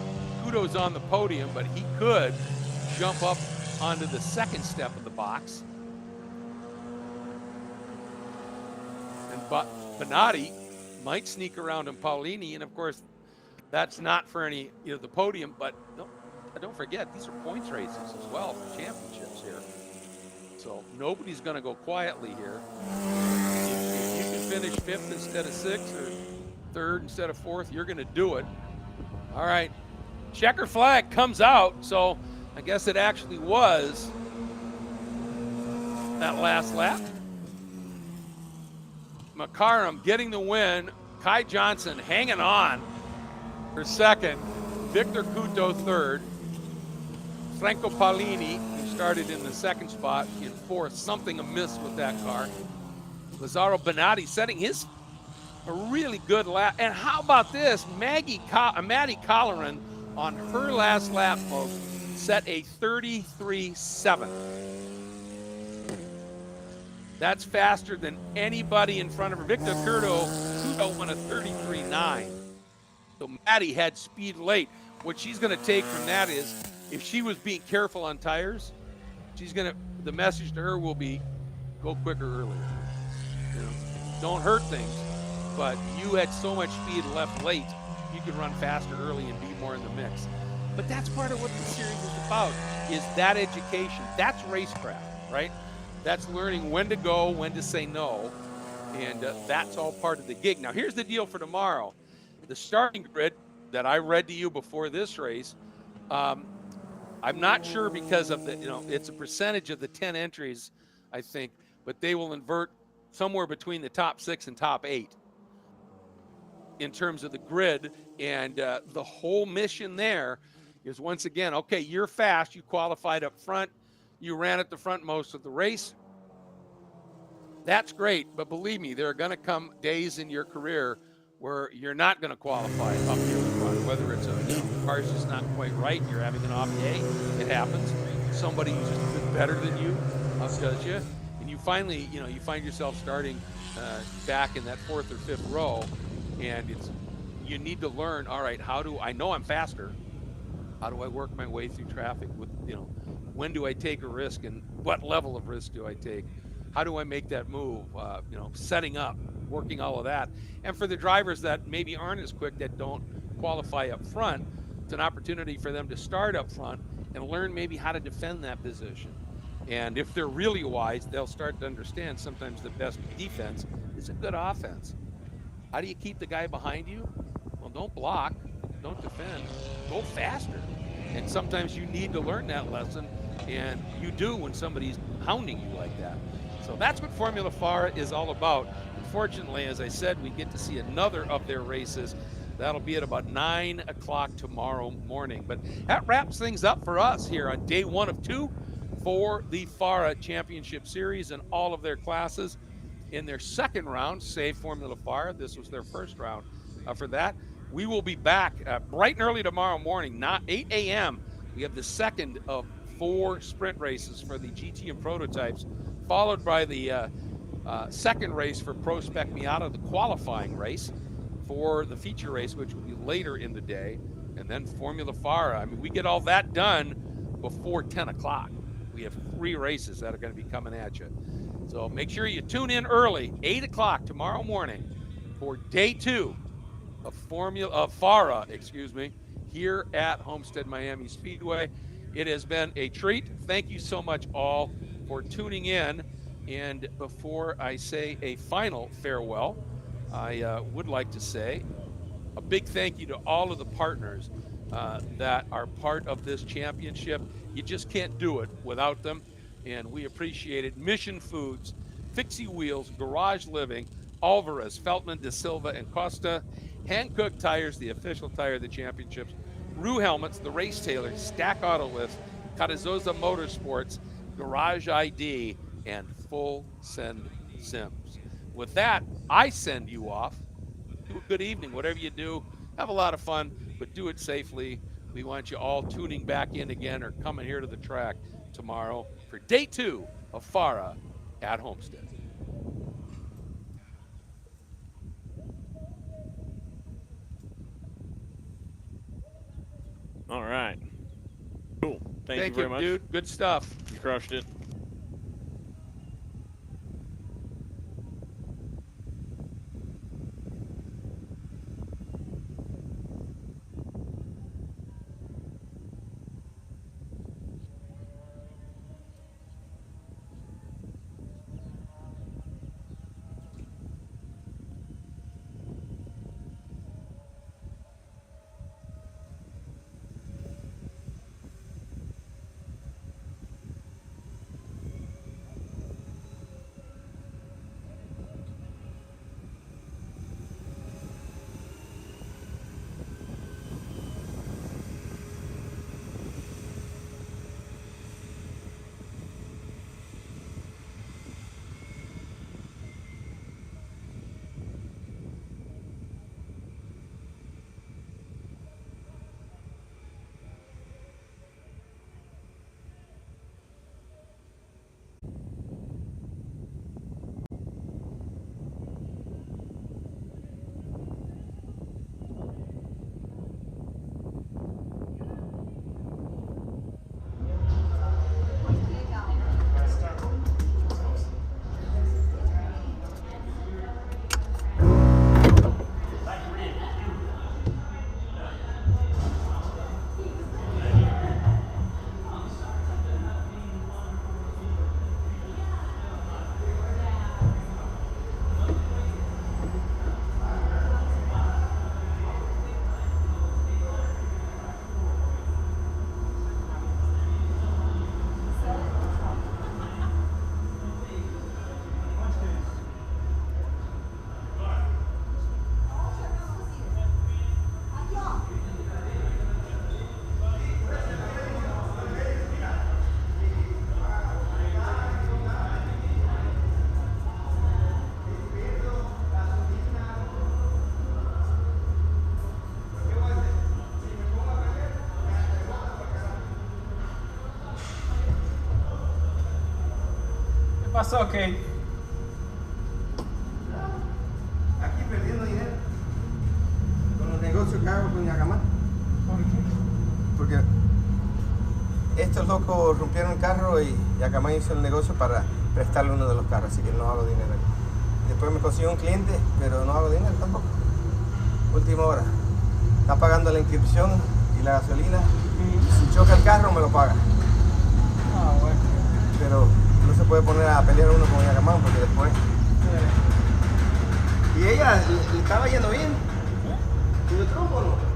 Kudo's on the podium, but he could jump up onto the second step of the box. And Bonatti might sneak around on Paolini, and of course, that's not for any, the podium, but don't forget, these are points races as well for championships here. So nobody's going to go quietly here. If you can finish 5th instead of 6th or 3rd instead of 4th, you're going to do it. All right, checker flag comes out, so I guess it actually was that last lap. McCarron getting the win. Kai Johnson hanging on for second. Victor Kudo third. Franco Paolini, who started in the second spot, in 4th. Something amiss with that car. Lazzaro Bonatti setting his a really good lap. And how about this? Maddie Colleran on her last lap, folks, set a 33.7. That's faster than anybody in front of her. Victor Kudo won a 33.9. So Maddie had speed late. What she's going to take from that is, if she was being careful on tires, the message to her will be, go quicker earlier. Don't hurt things, but you had so much speed left late, you could run faster early and be more in the mix. But that's part of what the series is about, is that education. That's racecraft, right? That's learning when to go, when to say no, and that's all part of the gig. Now, here's the deal for tomorrow. The starting grid that I read to you before this race, I'm not sure because of it's a percentage of the 10 entries, I think, but they will invert somewhere between the top 6 and top 8 in terms of the grid. And the whole mission there is, once again, okay, you're fast, you qualified up front, you ran at the front most of the race. That's great, but believe me, there are going to come days in your career where you're not going to qualify up near the front, whether it's the car's just not quite right, you're having an off day, it happens. Somebody who's just a bit better than you does you, and you finally, you find yourself starting back in that 4th or 5th row, and you need to learn, all right, I know I'm faster, how do I work my way through traffic with, when do I take a risk and what level of risk do I take? How do I make that move? Setting up, working all of that. And for the drivers that maybe aren't as quick, that don't qualify up front, it's an opportunity for them to start up front and learn maybe how to defend that position. And if they're really wise, they'll start to understand sometimes the best defense is a good offense. How do you keep the guy behind you? Well, don't block, don't defend, go faster. And sometimes you need to learn that lesson, and you do when somebody's hounding you like that. So that's what Formula FARA is all about. Unfortunately, as I said, we get to see another of their races. That'll be at about 9 o'clock tomorrow morning. But that wraps things up for us here on day 1 of 2 for the FARA Championship Series and all of their classes. In their second round, save Formula FARA, this was their first round for that. We will be back bright and early tomorrow morning, not 8 a.m. We have the second of 4 sprint races for the GT and prototypes, followed by the second race for Pro Spec Miata, the qualifying race for the feature race, which will be later in the day, and then Formula FARA. I mean, we get all that done before 10 o'clock. We have 3 races that are going to be coming at you. So make sure you tune in early, 8 o'clock tomorrow morning for day 2 of FARA, here at Homestead-Miami Speedway. It has been a treat. Thank you so much all for tuning in. And before I say a final farewell, I would like to say a big thank you to all of the partners that are part of this championship. You just can't do it without them, and we appreciate it. Mission Foods, Fixie Wheels, Garage Living, Alvarez, Feltman, De Silva, and Costa, Hankook Tires, the official tire of the championships, Rue Helmets, the Race Tailors, Stack Auto Lifts, Carrizosa Motorsports, Garage ID, and Full Send Sims. With that, I send you off. Do a good evening, whatever you do. Have a lot of fun, but do it safely. We want you all tuning back in again or coming here to the track tomorrow for day 2 of FARA at Homestead. All right. Cool. Thank you very much. Dude. Good stuff. You crushed it. pasó, Kate? Aquí perdiendo dinero con los negocios que hago con Yacamán. ¿Por qué? Porque estos locos rompieron el carro y Yacamán hizo el negocio para prestarle uno de los carros, así que no hago dinero. Después me consiguió un cliente, pero no hago dinero tampoco. Última hora. Está pagando la inscripción y la gasolina. Si choca el carro, me lo paga. Ah, bueno. Pero no se puede poner a pelear uno con Yacamán porque después... Y ella le estaba yendo bien. ¿Tuve trompo o no?